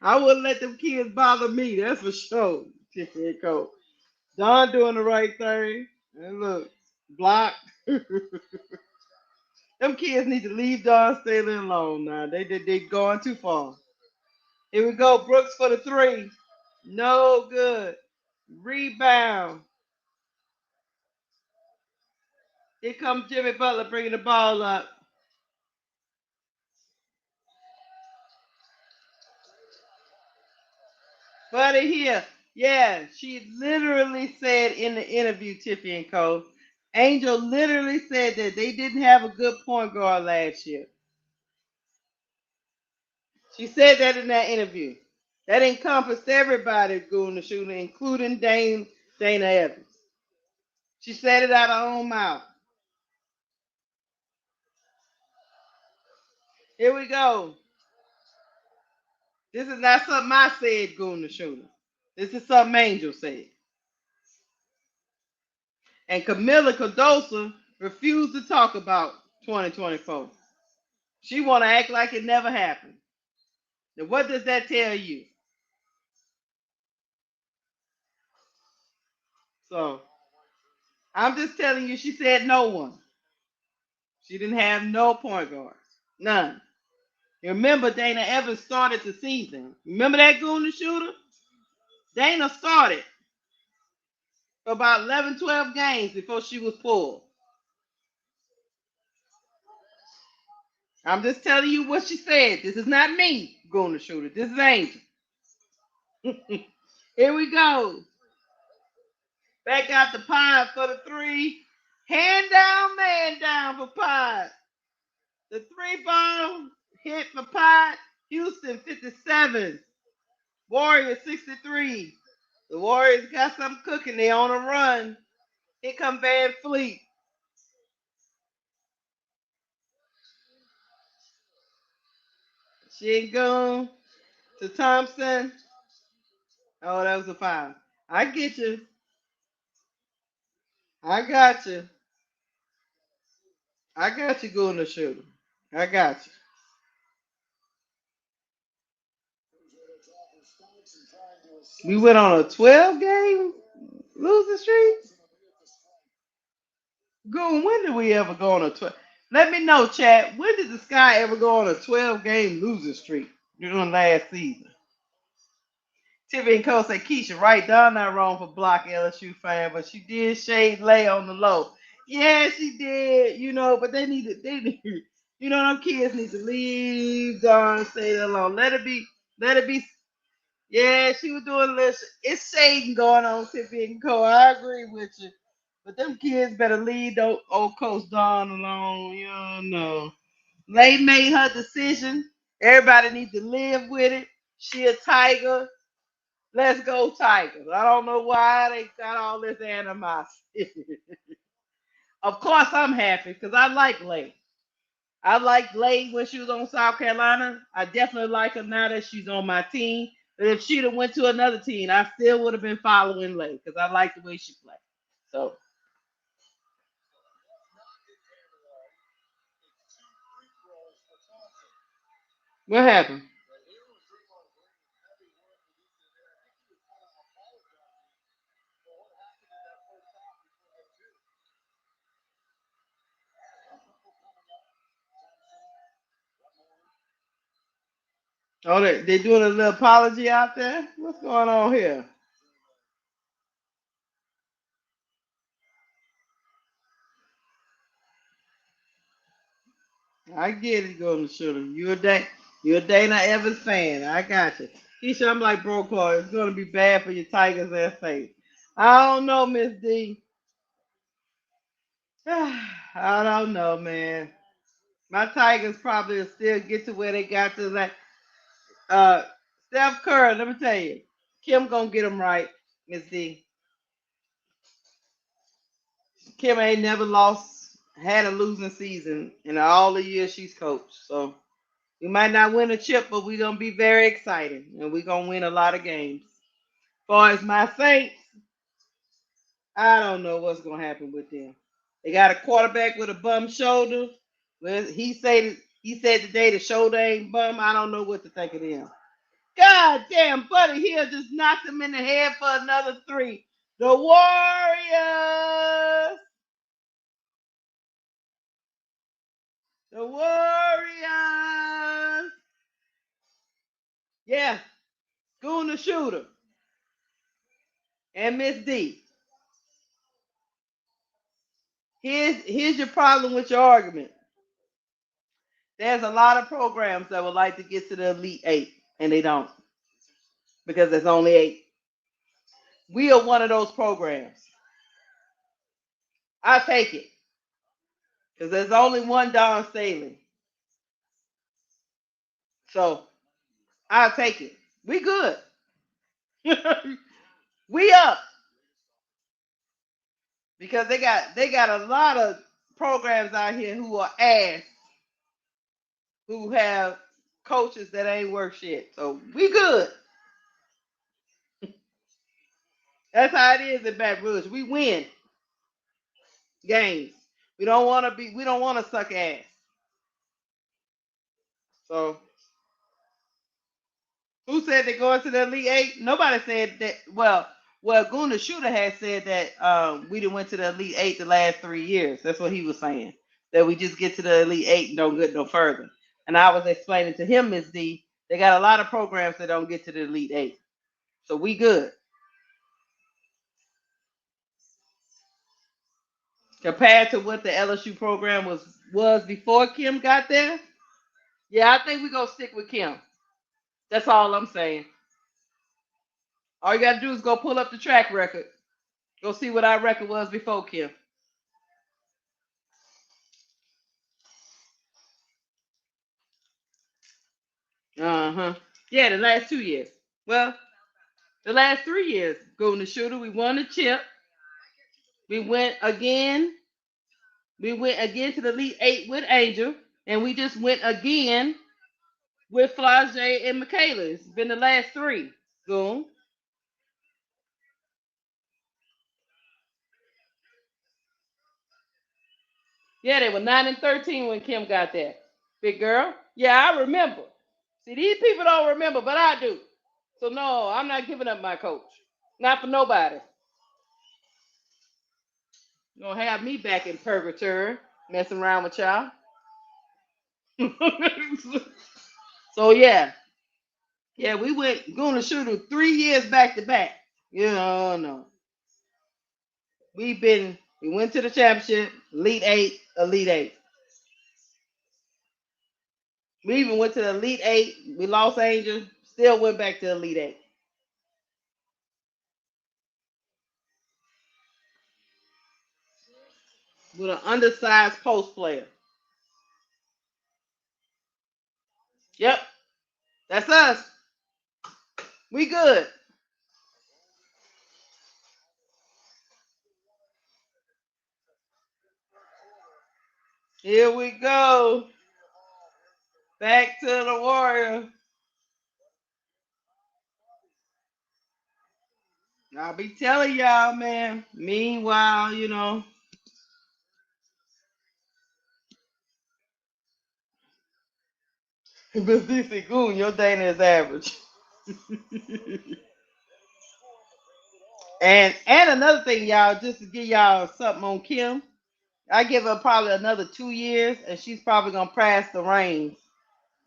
[SPEAKER 1] I wouldn't let them kids bother me. That's for sure. Tiffany and Co. Don doing the right thing. And look, block. Them kids need to leave Don Staley alone now. They going too far. Here we go. Brooks for the three. No good. Rebound. Here comes Jimmy Butler bringing the ball up. Buddy here. Yeah, she literally said in the interview, Tiffany and Co. Angel literally said that they didn't have a good point guard last year. She said that in that interview. That encompassed everybody going to shooting, including Dana Evans. She said it out of her own mouth. Here we go. This is not something I said going to shooting. This is something Angel said. And Camilla Cardoso refused to talk about 2024. She want to act like it never happened. Now, what does that tell you? So, I'm just telling you, she said no one. She didn't have no point guards. None. You remember Dana Evans started the season. Remember that Gooner shooter? Dana started for about 11, 12 games before she was pulled. I'm just telling you what she said. This is not me, Gooner shooter. This is Angel. Here we go. Back out to Pine for the three. Hand down, man down for Pine. The three ball hit for Pine. Houston 57. Warriors 63. The Warriors got something cooking. They on a run. Here come Van Fleet. She ain't gone to Thompson. Oh, that was a foul. I get you. I got you. I got you going to shoot. I got you. We went on a 12-game losing streak. Goon, when did we ever go on a 12? Let me know, chat. When did the Sky ever go on a 12-game losing streak during last season? Tiffany and Cole say KEYSHA right down not wrong for block LSU fan, but she did shade Lay on the low. Yeah, she did, but they need, them kids need to leave Don State alone. Let it be. Yeah, she was doing this. It's shading going on, Tiffany and Cole. I agree with you. But them kids better leave old Coach Dawn alone. You don't know. Lay made her decision. Everybody needs to live with it. She a Tiger. Let's go Tigers. I don't know why they got all this animosity. Of course, I'm happy because I like Lay. I liked Lay when she was on South Carolina. I definitely like her now that she's on my team. But if she'd have went to another team, I still would have been following Lay because I like the way she played. So what happened? Oh, they doing a little apology out there? What's going on here? I get it, Golden Shooter. You're a Dana Evans fan. I got you. Keisha, I'm like bro Claw. It's gonna be bad for your Tigers and face. I don't know, Miss D. I don't know, man. My Tigers probably will still get to where they got to. Like uh, Steph Curry. Let me tell you, Kim gonna get them right, Miss D. Kim ain't never lost, had a losing season in all the years she's coached. So we might not win a chip, but we're gonna be very exciting, and we're gonna win a lot of games. As far as my Saints, I don't know what's gonna happen with them. They got a quarterback with a bum shoulder. Well, he said today the shoulder ain't bum. I don't know what to think of them. God damn, Buddy Hill just knocked him in the head for another 3. The Warriors. The Warriors. Yeah, Schooner Shooter and Miss D. Here's your problem with your argument. There's a lot of programs that would like to get to the Elite Eight, and they don't because there's only 8. We are one of those programs. I take it because there's only one Don Staley. So I'll take it. We good. We up because they got a lot of programs out here who are ass, who have coaches that ain't worth shit. So we good. That's how it is in Baton Rouge. We win games. We don't want to suck ass. So who said they're going to the Elite Eight? Nobody said that. Well, Guna Shooter had said that we didn't went to the Elite Eight the last 3 years. That's what he was saying. That we just get to the Elite Eight and don't get no further. And I was explaining to him, Miss D, they got a lot of programs that don't get to the Elite Eight. So we good. Compared to what the LSU program was before Kim got there, yeah, I think we're gonna stick with Kim. That's all I'm saying. All you gotta do is go pull up the track record. Go see what our record was before Kim. Uh-huh. Yeah, the last 2 years. Well, the last 3 years, Golden Shooter, we won the chip. We went again. We went again to the Elite Eight with Angel, and we just went again with Flage and Michaela. It's been the last 3. Goon. Yeah, they were 9-13 when Kim got there. Big girl. Yeah, I remember. See, these people don't remember, but I do. So no, I'm not giving up my coach. Not for nobody. You gonna have me back in purgatory, messing around with y'all. So yeah. Yeah, we went going to shoot 3 years back to back. You know, no. We went to the championship, Elite Eight, Elite Eight. We even went to the Elite Eight. We lost Angel, still went back to Elite Eight. with an undersized post player. Yep, that's us. We good. Here we go. Back to the Warrior. I'll be telling y'all, man. Meanwhile, you know. But CC Goon, your Dana is average. and another thing, y'all, just to give y'all something on Kim, I give her probably another 2 years, and she's probably gonna pass the reins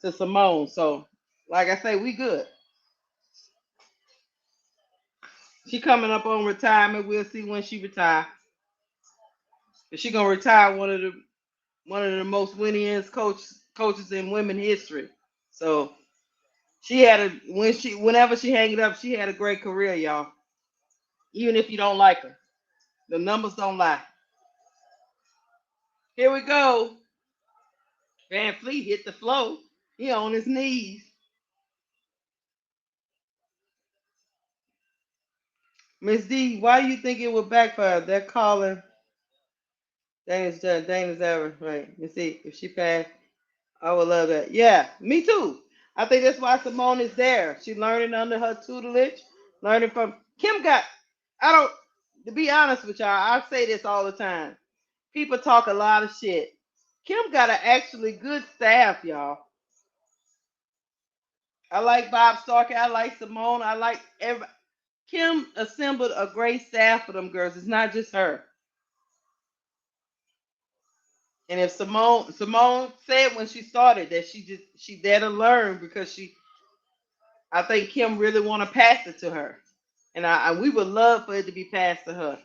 [SPEAKER 1] to Simone. So, like I say, we good. She coming up on retirement. We'll see when she retire. But she gonna retire one of the most winningest coaches in women history. So she had whenever she hang it up, she had a great career, y'all. Even if you don't like her, the numbers don't lie. Here we go. Van Fleet hit the floor. He on his knees. Miss D, why do you think it would backfire? They're calling Dana's ever right. You see, if she passed, I would love that. Yeah, me too. I think that's why Simone is there. She learning under her tutelage, learning from Kim. I don't. To be honest with y'all, I say this all the time. People talk a lot of shit. Kim got an actually good staff, y'all. I like Bob Starkey. I like Simone. I like every. Kim assembled a great staff for them girls. It's not just her. And if Simone said when she started that she there to learn because I think Kim really want to pass it to her, and we would love for it to be passed to her,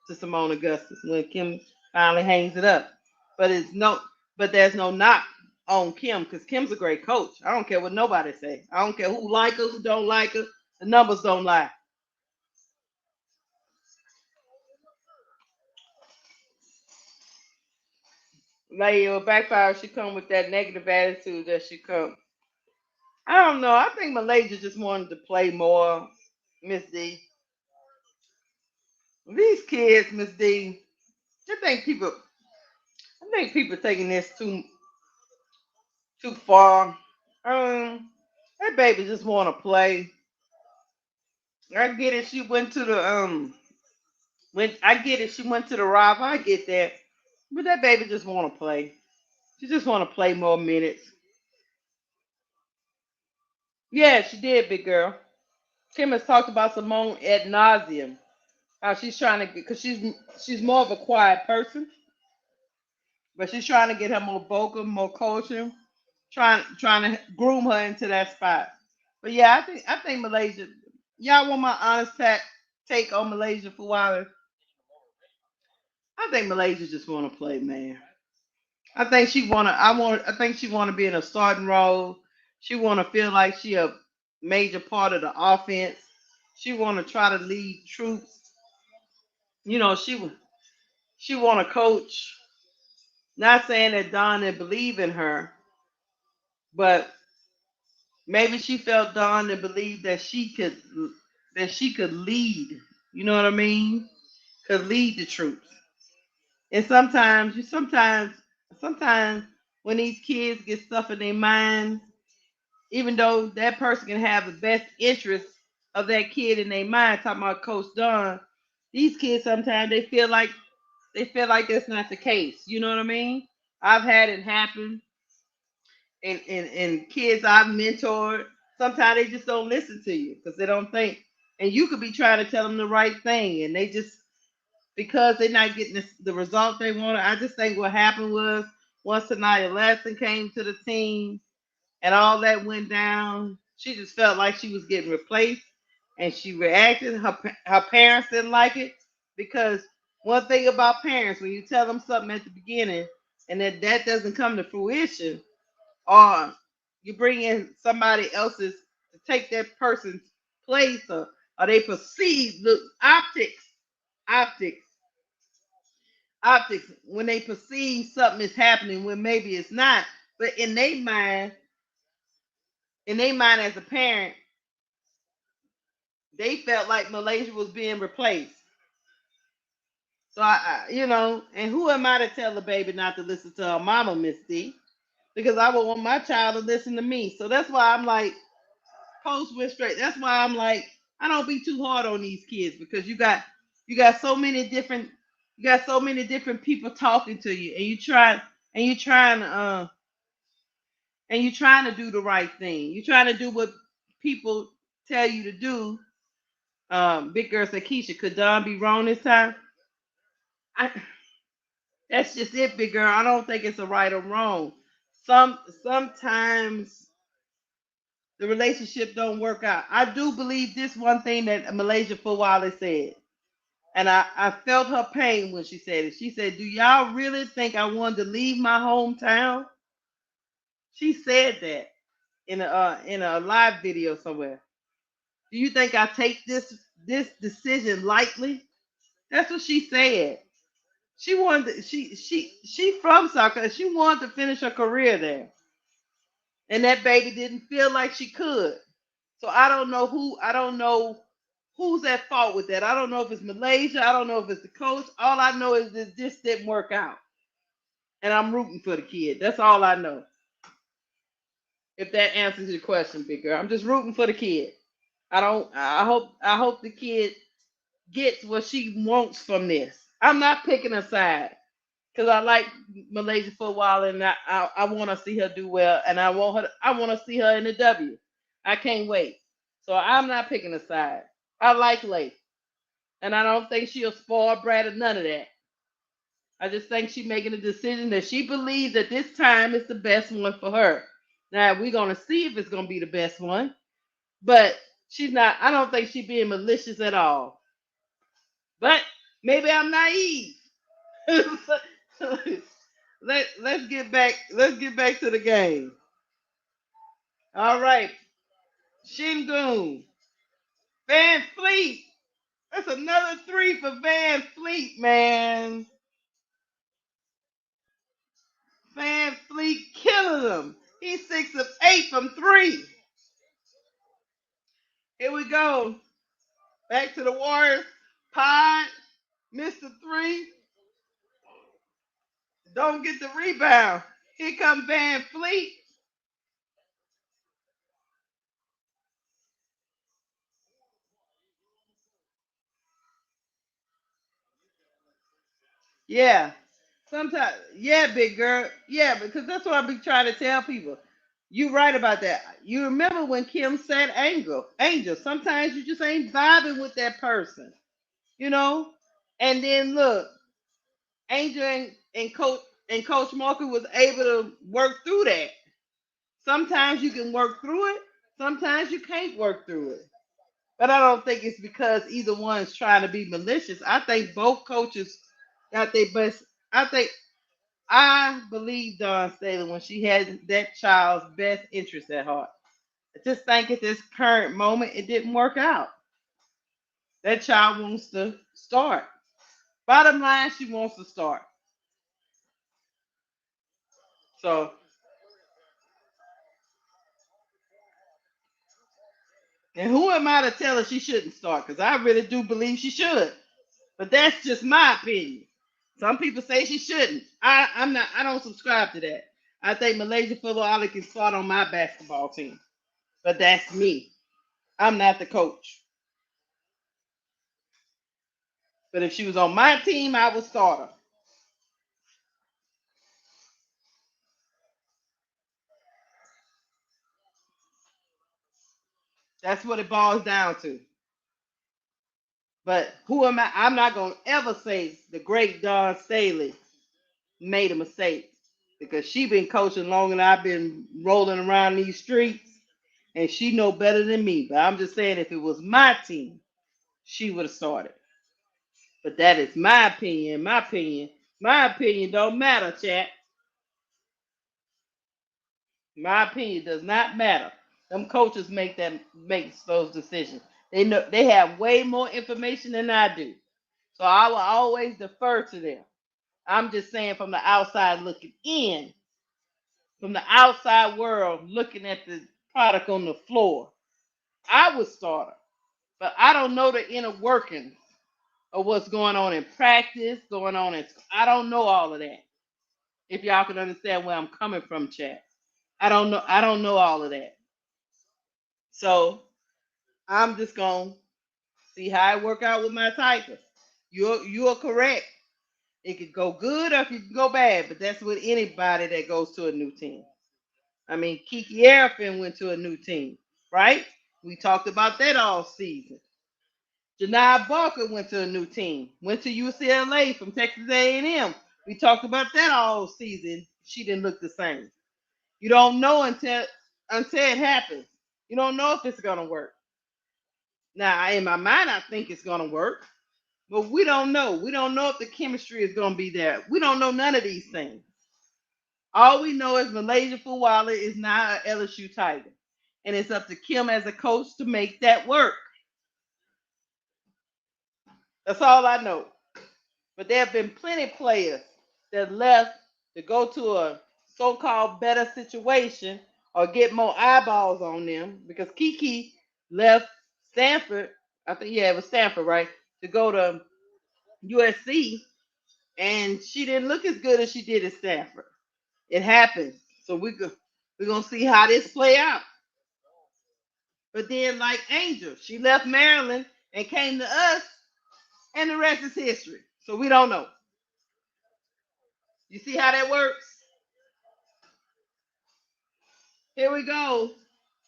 [SPEAKER 1] to Simone Augustus when Kim finally hangs it up. But there's no knock on Kim because Kim's a great coach. I don't care what nobody say. I don't care who like her, who don't like her. The numbers don't lie. Like backfire, she come with that negative attitude that she come. I don't know. I think Malaysia just wanted to play more, Miss D. These kids, Miss D. I think people taking this too far. That baby just want to play. I get it. She went to the when I get it. She went to the rival. I get that, but that baby just want to play. She just want to play more minutes. Yeah, she did, big girl. Kim has talked about Simone ad nauseum. How she's trying to get, because she's more of a quiet person, but she's trying to get her more vocal, more coaching, trying to groom her into that spot. But yeah, I think Malaysia. Y'all want my honest take on Malaysia for a while? I think Malaysia just want to play, man. I think she wanna. I think she wanna be in a starting role. She wanna feel like she a major part of the offense. She wanna try to lead troops. You know, she wanna coach. Not saying that Don didn't believe in her, but maybe she felt Don and believed that she could lead. You know what I mean? Could lead the troops. And sometimes when these kids get stuff in their mind, even though that person can have the best interest of that kid in their mind, talking about Coach Don, these kids sometimes they feel like that's not the case. You know what I mean? I've had it happen and kids I've mentored, sometimes they just don't listen to you because they don't think. And you could be trying to tell them the right thing, and they just because they're not getting the result they wanted. I just think what happened was once Tanaya Laston came to the team and all that went down, she just felt like she was getting replaced, and she reacted. Her parents didn't like it because one thing about parents, when you tell them something at the beginning and that doesn't come to fruition, or you bring in somebody else's to take that person's place, or they perceive the optics. optics when they perceive something is happening when maybe it's not. But in their mind as a parent, they felt like Malaysia was being replaced. So and who am I to tell the baby not to listen to her mama, Miss D? Because I would want my child to listen to me. So that's why I'm like, post went straight. That's why I'm like, I don't be too hard on these kids because you got so many different people talking to you, and you trying to do the right thing. You trying to do what people tell you to do. Big girl said, Keysha, could Don be wrong this time? That's just it, big girl. I don't think it's a right or wrong. Sometimes the relationship don't work out. I do believe this one thing that Malaysia Fawali said, and I felt her pain when she said it. She said, "Do y'all really think I wanted to leave my hometown?" She said that in a live video somewhere. Do you think I take this decision lightly? That's what she said. She wanted to, she from South Carolina. She wanted to finish her career there, and that baby didn't feel like she could. So I don't know who's at fault with that. I don't know if it's Malaysia. I don't know if it's the coach. All I know is that this didn't work out, and I'm rooting for the kid. That's all I know. If that answers your question, big girl, I'm just rooting for the kid. I hope the kid gets what she wants from this. I'm not picking a side because I like Malaysia for a while, and I want to see her do well, and I want to see her in the W. I can't wait. So I'm not picking a side. I like Lay, and I don't think she'll spoil brat or none of that. I just think she's making a decision that she believes that this time is the best one for her. Now we're gonna see if it's gonna be the best one, but she's not. I don't think she's being malicious at all. But maybe I'm naive. Let's get back. Let's get back to the game. All right, Shingun, Van Fleet. That's another three for Van Fleet, man. Van Fleet killing them. He's 6 of 8 from 3. Here we go. Back to the Warriors. Pod, Mr. 3. Don't get the rebound. Here comes Van Fleet. Yeah. Sometimes, yeah, big girl. Yeah, because that's what I be trying to tell people. You right about that. You remember when Kim said Angel. Sometimes you just ain't vibing with that person, you know? And then look, Angel and Coach Marker was able to work through that. Sometimes you can work through it, sometimes you can't work through it. But I don't think it's because either one's trying to be malicious. I think both coaches got their best. I believe Dawn Staley when she had that child's best interest at heart. I just think at this current moment it didn't work out. That child wants to start. Bottom line, she wants to start. So, and who am I to tell her she shouldn't start? Because I really do believe she should. But that's just my opinion. Some people say she shouldn't. I'm not. I don't subscribe to that. I think Malaysia Football can start on my basketball team. But that's me. I'm not the coach. But if she was on my team, I would start her. That's what it boils down to. But who am I? I'm not gonna ever say the great Dawn Staley made a mistake because she been coaching longer than I've been rolling around these streets, and she know better than me. But I'm just saying, if it was my team, she would have started. But that is my opinion. My opinion. My opinion don't matter, chat. My opinion does not matter. Them coaches makes those decisions. They know they have way more information than I do. So I will always defer to them. I'm just saying from the outside looking in, from the outside world looking at the product on the floor. I would start her, but I don't know the inner workings of what's going on in practice, going on in. I don't know all of that. If y'all can understand where I'm coming from, chat. I don't know. I don't know all of that. So I'm just gonna see how it work out with my Tigers. You're correct. It could go good or it could go bad, but that's with anybody that goes to a new team. I mean, Kiki Arafin went to a new team, right? We talked about that all season. Janai Barker went to a new team, went to UCLA from Texas A&M. We talked about that all season. She didn't look the same. You don't know until it happens. You don't know if it's gonna work. Now, in my mind, I think it's gonna work, but we don't know. We don't know if the chemistry is gonna be there. We don't know none of these things. All we know is Malaysia Fuwala is now an LSU Tiger, and it's up to Kim as a coach to make that work. That's all I know. But there have been plenty of players that left to go to a so-called better situation or get more eyeballs on them because Kiki left Stanford. I think, yeah, it was Stanford, right? To go to USC, and she didn't look as good as she did at Stanford. It happened. So we're gonna see how this play out. But then, like Angel, she left Maryland and came to us, and the rest is history. So we don't know. You see how that works? Here we go.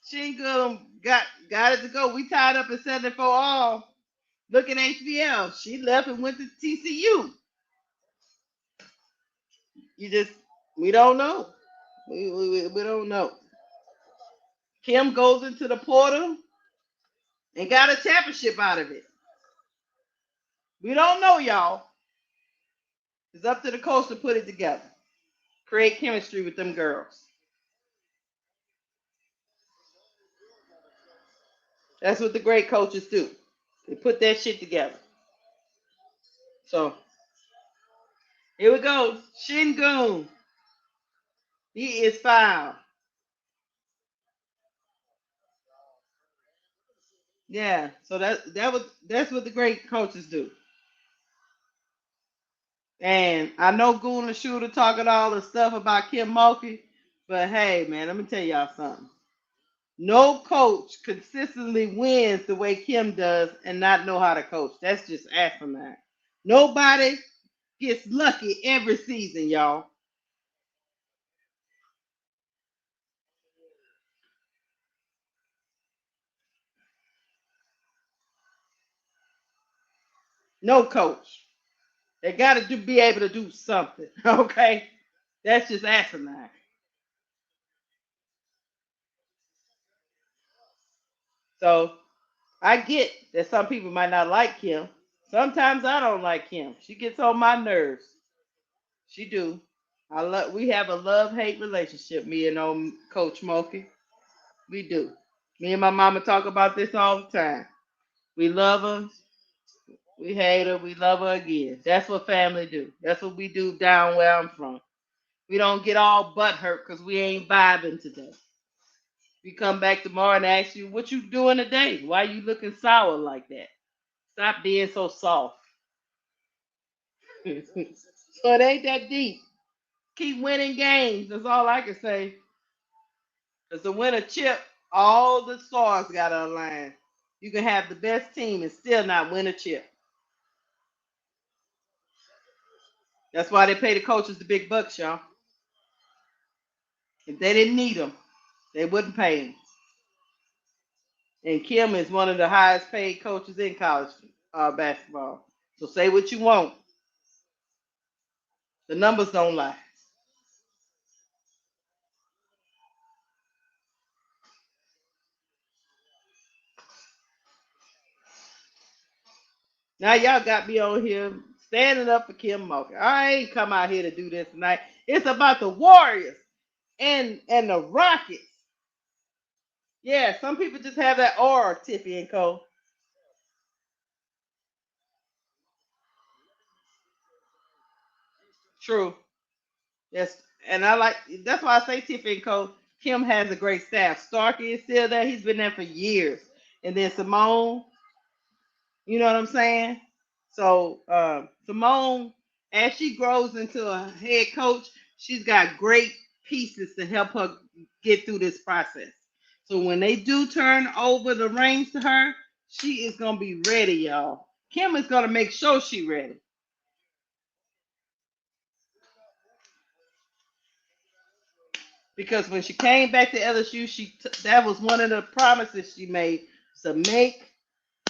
[SPEAKER 1] Shingle got it to go. We tied up at 74 all. Look at HBL. She left and went to TCU. We don't know. We don't know. Kim goes into the portal and got a championship out of it. We don't know, y'all. It's up to the coach to put it together. Create chemistry with them girls. That's what the great coaches do. They put that shit together. So here we go. Shingun. He is fouled. Yeah. So that's what the great coaches do. And I know Goon and Shooter talking all the stuff about Kim Mulkey, but hey, man, let me tell y'all something. No coach consistently wins the way Kim does and not know how to coach. That's just asinine. Nobody gets lucky every season, y'all. No coach. They got to be able to do something, okay? That's just asinine. So I get that some people might not like Kim. Sometimes I don't like Kim. She gets on my nerves. She do. We have a love-hate relationship, me and Coach Mulkey. We do. Me and my mama talk about this all the time. We love her. We hate her. We love her again. That's what family do. That's what we do down where I'm from. We don't get all butt hurt because we ain't vibing today. We come back tomorrow and ask you, what you doing today? Why you looking sour like that? Stop being so soft. So it ain't that deep. Keep winning games. That's all I can say. Because to win a chip, all the stars got to align. You can have the best team and still not win a chip. That's why they pay the coaches the big bucks, y'all. If they didn't need them, they wouldn't pay them. And Kim is one of the highest paid coaches in college basketball. So say what you want. The numbers don't lie. Now y'all got me on here standing up for Kim Mulkey. I ain't come out here to do this tonight. It's about the Warriors and the Rockets. Yeah, some people just have that aura, Tiffy and Co. True. Yes, and I like that's why I say Tiffany and Co. Kim has a great staff. Starkey is still there. He's been there for years. And then Simone, you know what I'm saying? So Simone, as she grows into a head coach, she's got great pieces to help her get through this process. So when they do turn over the reins to her, she is gonna be ready, y'all. Kim is gonna make sure she ready. Because when she came back to LSU, that was one of the promises she made to make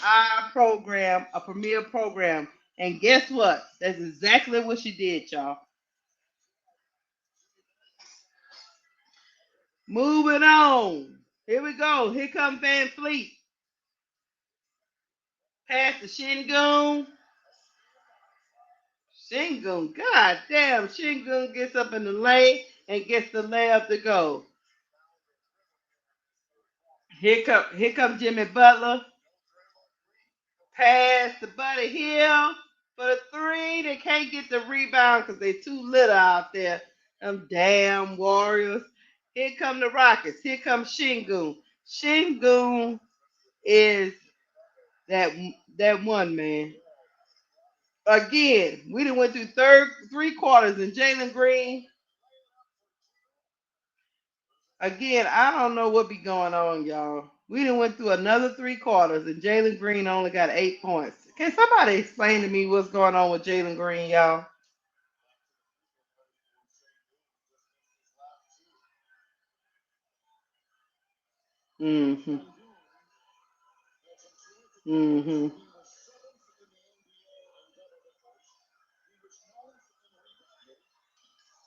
[SPEAKER 1] our program a premier program. And guess what? That's exactly what she did, y'all. Moving on. Here we go. Here comes Van Fleet. Pass to Shingun. Shingun. God damn. Shingun gets up in the lane and gets the layup to go. Here comes Jimmy Butler. Pass to Buddy Hill for the three. They can't get the rebound because they too little out there. Them damn Warriors. Here come the Rockets. Here comes Shingun. Shingun is that one man. Again, we done went through three quarters and Jalen Green. Again, I don't know what be going on, y'all. We done went through another three quarters and Jalen Green only got 8 points. Can somebody explain to me what's going on with Jalen Green, y'all? Mm-hmm. Mm-hmm.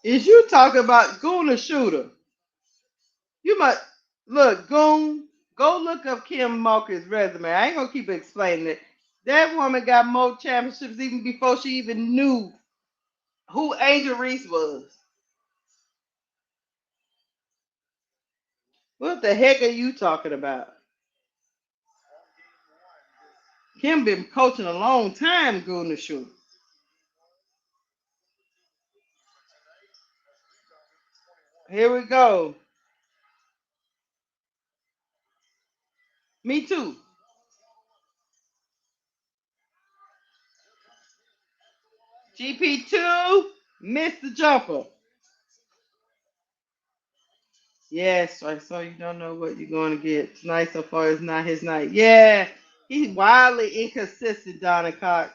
[SPEAKER 1] Is you talking about Goon the Shooter? You might look, Goon, go look up Kim Mulkey's resume. I ain't gonna keep explaining it. That woman got more championships even before she even knew who Angel Reese was. What the heck are you talking about? Kim been coaching a long time, Goon the Shooter. Here we go. Me too. GP2 missed the jumper. Yes, so you don't know what you're going to get. Tonight so far is not his night. Yeah, he's wildly inconsistent, Donna Cox.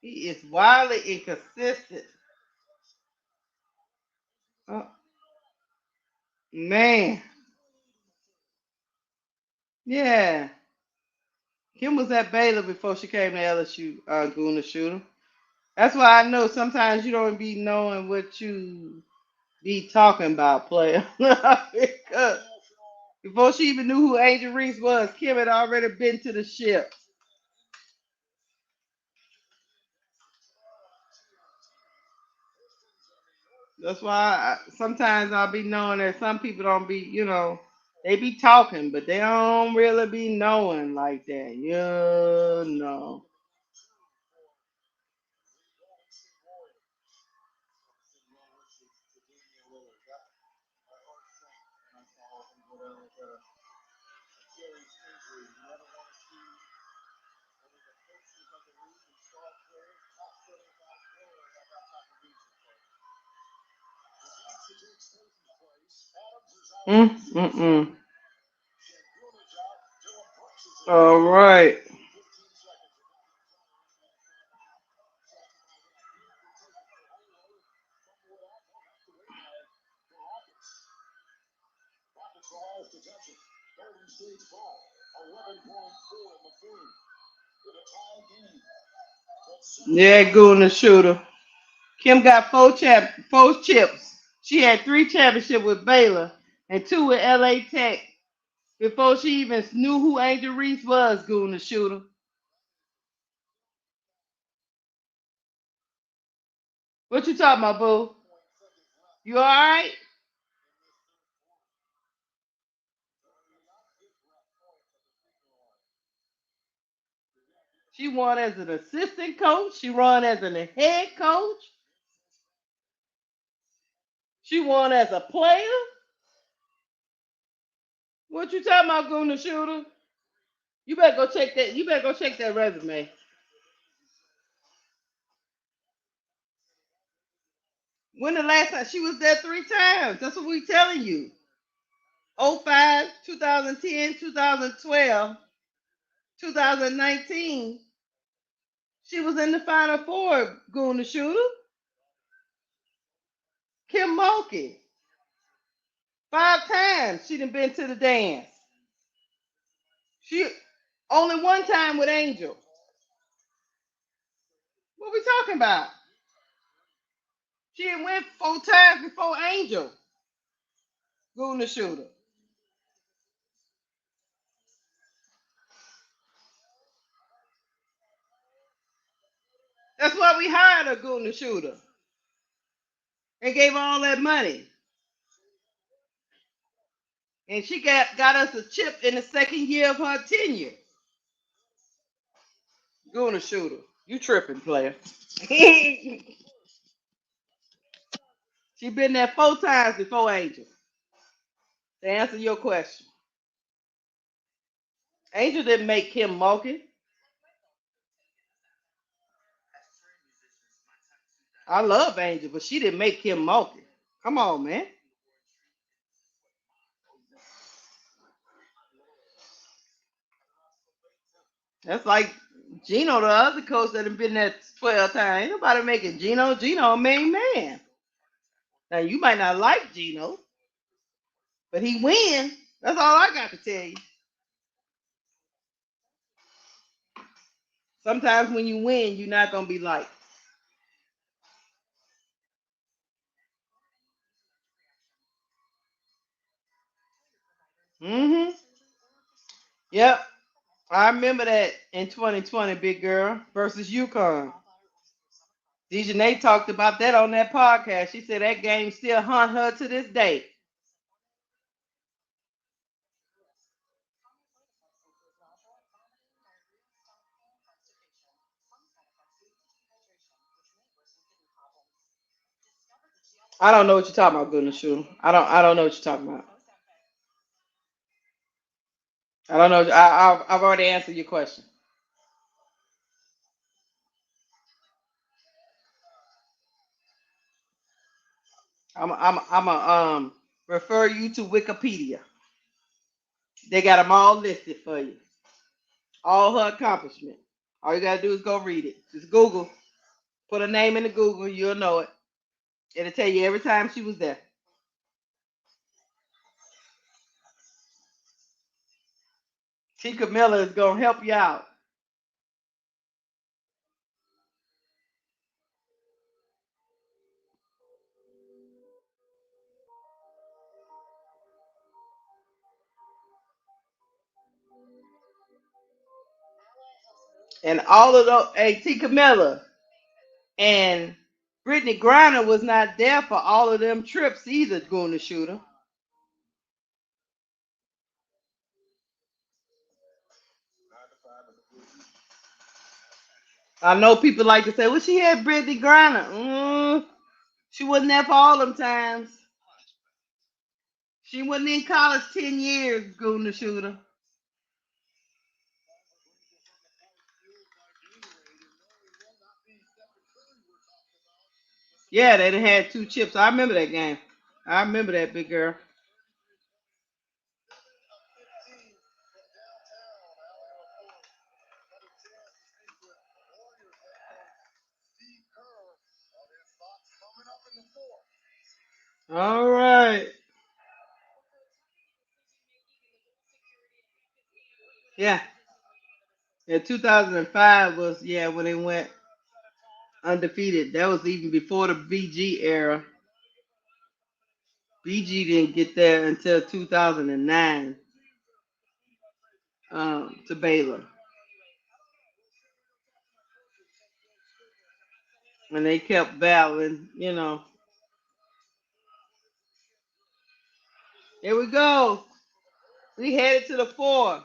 [SPEAKER 1] He is wildly inconsistent. Oh, man. Yeah. Kim was at Baylor before she came to LSU, Guna Shooter. That's why I know sometimes you don't be knowing what you be talking about, player. Because before she even knew who Angel Reese was, Kim had already been to the ship. That's why sometimes I'll be knowing that some people don't be, they be talking, but they don't really be knowing like that. You know. Mm. All right. Yeah, Goon the Shooter. Kim got four chips. She had 3 championships with Baylor and 2 with LA Tech before she even knew who Angel Reese was, Goon the Shooter. What you talking about, boo? You all right? She won as an assistant coach. She won as a head coach. She won as a player. What you talking about, Guna Shooter? You better go check that. You better go check that resume. When the last time she was there 3 times? That's what we telling you. 05, 2010, 2012, 2019. She was in the Final Four, Guna Shooter. Kim Mulkey. 5 times she done been to the dance. She only 1 time with Angel. What we talking about? She had went 4 times before Angel. Guna Shooter. That's why we hired a Guna Shooter and gave her all that money. And she got us a chip in the second year of her tenure. Guna Shooter. You tripping, player. She been there 4 times before Angel. To answer your question. Angel didn't make Kim Mulkey. I love Angel, but she didn't make Kim Mulkey. Come on, man. That's like Gino, the other coach that have been there 12 times. Ain't nobody making Gino. Gino a main man. Now you might not like Gino, but he win. That's all I got to tell you. Sometimes when you win, you're not gonna be liked. Mm-hmm. Yep. I remember that in 2020, big girl versus UConn. Dejanay talked about that on that podcast. She said that game still haunt her to this day. I don't know what you're talking about, goodness shoe. I don't know what you're talking about. I don't know. I've already answered your question. I'm refer you to Wikipedia. They got them all listed for you. All her accomplishments. All you gotta do is go read it. Just Google. Put her name into Google. You'll know it. It'll tell you every time she was there. Tika Miller is gonna help you out. And all of those, hey, Tika Miller and Brittany Griner was not there for all of them trips either, going to shooter. I know people like to say, well, she had Brittany Griner. She wasn't there for all them times. She wasn't in college 10 years, going to shooter. Yeah, they had 2 chips. I remember that game. I remember that, big girl. All right. Yeah. Yeah, 2005 was, yeah, when they went undefeated. That was even before the BG era. BG didn't get there until 2009 to Baylor. And they kept battling, you know. Here we go. We headed to the 4.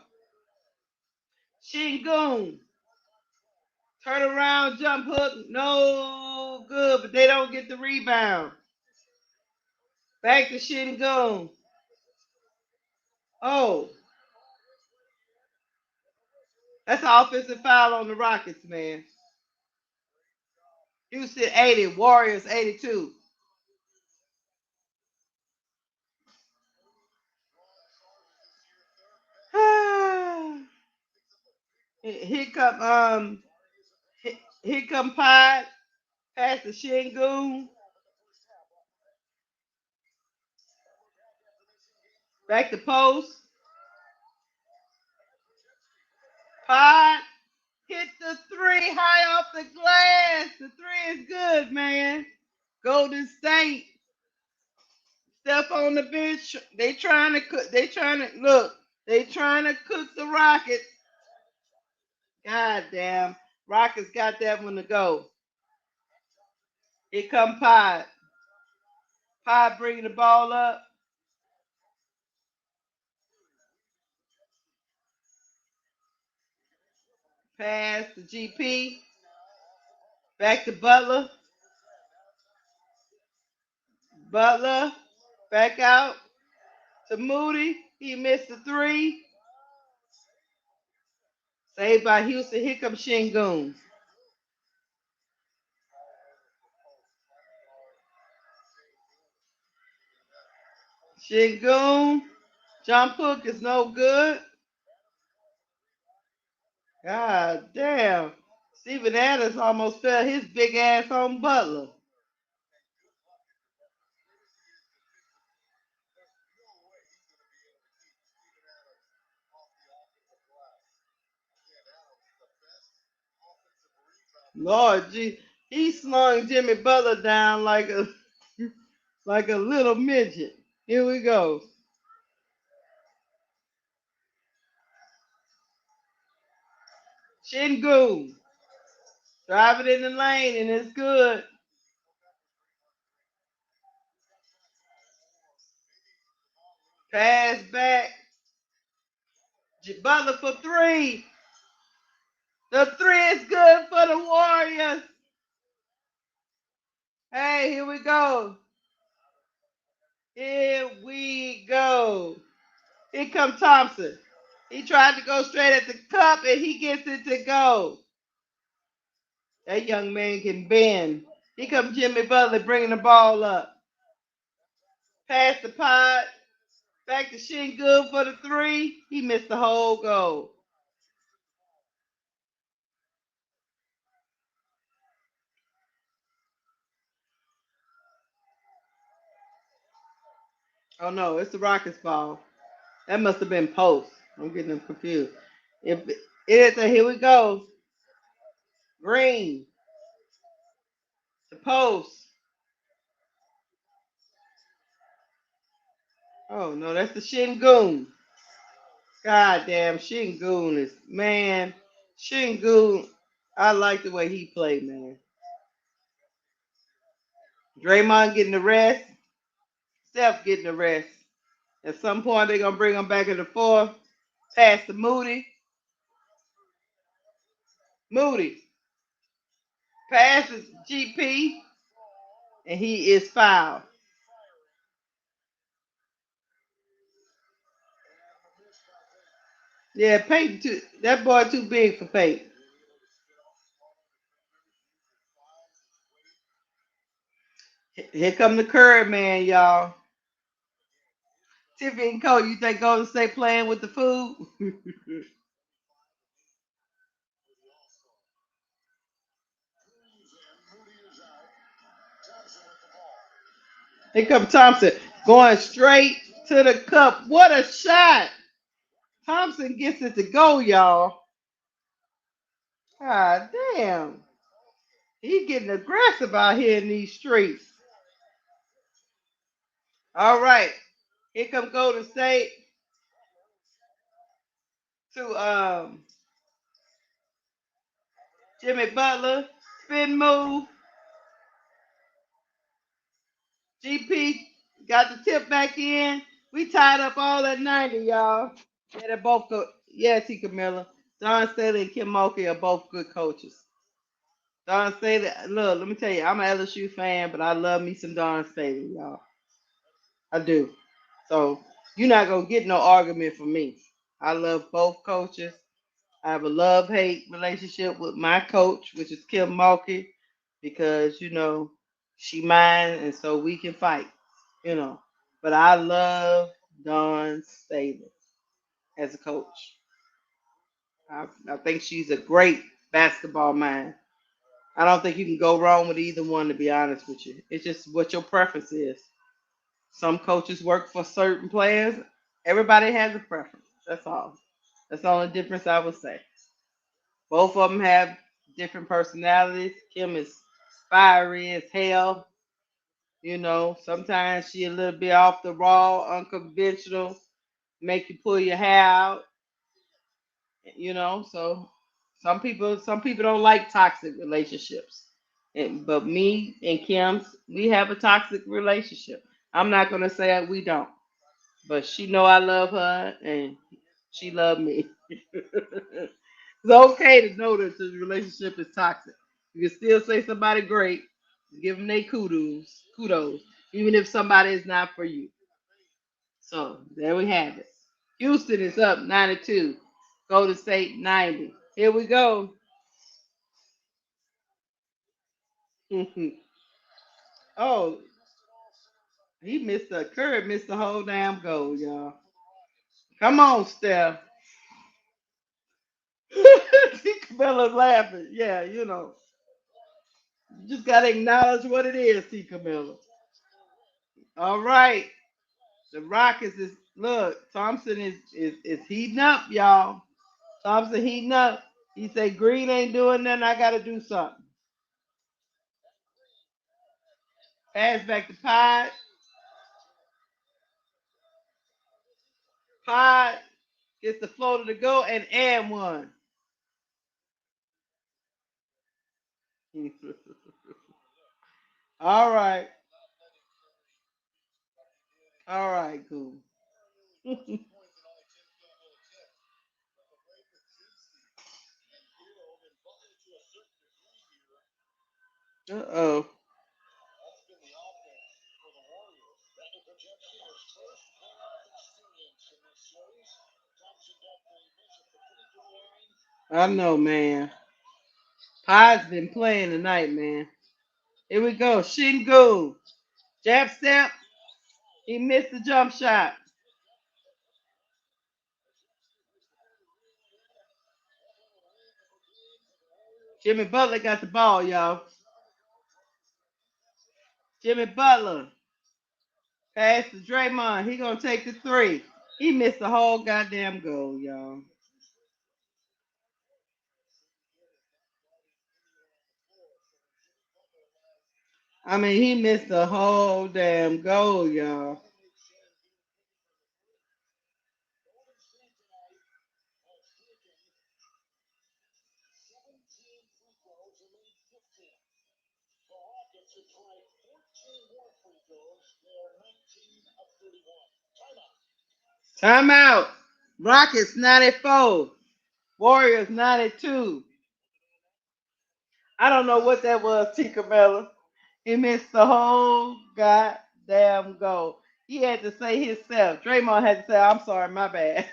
[SPEAKER 1] Shingun. Turn around, jump hook, no good, but they don't get the rebound. Back to Shingun. Oh, that's an offensive foul on the Rockets, man. Houston 80, Warriors 82. Here come Pod, pass to Shingun. Back to post. Pod hit the three high off the glass. The three is good, man. Golden State. Step on the bench. They trying to cook. They trying to look. They trying to cook the Rockets. God damn. Rockets got that one to go. Here come Pod. Pod bringing the ball up. Pass to GP. Back to Butler. Butler. Back out to Moody. He missed the three. Saved by Houston. Here comes Shingun. Shingun. Jump hook is no good. God damn. Steven Adams almost fell his big ass on Butler. Lord gee, he slung Jimmy Butler down like a little midget. Here we go. Shingun. Drive it in the lane and it's good. Pass back. Butler for three. The three is good for the Warriors. Hey, here we go. Here we go. Here comes Thompson. He tried to go straight at the cup and he gets it to go. That young man can bend. Here comes Jimmy Butler bringing the ball up. Pass the Pod. Back to Shingun for the three. He missed the whole goal. Oh no, it's the Rockets ball. That must have been post. I'm getting them confused. If it is, here we go. Green. The post. Oh no, that's the Shingun. God damn, Shingun is, man. Shingun, I like the way he played, man. Draymond getting the rest. Steph getting the rest. At some point, they're going to bring him back in the fourth. Pass to Moody. Moody. Passes GP. And he is fouled. Yeah, Peyton, that boy too big for Peyton. Here come the curve man, y'all. Tiffany and Cole, you think Golden State playing with the food? Here comes Thompson going straight to the cup. What a shot! Thompson gets it to go, y'all. God damn. He's getting aggressive out here in these streets. All right. Here comes Golden State to Jimmy Butler. Spin move. GP got the tip back in. We tied up all at 90, y'all. Yeah, they're both good. Yes, Camilla. Don Staley and Kim Mulkey are both good coaches. Don Staley, look, let me tell you, I'm an LSU fan, but I love me some Don Staley, y'all. I do. So you're not gonna get no argument from me. I love both coaches. I have a love-hate relationship with my coach, which is Kim Mulkey, because she mine, and so we can fight. You know, but I love Dawn Staley as a coach. I think she's a great basketball mind. I don't think you can go wrong with either one, to be honest with you. It's just what your preference is. Some coaches work for certain players. Everybody has a preference. That's all. That's the only difference I would say. Both of them have different personalities. Kim is fiery as hell. Sometimes she a little bit off the raw, unconventional, make you pull your hair out. So some people don't like toxic relationships. But me and Kim, we have a toxic relationship. I'm not gonna say that we don't, but she know I love her and she love me. It's okay to know that the relationship is toxic. You can still say somebody great, give them their kudos, even if somebody is not for you. So there we have it. Houston is up 92. Golden State 90. Here we go. Oh, Curry missed the whole damn goal, y'all. Come on, Steph. Cabella's laughing. Yeah, you just gotta acknowledge what it is, T. Cabela. All right. The Rockets is look. Thompson is heating up, y'all. Thompson heating up. He said Green ain't doing nothing. I gotta do something. Pass back to Pod. Pod gets the floater to go and one. All right. All right, cool. Uh-oh. I know, man. Pod's been playing tonight, man. Here we go. Shingu. Jab step. He missed the jump shot. Jimmy Butler got the ball, y'all. Jimmy Butler. Pass to Draymond. He gonna take the three. He missed the whole goddamn goal, y'all. I mean, he missed the whole damn goal, y'all. Timeout. Rockets 94. Warriors 92. I don't know what that was, T. Camella. He missed the whole goddamn goal. He had to say himself. Draymond had to say, I'm sorry, my bad.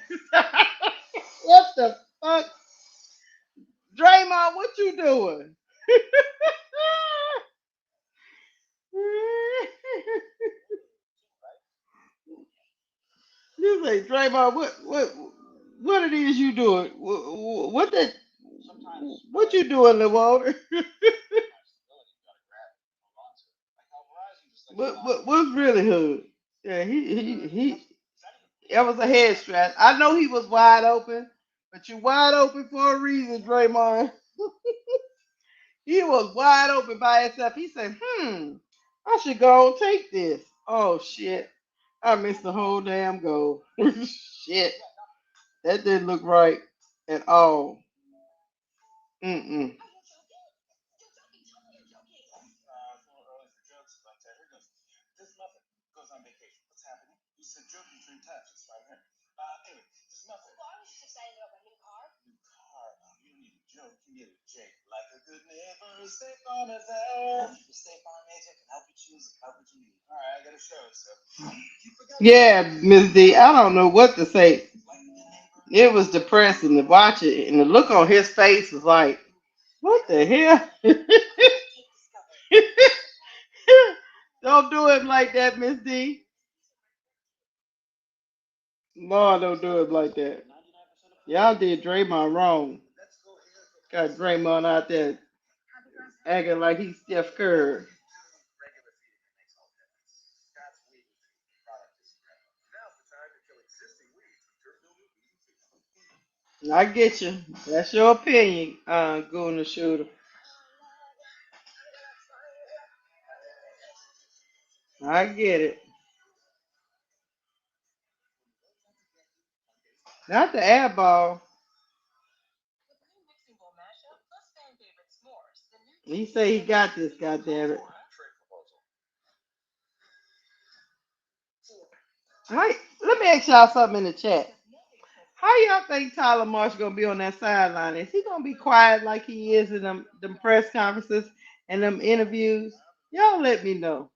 [SPEAKER 1] What the fuck? Draymond, what you doing? You say, Draymond, what it is you doing? What you doing, LeWalter? What's really hood? Yeah, he that was a head scratch. I know he was wide open, but you wide open for a reason, Draymond. He was wide open by himself. He said, I should go and take this. Oh shit. I missed the whole damn goal. Shit. That didn't look right at all. Mm-mm. Yeah, Miss D, I don't know what to say. It was depressing to watch it, and the look on his face was like, "What the hell?" Don't do him like that, Miss D. Lord, don't do him like that. Y'all did Draymond wrong. Got Draymond out there acting like he's Steph Curry. I get you. That's your opinion, going to shooter. I get it. Not the air ball. He say he got this. Goddamn it. Hey, let me ask y'all something in the chat. How y'all think Tyler Marsh gonna be on that sideline? Is he gonna be quiet like he is in them press conferences and them interviews? Y'all let me know.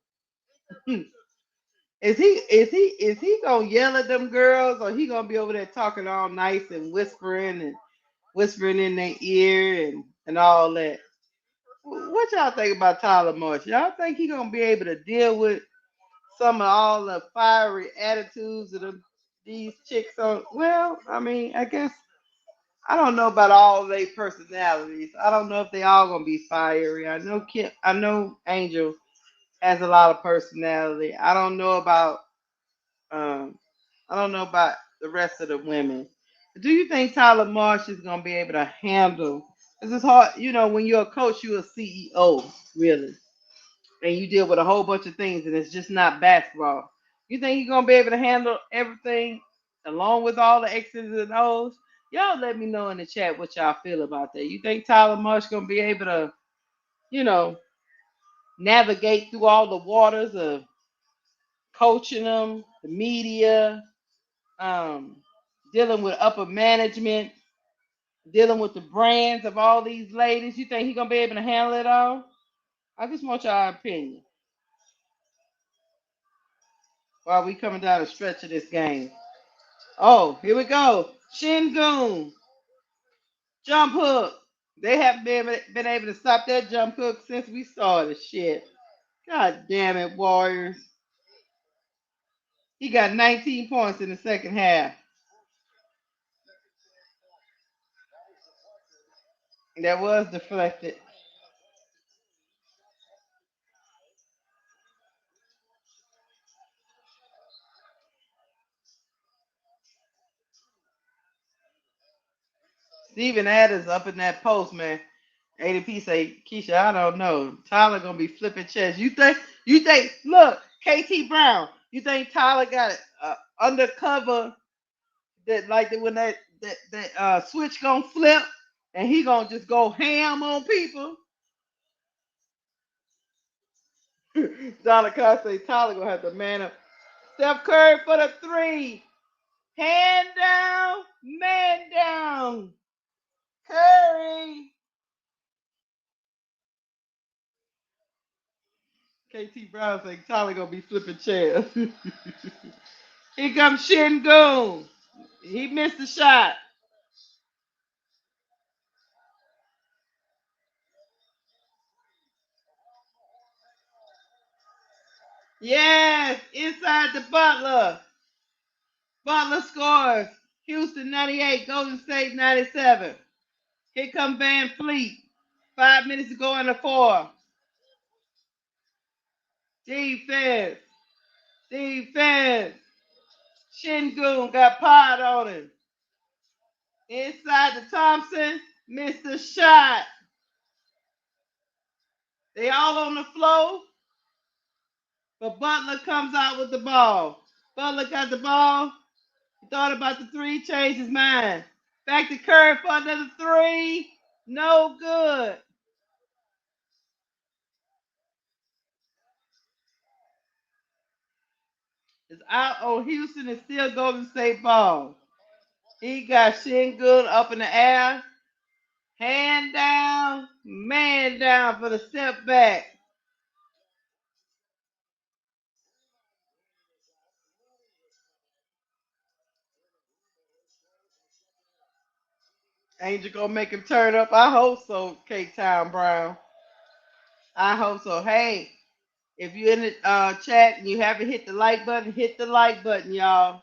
[SPEAKER 1] Is he gonna yell at them girls, or he gonna be over there talking all nice and whispering in their ear and all that? What y'all think about Tyler Marsh? Y'all think he gonna be able to deal with some of all the fiery attitudes of these chicks on? Well, I mean, I guess I don't know about all their personalities. I don't know if they all gonna be fiery. I know Angel has a lot of personality. Um I don't know about the rest of the women. Do you think Tyler Marsh is gonna be able to handle? Because it's hard, when you're a coach, you're a CEO, really, and you deal with a whole bunch of things, and it's just not basketball. You think he's gonna be able to handle everything along with all the X's and O's? Y'all let me know in the chat what y'all feel about that. You think Tyler Marsh gonna be able to, you know, navigate through all the waters of coaching them, the media, um, dealing with upper management, dealing with the brands of all these ladies? You think he's gonna be able to handle it all? I just want y'all opinion while we coming down the stretch of this game. Oh, here we go. Shingun, jump hook. They haven't been able to stop that jump hook since we started. Shit. God damn it, Warriors. He got 19 points in the second half. That was deflected. Steven Adams up in that post, man. ADP say, Keisha, I don't know. Tyler gonna be flipping chess. You think, look, KT Brown, you think Tyler got it undercover that like when that switch gonna flip and he gonna just go ham on people? Donna Carr say Tyler gonna have to man up. Steph Curry for the three. Hand down, man down. Curry. KT Brown say Tyler gonna be flipping chairs. Here comes Shingun. He missed the shot. Yes, inside the Butler. Butler scores. Houston 98, Golden State 97. Here come Van Fleet. 5 minutes to go in the fourth. Defense. Defense. Shingun got pied on him. Inside the Thompson. Missed the shot. They all on the floor. But Butler comes out with the ball. Butler got the ball. He thought about the three, changed his mind. Back to Curry for another three. No good. It's out on Houston and still Golden State ball. He got Shingun up in the air. Hand down, man down for the step back. Angel gonna make him turn up. I hope so, K-Town Brown. I hope so. Hey, if you're in the chat and you haven't hit the like button, hit the like button, y'all.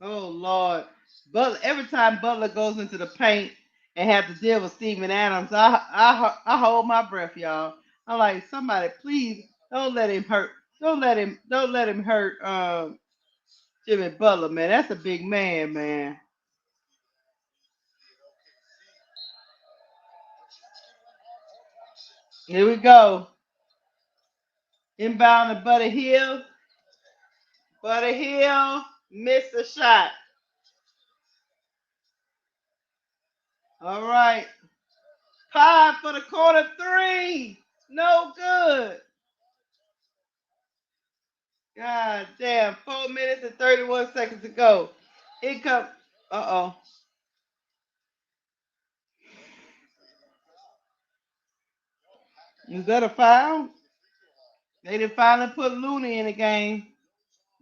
[SPEAKER 1] Oh Lord, Butler. Every time Butler goes into the paint and have to deal with Steven Adams, I hold my breath, y'all. I'm like, somebody, please don't let him hurt. Don't let him hurt Jimmy Butler, man. That's a big man, man. Here we go. Inbound to Buddy Hield. Buddy Hield missed the shot. All right. 5 for the corner 3. No good. God damn. 4 minutes and 31 seconds to go. Here comes. Uh-oh. Is that a foul? They didn't finally put Looney in the game.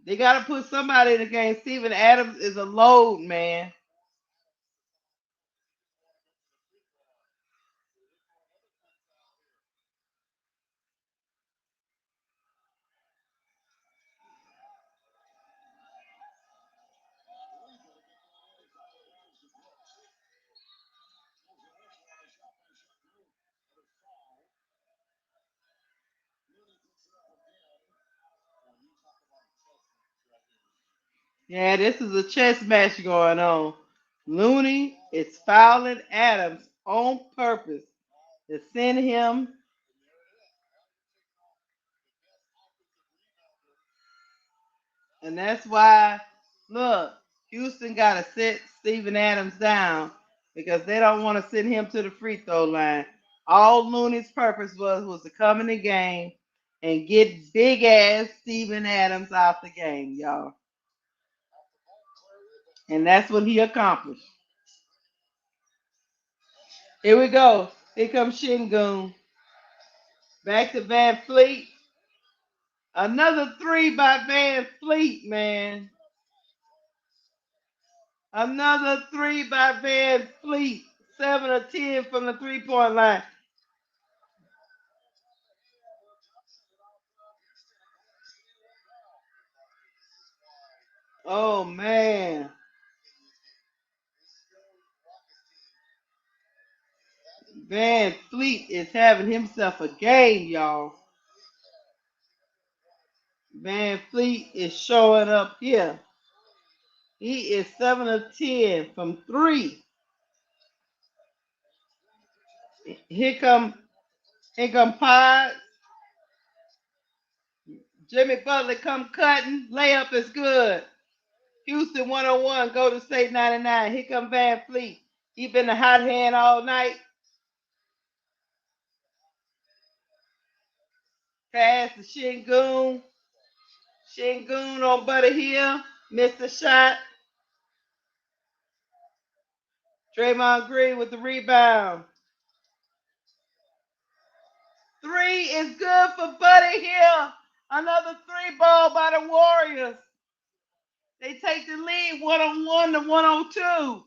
[SPEAKER 1] They got to put somebody in the game. Steven Adams is a load, man. Yeah, this is a chess match going on. Looney is fouling Adams on purpose to send him. And that's why, look, Houston got to sit Steven Adams down because they don't want to send him to the free throw line. All Looney's purpose was to come in the game and get big ass Steven Adams out the game, y'all. And that's what he accomplished. Here we go. Here comes Şengün. Back to Van Fleet. Another 3 by Van Fleet, man. Another 3 by Van Fleet. 7 or 10 from the 3-point line. Oh, man. Van Fleet is having himself a game, y'all. Van Fleet is showing up here. He is 7 of 10 from 3. Here come Pod. Jimmy Butler come cutting. Layup is good. Houston 101, Golden State 99. Here come Van Fleet. He been a hot hand all night. Pass to Şengün. Şengün on Buddy Hield. Missed the shot. Draymond Green with the rebound. 3 is good for Buddy Hield. Another 3-ball by the Warriors. They take the lead 101 to 102.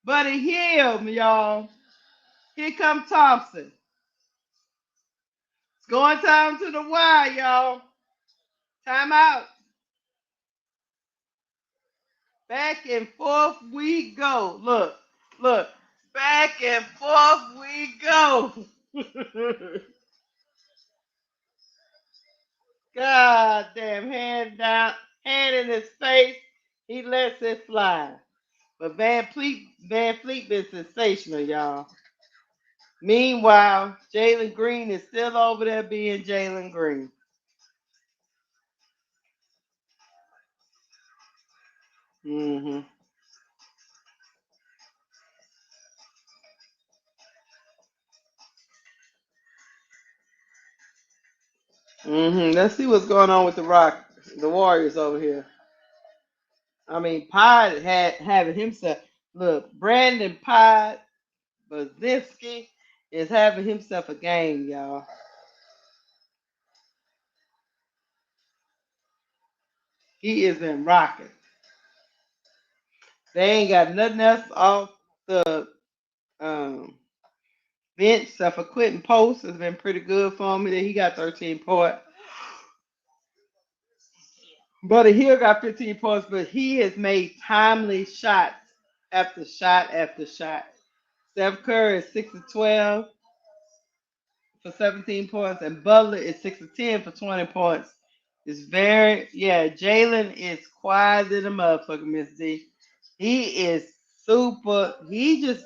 [SPEAKER 1] Buddy Hield, y'all. Here comes Thompson. It's going time to the wire, y'all. Timeout. Back and forth we go. Look. Back and forth we go. God damn, hand down, hand in his face. He lets it fly. But Van Fleet been sensational, y'all. Meanwhile, Jalen Green is still over there being Jalen Green. Mm-hmm. Let's see what's going on with the Warriors over here. I mean, Pod having himself. Look, Brandon Podziemski is having himself a game, y'all. He is in rocket. They ain't got nothing else off the um, bench except for Quentin Post has been pretty good for me. That he got 13 points. Buddy Hill got 15 points, but he has made timely shots after shot after shot. Steph Curry is 6 of 12 for 17 points, and Butler is 6 of 10 for 20 points. It's very, yeah, Jalen is quiet in the motherfucker, Miss D. He is super, he just,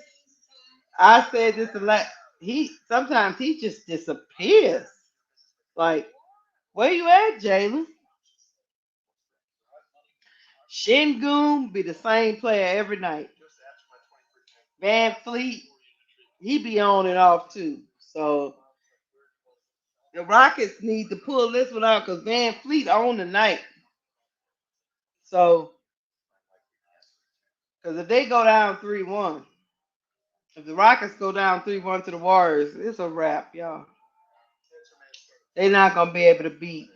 [SPEAKER 1] I said this a lot, sometimes he just disappears. Like, where you at, Jalen? Shingun be the same player every night. Van Fleet, he be on and off too. So the Rockets need to pull this one out because Van Fleet on tonight. So, because if they go down 3-1, if the Rockets go down 3-1 to the Warriors, it's a wrap, y'all. They're not gonna be able to beat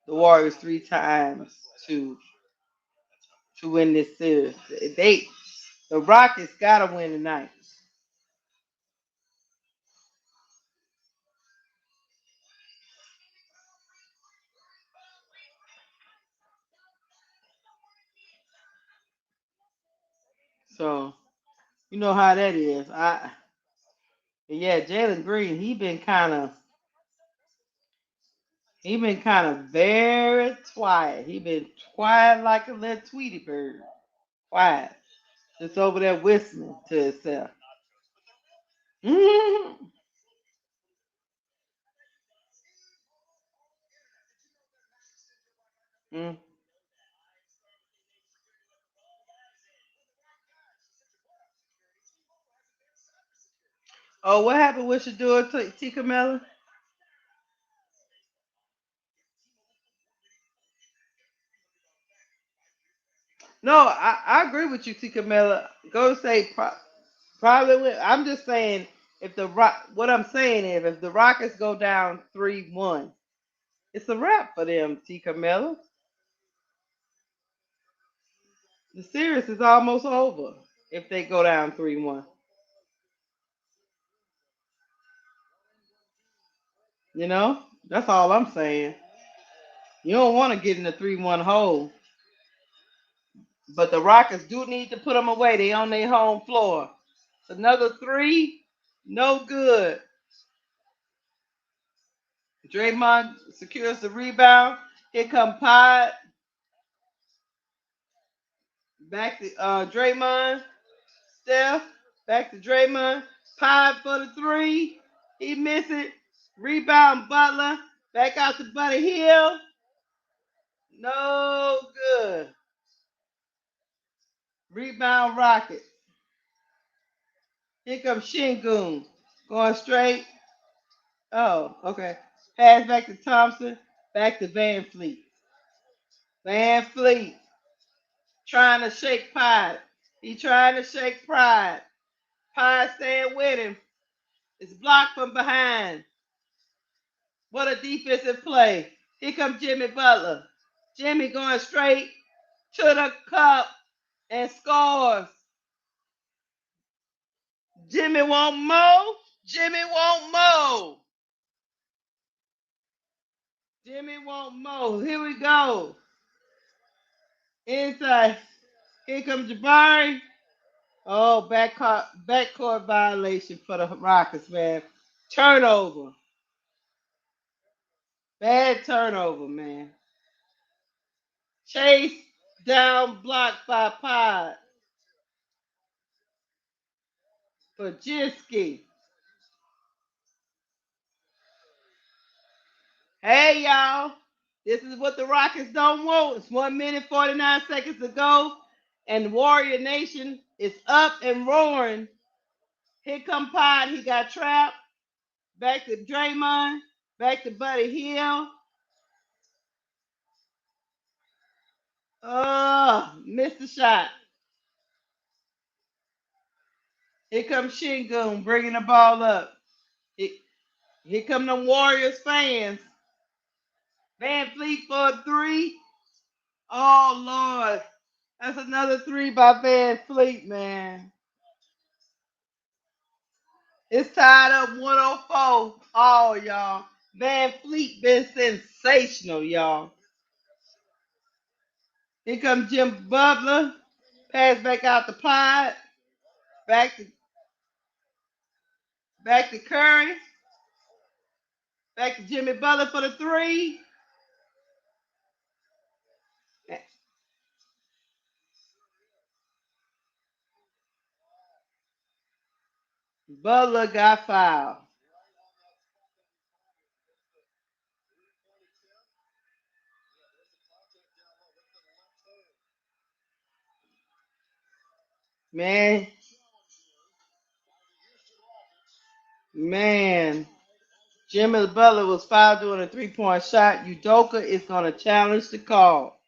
[SPEAKER 1] the Warriors 3 times to win this series. The Rockets gotta win tonight. So you know how that is. Yeah, Jalen Green, he been kind of very quiet. He been quiet like a little Tweety bird. Quiet. Just over there whistling to himself. Mm. Oh, what happened with Shador T. Camilla? No, I agree with you, T. Camilla. Go say probably. I'm just saying if what I'm saying is if the Rockets go down 3-1, it's a wrap for them, T. Camilla. The series is almost over if they go down 3-1. You know, that's all I'm saying. You don't want to get in the 3-1 hole, but the Rockets do need to put them away. They on their home floor. Another three, no good. Draymond secures the rebound. Here come Pod. Back to Draymond. Steph. Back to Draymond. Pod for the three. He missed it. Rebound Butler. Back out to Buddy Hill. No good. Rebound Rockets. Here comes Shingun. Going straight. Oh, okay. Pass back to Thompson. Back to Van Fleet. Van Fleet trying to shake Pride. He trying to shake Pride. Pride staying with him. It's blocked from behind. What a defensive play. Here comes Jimmy Butler. Jimmy going straight to the cup and scores. Jimmy won't mow. Jimmy won't mow. Jimmy won't mow. Here we go. Inside. Here comes Jabari. Oh, backcourt violation for the Rockets, man. Turnover. Bad turnover, man. Chase down blocked by Pod. For Jiski. Hey, y'all. This is what the Rockets don't want. It's 1 minute, 49 seconds to go. And Warrior Nation is up and roaring. Here come Pod. He got trapped. Back to Draymond. Back to Buddy Hill. Oh, missed the shot. Here comes Shingun bringing the ball up. Here come the Warriors fans. Van Fleet for a three. Oh, Lord. That's another three by Van Fleet, man. It's tied up 104. Oh, y'all. Van Fleet been sensational, y'all. Here comes Jim Butler. Pass back out the pod. Back to Curry. Back to Jimmy Butler for the three. Butler got fouled. Man. Jimmy Butler was fouled doing a three-point shot. Udoka is going to challenge the call.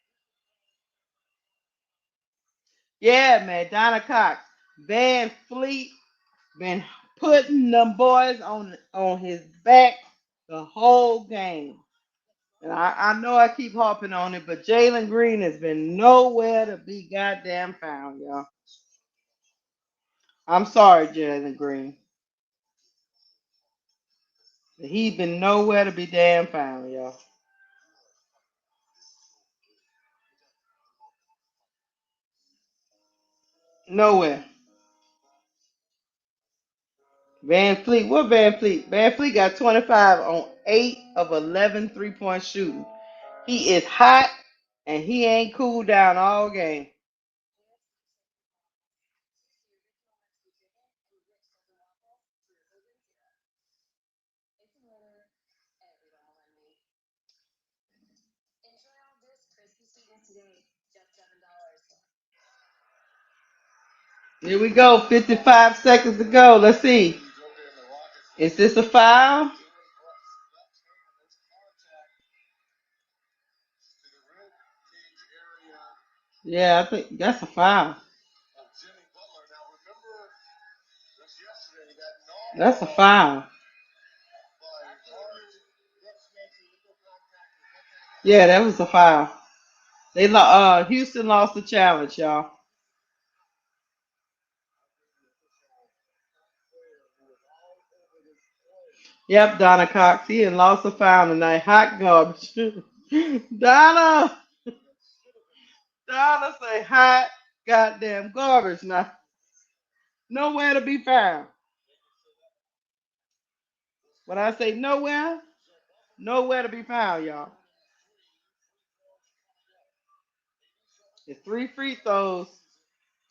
[SPEAKER 1] Yeah, man. Donna Cox. Van Fleet been putting them boys on his back the whole game. And I know I keep harping on it, but Jalen Green has been nowhere to be goddamn found, y'all. I'm sorry, Jalen Green. He's been nowhere to be damn found, y'all. Nowhere. Van Fleet, what Van Fleet? Van Fleet got 25 on 8 of 11 three-point shooting. He is hot, and he ain't cooled down all game. Here we go, 55 seconds to go. Let's see. Is this a foul? Yeah, I think that's a foul. That's a foul. Yeah, that was a foul. Houston lost the challenge, y'all. Yep, Donna Cox. He had lost a foul tonight. Hot garbage. Donna say hot goddamn garbage now. Nowhere to be found. When I say nowhere to be found, y'all. It's 3 free throws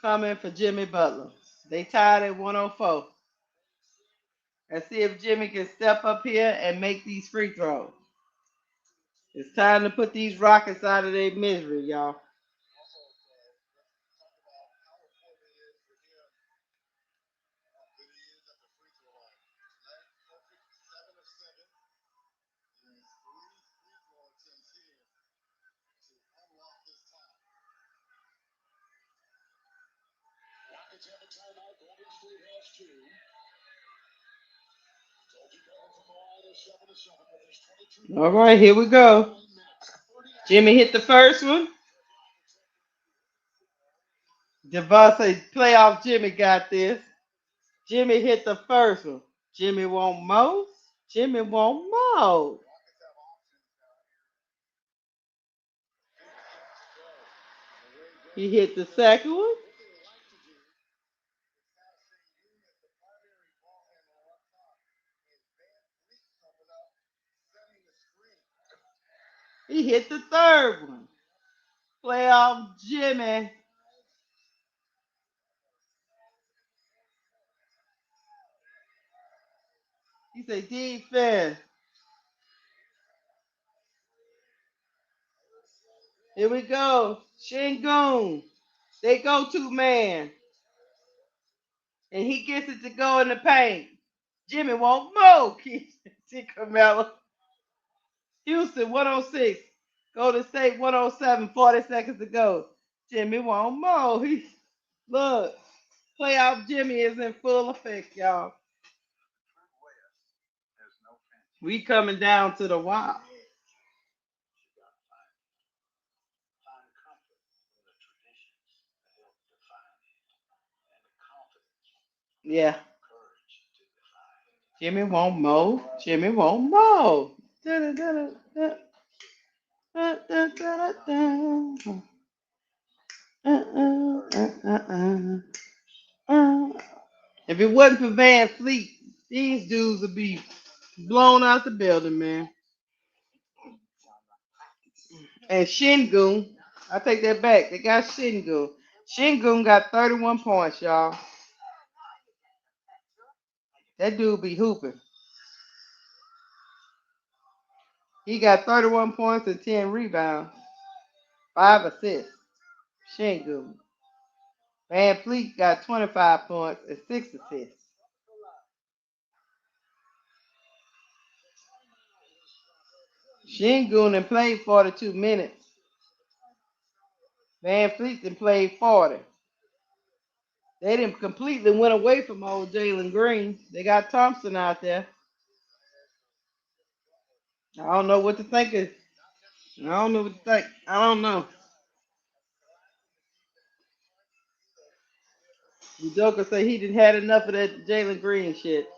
[SPEAKER 1] coming for Jimmy Butler. They tied at 104. Let's see if Jimmy can step up here and make these free throws. It's time to put these Rockets out of their misery, y'all. All right, here we go. Jimmy hit the first one. Devontae playoff Jimmy got this. Jimmy hit the first one. Jimmy want more. Jimmy want more. He hit the second one. He hit the third one. Playoff Jimmy. He said defense. Here we go. Shingun. They go to man. And he gets it to go in the paint. Jimmy won't more. See Carmelo. Houston 106. Golden State 107. 40 seconds to go. Jimmy won't more. Look. Playoff Jimmy is in full effect, y'all. We coming down to the wire. Yeah. Jimmy won't mow. Jimmy won't mow. Da-da-da-da-da. Da-da-da-da-da. If it wasn't for Van Fleet, these dudes would be blown out the building, man. And Shingun, I take that back. They got Shingun. Shingun got 31 points, y'all. That dude be hooping. He got 31 points and 10 rebounds, 5 assists. Shingun. Van Fleet got 25 points and 6 assists. Shingun and played 42 minutes. Van Fleet then played 40. They didn't completely went away from old Jalen Green. They got Thompson out there. I don't know what to think of. I don't know what to think. I don't know. Joker say he didn't had enough of that Jalen Green shit.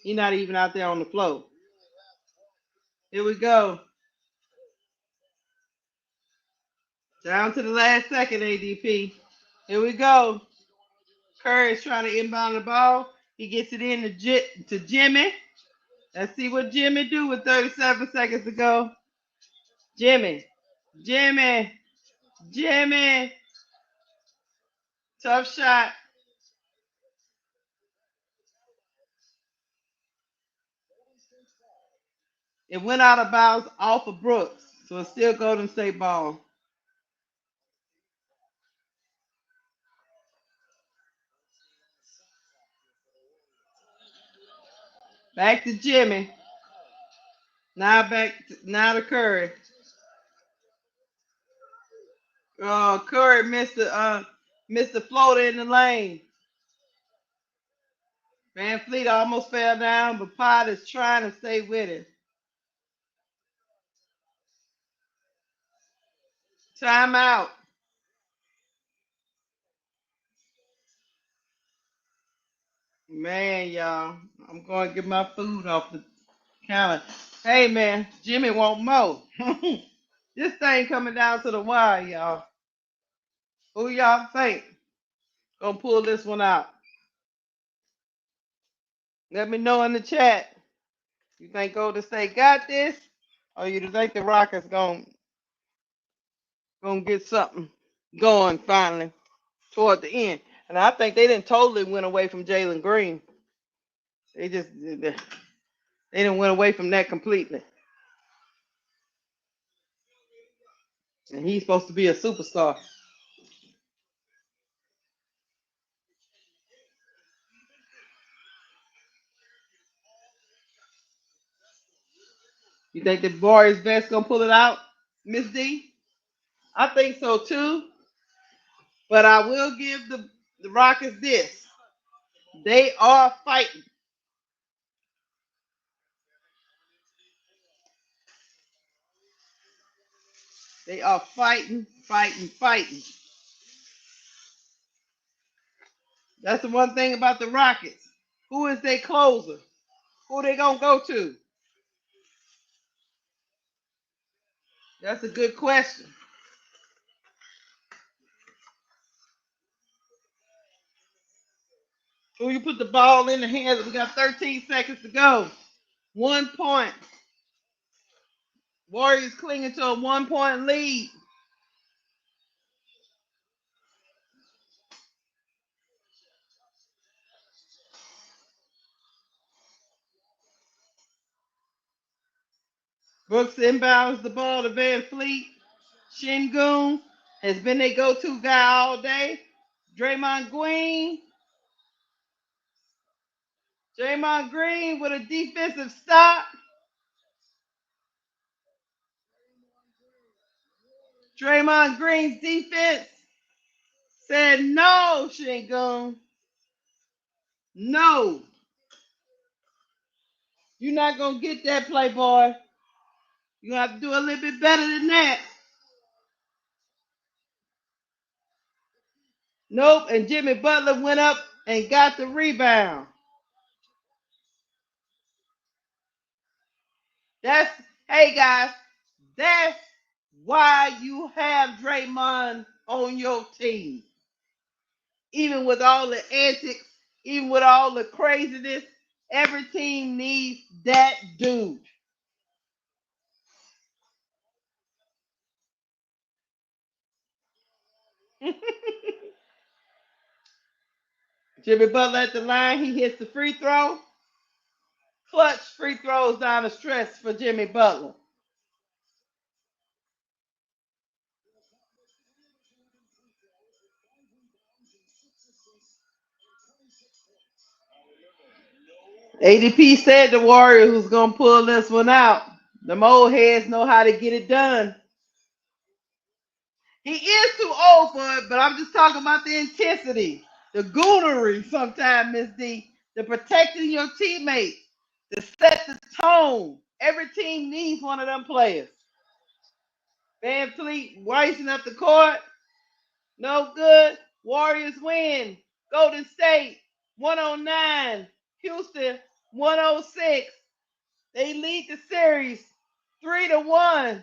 [SPEAKER 1] He not even out there on the floor. Here we go. Down to the last second, ADP. Here we go. Curry's trying to inbound the ball. He gets it in to Jimmy. Let's see what Jimmy do with 37 seconds to go. Jimmy. Tough shot. It went out of bounds off of Brooks. So it's still Golden State ball. Back to Jimmy. Now to Curry. Curry missed the floater in the lane. Van Fleet almost fell down, but Pot is trying to stay with it. Timeout. Man, y'all, I'm going to get my food off the counter. Hey, man, Jimmy won't mow. This thing coming down to the wire, y'all. Who y'all think gonna pull this one out? Let me know in the chat. You think Golden State got this, or you think the Rockets gonna get something going finally toward the end? And I think they didn't totally went away from Jalen Green. They didn't went away from that completely. And he's supposed to be a superstar. You think the Warriors best gonna pull it out, Miss D? I think so too. But I will give the Rockets this. They are fighting. They are fighting. That's the one thing about the Rockets. Who is their closer? Who they gonna go to? That's a good question. Who you put the ball in the hands? We got 13 seconds to go. 1 point. Warriors clinging to a 1 point lead. Brooks inbounds the ball to Van Fleet. Shingun has been their go-to guy all day. Draymond Green with a defensive stop. Draymond Green's defense said no, Shingun. No, you're not gonna get that, Playboy. You have to do a little bit better than that. Nope, and Jimmy Butler went up and got the rebound. That's hey guys, that's why you have Draymond on your team. Even with all the antics, even with all the craziness, every team needs that dude. Jimmy Butler at the line, he hits the free throw. Clutch free throws down the stretch for Jimmy Butler. ADP said the Warriors was going to pull this one out. Them old heads know how to get it done. He is too old for it, but I'm just talking about the intensity, the goonery sometimes, Miss D, the protecting your teammates, to set the tone. Every team needs one of them players. Van Fleet rising up the court. No good. Warriors win. Golden State 109. Houston 106. They lead the series 3-1.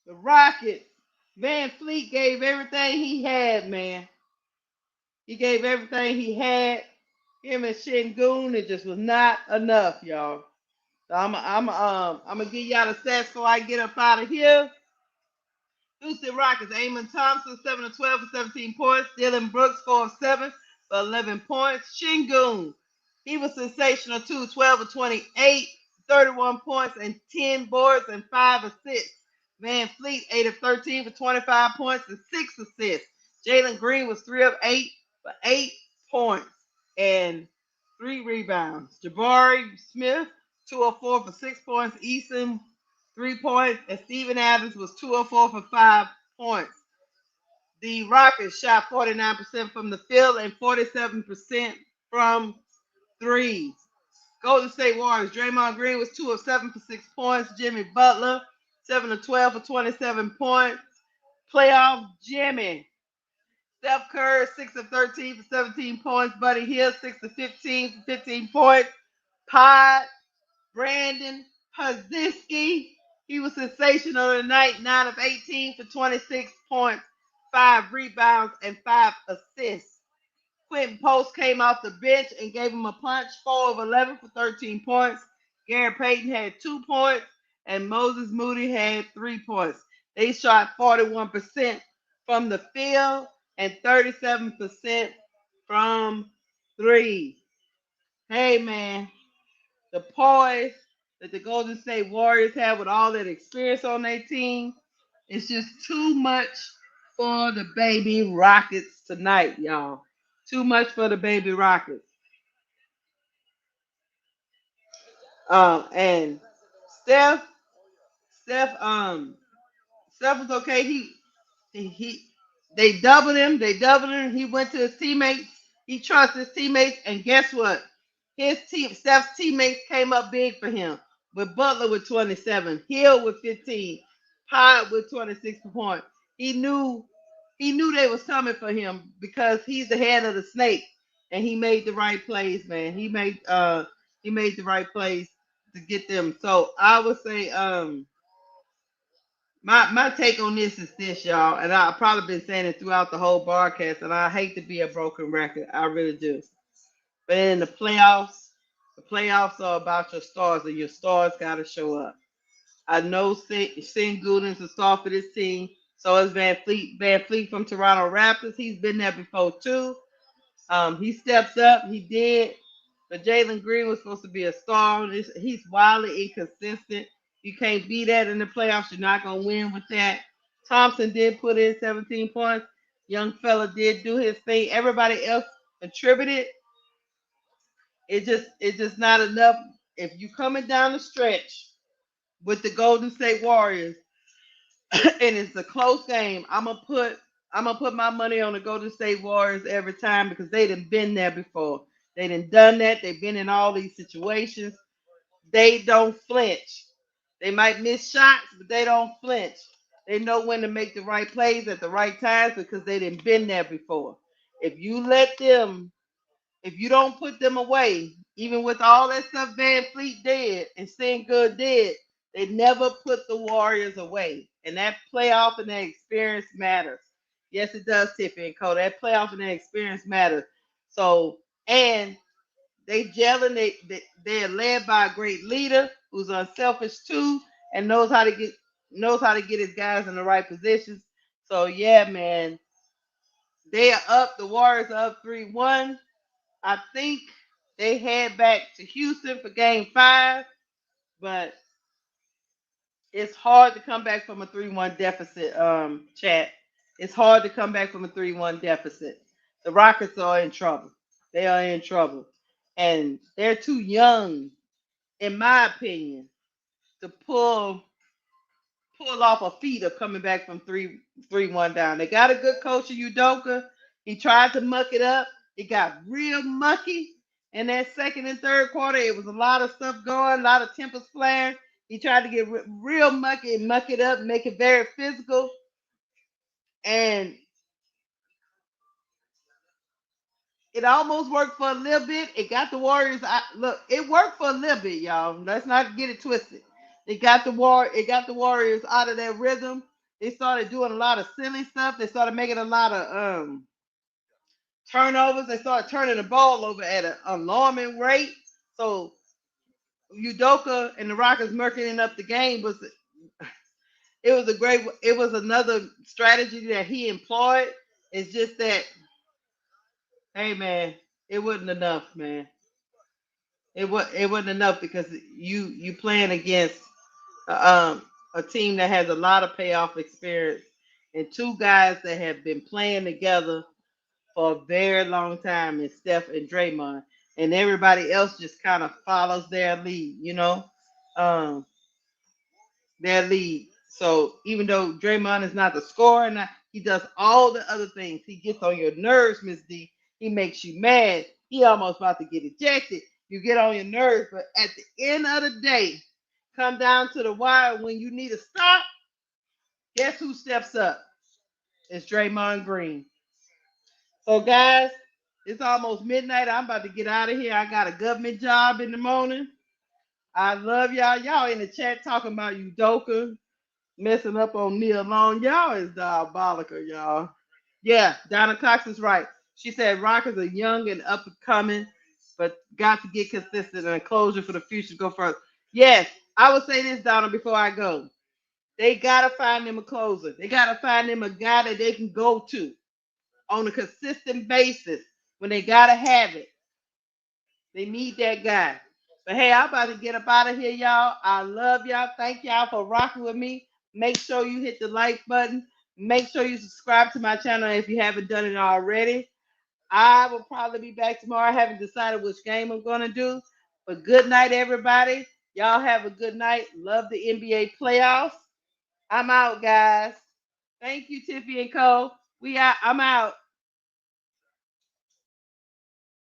[SPEAKER 1] The Rockets. Van Fleet gave everything he had, man. He gave everything he had. Him and Şengün, it just was not enough, y'all. So I'm gonna give y'all the stats before I get up out of here. Houston Rockets, Amon Thompson, 7 of 12 for 17 points. Dylan Brooks, 4 of 7 for 11 points. Şengün, he was sensational too, 12 of 28, 31 points and 10 boards and 5 assists. Van Fleet, 8 of 13 for 25 points and 6 assists. Jalen Green was 3 of 8 for 8 points and 3 rebounds. Jabari Smith, 2 of 4 for 6 points. Eason, 3 points, and Steven Adams was 2 of 4 for 5 points. The Rockets shot 49% from the field and 47% from threes. Golden State Warriors, Draymond Green was 2 of 7 for 6 points. Jimmy Butler, 7 of 12 for 27 points. Playoff Jimmy. Steph Curry, 6 of 13 for 17 points. Buddy Hield, 6 of 15 for 15 points. Pod, Brandon Pozinski, he was sensational tonight, 9 of 18 for 26 points, 5 rebounds, and 5 assists. Quentin Post came off the bench and gave him a punch, 4 of 11 for 13 points. Gary Payton had 2 points, and Moses Moody had 3 points. They shot 41% from the field and 37% from three. Hey, man, the poise that the Golden State Warriors have with all that experience on their team, it's just too much for the baby Rockets tonight, y'all. Too much for the baby Rockets. And Steph, Steph, Steph was okay. He they doubled him. They doubled him. He went to his teammates. He trusts his teammates. And guess what? His team, Steph's teammates came up big for him. With Butler with 27, Hill with 15, Hyde with 26 points. He knew they was coming for him because he's the head of the snake, and he made the right plays, man. He made the right plays to get them. So I would say my take on this is this, y'all, and I've probably been saying it throughout the whole broadcast, and I hate to be a broken record. I really do. But in the playoffs are about your stars, and your stars got to show up. I know Şengün is a star for this team. So is Van Fleet. Van Fleet from Toronto Raptors. He's been there before, too. He steps up. He did. But Jalen Green was supposed to be a star. He's wildly inconsistent. You can't be that in the playoffs. You're not going to win with that. Thompson did put in 17 points. Young fella did do his thing. Everybody else contributed. It's just not enough. If you coming down the stretch with the Golden State Warriors and it's a close game, I'm gonna put I'm gonna put my money on the Golden State Warriors every time because they done been there before. They done that. They've been in all these situations. They don't flinch. They might miss shots, but they don't flinch. They know when to make the right plays at the right times because they done been there before. If you let them, if you don't put them away, even with all that stuff Van Fleet did and Sting Good did, they never put the Warriors away. And that playoff and that experience matters. Yes, it does, Tiffany and Cole. That playoff and that experience matters. So, and they gelling. They're led by a great leader who's unselfish too and knows how to get his guys in the right positions. So yeah, man, they are up. The Warriors are up 3-1. I think they head back to Houston for Game 5, but it's hard to come back from a 3-1 deficit. Chat. It's hard to come back from a 3-1 deficit. The Rockets are in trouble. They are in trouble, and they're too young, in my opinion, to pull off a feat of coming back from 3-1 down. They got a good coach in Udoka. He tried to muck it up. It got real mucky. In that second and third quarter, it was a lot of stuff going, a lot of tempers flaring. He tried to get real mucky and muck it up, make it very physical. And it almost worked for a little bit. It got the Warriors. Look, it worked for a little bit, y'all. Let's not get it twisted. It got the Warriors out of their rhythm. They started doing a lot of silly stuff. They started making a lot of turnovers. They started turning the ball over at an alarming rate. So Udoka and the Rockets murking up the game it was another strategy that he employed. It's just that, hey man, it wasn't enough, man. It wasn't enough because you playing against a team that has a lot of payoff experience and two guys that have been playing together for a very long time in Steph and Draymond, and everybody else just kind of follows their lead, um, their lead. So even though Draymond is not the scorer, he does all the other things. He gets on your nerves, Miss D. He makes you mad. He almost about to get ejected. You get on your nerves, but at the end of the day, come down to the wire when you need a stop. Guess who steps up? It's Draymond Green. So guys, it's almost midnight. I'm about to get out of here. I got a government job in the morning. I love y'all. Y'all in the chat talking about Udoka messing up on Neil Long. Y'all is diabolical, y'all. Yeah, Donna Cox is right. She said Rockets are young and up and coming, but got to get consistent and a closure for the future to go further. Yes, I would say this, Donna, before I go. They gotta find them a closer. They gotta find them a guy that they can go to on a consistent basis when they gotta have it. They need that guy. But hey, I'm about to get up out of here, y'all. I love y'all. Thank y'all for rocking with me. Make sure you hit the like button. Make sure you subscribe to my channel if you haven't done it already. I will probably be back tomorrow. I haven't decided which game I'm going to do. But good night, everybody. Y'all have a good night. Love the NBA playoffs. I'm out, guys. Thank you, Tiffy and Cole. I'm out.